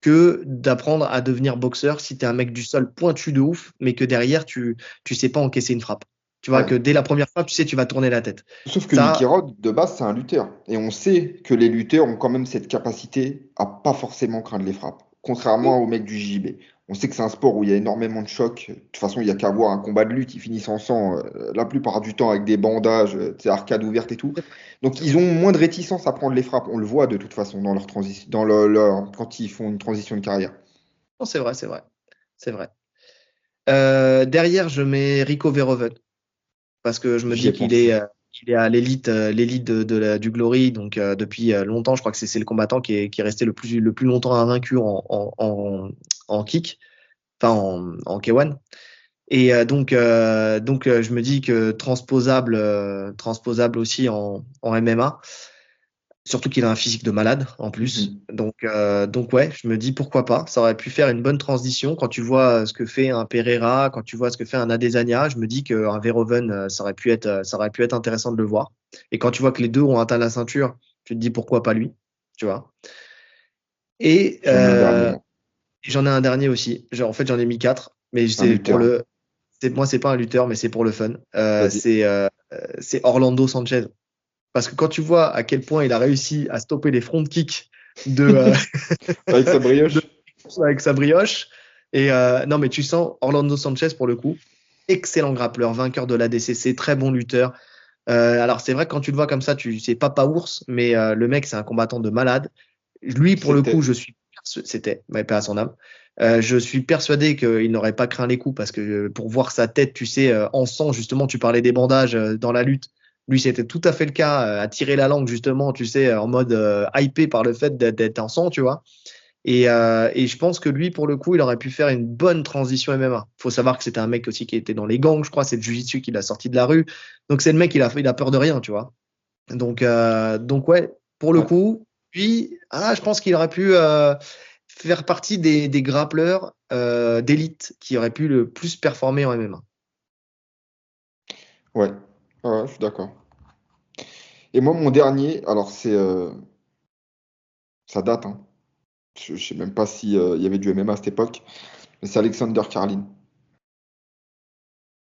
que d'apprendre à devenir boxeur si tu es un mec du sol pointu de ouf, mais que derrière, tu sais pas encaisser une frappe. Tu vois, Ouais. que dès la première frappe, tu sais, tu vas tourner la tête. Sauf que Nicky Ça, Rod, de base, c'est un lutteur. Et on sait que les lutteurs ont quand même cette capacité à pas forcément craindre les frappes. Contrairement aux mecs du JB. On sait que c'est un sport où il y a énormément de chocs. De toute façon, il y a qu'à voir un combat de lutte, ils finissent en sang la plupart du temps avec des bandages, arcades ouvertes et tout. c'est vrai. Donc C'est ils vrai. ont moins de réticence à prendre les frappes. On le voit de toute façon dans leur transition, quand ils font une transition de carrière. Non, c'est vrai, c'est vrai. C'est vrai. Derrière, je mets Rico Verhoeven parce que je me J'y ai dis qu'il pensé. est à l'élite du Glory, donc depuis longtemps. Je crois que c'est le combattant qui est resté le plus longtemps invaincu en kick, enfin en K1. Et donc, je me dis que transposable aussi en MMA, surtout qu'il a un physique de malade en plus. Mhm. Donc ouais, je me dis pourquoi pas. Ça aurait pu faire une bonne transition. Quand tu vois ce que fait un Pereira, quand tu vois ce que fait un Adesanya, je me dis qu'un Verhoeven, ça aurait pu être intéressant de le voir. Et quand tu vois que les deux ont atteint la ceinture, tu te dis pourquoi pas lui, tu vois. Et J'en ai un dernier, moi. j'en ai un dernier aussi. En fait, j'en ai mis quatre, mais Un lutteur. moi, c'est pas un lutteur, mais c'est pour le fun. Vas-y. C'est Orlando Sanchez. Parce que quand tu vois à quel point il a réussi à stopper les front kicks de, Avec sa de- brioche. avec sa brioche, et non, mais tu sens Orlando Sanchez pour le coup, excellent grappleur, vainqueur de l'ADCC, très bon lutteur. Alors c'est vrai que quand tu le vois comme ça, c'est Papa Ours, mais le mec c'est un combattant de malade. Lui pour le coup, C'était. c'était, mais pas à son âme. Je suis persuadé qu'il n'aurait pas craint les coups parce que pour voir sa tête, tu sais, en sang, justement, tu parlais des bandages dans la lutte. Lui, c'était tout à fait le cas, à tirer la langue, justement, tu sais, en mode hypé par le fait d'être en sang, tu vois. Et je pense que lui, pour le coup, il aurait pu faire une bonne transition MMA. Faut savoir que c'était un mec aussi qui était dans les gangs, je crois, c'est le Jiu-Jitsu qu'il a sorti de la rue. Donc c'est le mec, il a peur de rien, tu vois. Donc ouais, pour le Ouais, coup, lui, je pense qu'il aurait pu faire partie des grappleurs d'élite qui auraient pu le plus performer en MMA. ouais, ouais, je suis d'accord. Et moi, mon dernier, alors ça date, hein. Je sais même pas si il y avait du MMA à cette époque, mais c'est Alexander Karlin.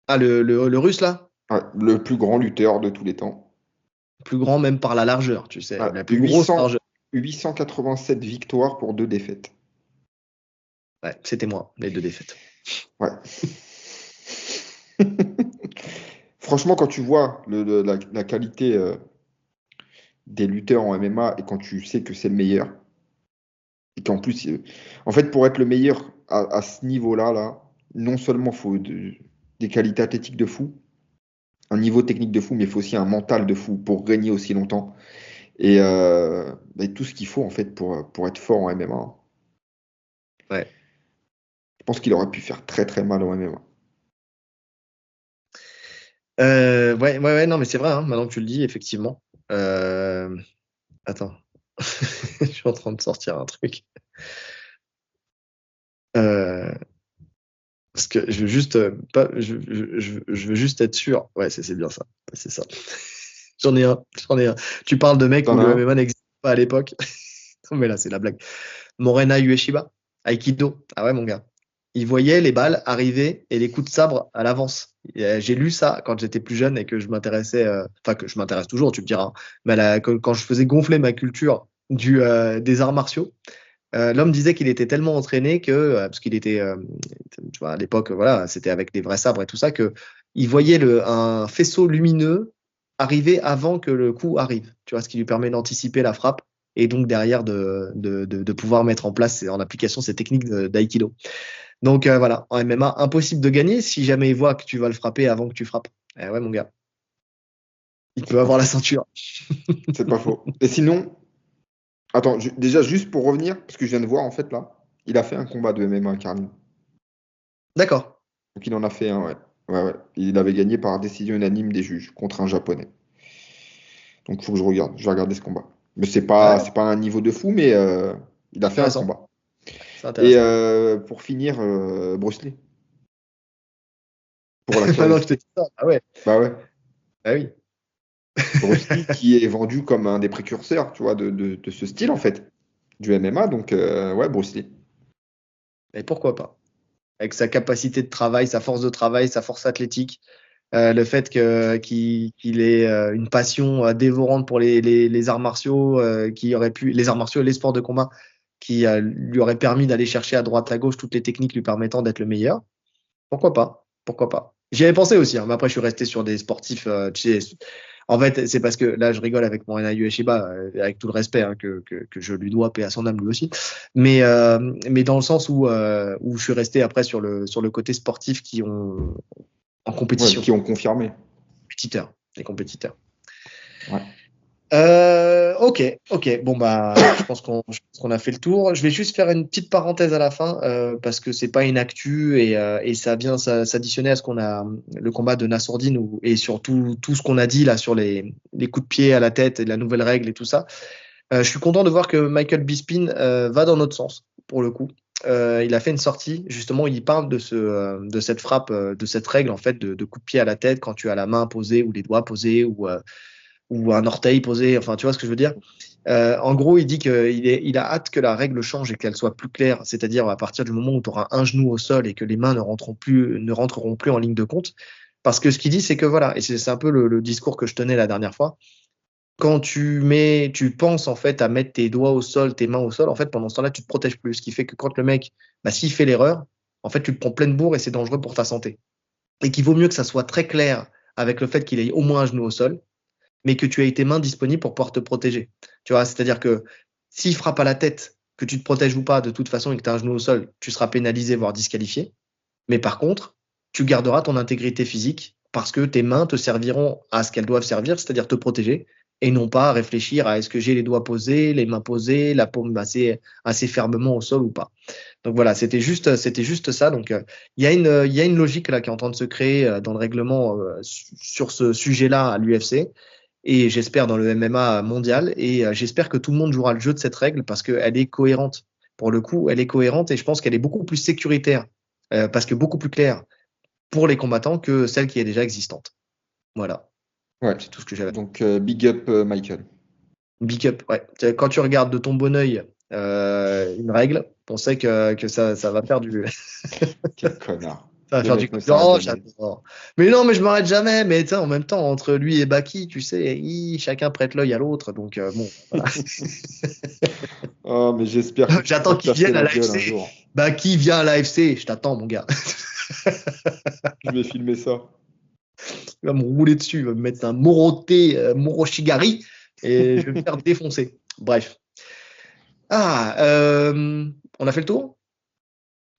Ah, le russe, là, Ouais, le plus grand lutteur de tous les temps. plus grand même par la largeur, tu sais, Ouais, la plus grosse 800, largeur. 887 victoires pour 2 défaites. Ouais, c'était moi, les deux défaites. Ouais. Franchement, quand tu vois la qualité des lutteurs en MMA et quand tu sais que c'est le meilleur, et qu'en plus, en fait, pour être le meilleur à ce niveau-là, là, non seulement il faut des qualités athlétiques de fou, un niveau technique de fou, mais il faut aussi un mental de fou pour régner aussi longtemps. Et tout ce qu'il faut, en fait, pour être fort en MMA. Ouais. Je pense qu'il aurait pu faire très très mal en MMA. Ouais, non, mais c'est vrai, hein, maintenant que tu le dis, effectivement. Euh, Attends, je suis en train de sortir un truc. Euh, Parce que je veux juste pas, je veux juste être sûr. Ouais, c'est bien ça. C'est ça. J'en ai un. Tu parles de mecs où T'en as le un? MMA n'existe pas à l'époque. Non, mais là, c'est la blague. Morena Ueshiba, Aikido. Ah ouais, mon gars. Il voyait les balles arriver et les coups de sabre à l'avance. J'ai lu ça quand j'étais plus jeune et que je m'intéressais, enfin que je m'intéresse toujours, tu me diras, hein. Mais quand je faisais gonfler ma culture des arts martiaux, l'homme disait qu'il était tellement entraîné que, parce qu'il était, tu vois, à l'époque, voilà, c'était avec des vrais sabres et tout ça, que il voyait un faisceau lumineux arriver avant que le coup arrive. Tu vois, ce qui lui permet d'anticiper la frappe et donc derrière de pouvoir mettre en place, en application ces techniques d'aïkido. Donc voilà, en MMA, impossible de gagner si jamais il voit que tu vas le frapper avant que tu frappes. Eh ouais, mon gars, il peut C'est pas avoir la faux. ceinture. C'est pas faux. Et sinon, attends, déjà juste pour revenir, parce que je viens de voir en fait là, il a fait un combat de MMA, Carlin. D'accord. Donc il en a fait un, ouais. Ouais, ouais. Il avait gagné par décision unanime des juges contre un Japonais. Donc il faut que je regarde. Je vais regarder ce combat. Mais Ouais, c'est pas un niveau de fou, mais il a fait un intéressant. combat. C'est Et intéressant. pour finir, Bruce Lee, pour la Maintenant que je te curiosité. dis ça, ah ouais, Bah ouais. bah oui. Bruce Lee qui est vendu comme un des précurseurs, tu vois, de ce style en fait, du MMA. Donc ouais, Bruce Lee. Et pourquoi pas? Avec sa capacité de travail, sa force de travail, sa force athlétique, le fait qu'il ait une passion dévorante pour les arts martiaux, qui aurait pu, les arts martiaux et les sports de combat, qui lui aurait permis d'aller chercher à droite à gauche toutes les techniques lui permettant d'être le meilleur. Pourquoi pas? Pourquoi pas? J'y avais pensé aussi, hein, mais après je suis resté sur des sportifs. Tu sais, en fait, c'est parce que là je rigole avec mon Rena Ueshiba, avec tout le respect hein, que je lui dois, paix à son âme lui aussi. Mais dans le sens où je suis resté après sur le côté sportif qui ont en Ouais, compétition, qui ont confirmé. compétiteurs, les compétiteurs. Ouais. Ok. Bon bah, je pense qu'on a fait le tour. Je vais juste faire une petite parenthèse à la fin parce que c'est pas une actu et ça vient s'additionner à ce qu'on a le combat de Nassourdine et surtout tout ce qu'on a dit là sur les coups de pied à la tête et la nouvelle règle et tout ça. Je suis content de voir que Michael Bisping va dans notre sens pour le coup. Il a fait une sortie justement. Il parle de cette frappe, de cette règle en fait de coup de pied à la tête quand tu as la main posée ou les doigts posés ou un orteil posé, enfin tu vois ce que je veux dire. En gros, il dit il a hâte que la règle change et qu'elle soit plus claire, c'est-à-dire à partir du moment où tu auras un genou au sol et que les mains ne rentreront plus en ligne de compte. Parce que ce qu'il dit, c'est que voilà, et c'est un peu le discours que je tenais la dernière fois, quand tu penses en fait à mettre tes doigts au sol, tes mains au sol, en fait pendant ce temps-là, tu te protèges plus. Ce qui fait que quand le mec, bah, s'il fait l'erreur, en fait tu te prends pleine bourre et c'est dangereux pour ta santé. Et qu'il vaut mieux que ça soit très clair avec le fait qu'il ait au moins un genou au sol mais que tu aies tes mains disponibles pour pouvoir te protéger. Tu vois, c'est-à-dire que s'il frappe à la tête, que tu te protèges ou pas, de toute façon, et que tu as un genou au sol, tu seras pénalisé, voire disqualifié. Mais par contre, tu garderas ton intégrité physique parce que tes mains te serviront à ce qu'elles doivent servir, c'est-à-dire te protéger, et non pas à réfléchir à est-ce que j'ai les doigts posés, les mains posées, la paume assez fermement au sol ou pas. Donc voilà, c'était juste ça. Donc il y a une logique là qui est en train de se créer dans le règlement sur ce sujet-là à l'UFC et j'espère dans le MMA mondial et j'espère que tout le monde jouera le jeu de cette règle parce qu'elle est cohérente. Pour le coup, elle est cohérente et je pense qu'elle est beaucoup plus sécuritaire parce que beaucoup plus claire pour les combattants que celle qui est déjà existante. Voilà, Ouais. c'est tout ce que j'avais. Donc, big up, Michael. Big up, ouais. Quand tu regardes de ton bon œil une règle, on sait que ça va faire du. Quel connard. Ça va Le faire du. mec ne s'arrête Oh, jamais. j'adore. Mais non, mais je m'arrête jamais. Mais tu sais, en même temps, entre lui et Baki, tu sais, chacun prête l'œil à l'autre. Donc bon, voilà. Oh, mais j'espère que tu te J'attends feras qu'il casser vienne à la gueule un l'AFC. jour. Baki vient à l'AFC. Je t'attends, mon gars. Je vais filmer ça. Il va me rouler dessus. Il va me mettre un Moroté, Moroshigari. Et je vais me faire défoncer. Bref. Ah, on a fait le tour?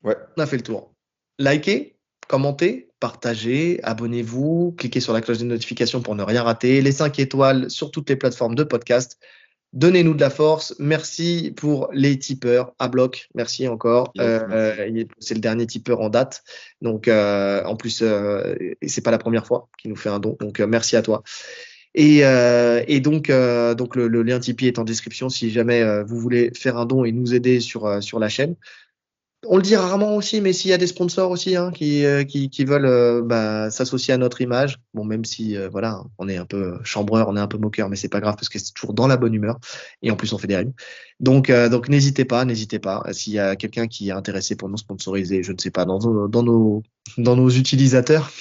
Ouais. On a fait le tour. Likez, commentez, partagez, abonnez-vous, cliquez sur la cloche de notification pour ne rien rater, les 5 étoiles sur toutes les plateformes de podcast. Donnez-nous de la force. Merci pour les tipeurs à bloc. Merci encore. Yes, merci. C'est le dernier tipeur en date. Donc, en plus, c'est pas la première fois qu'il nous fait un don. Donc, merci à toi. Et donc le lien Tipeee est en description si jamais vous voulez faire un don et nous aider sur la chaîne. On le dit rarement aussi, mais s'il y a des sponsors aussi qui veulent s'associer à notre image, bon même si voilà, on est un peu chambreur, on est un peu moqueur, mais c'est pas grave parce que c'est toujours dans la bonne humeur et en plus on fait des rimes. Donc n'hésitez pas. S'il y a quelqu'un qui est intéressé pour nous sponsoriser, je ne sais pas, dans nos utilisateurs.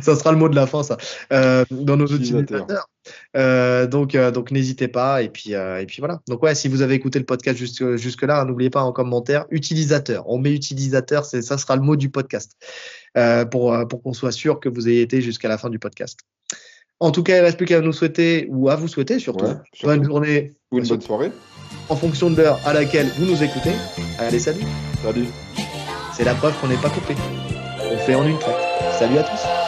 Ça sera le mot de la fin, ça. Dans nos utilisateurs. Donc n'hésitez pas. Et puis voilà. Donc ouais, si vous avez écouté le podcast jusque-là, n'oubliez pas en commentaire utilisateur. On met utilisateur, ça sera le mot du podcast pour qu'on soit sûr que vous ayez été jusqu'à la fin du podcast. En tout cas, il ne reste plus qu'à nous souhaiter, ou à vous souhaiter surtout, Ouais, bonne journée ou une bonne soirée. en fonction de l'heure à laquelle vous nous écoutez. Allez, salut. Salut. C'est la preuve qu'on n'est pas coupé. On fait en une traite. Salut à tous.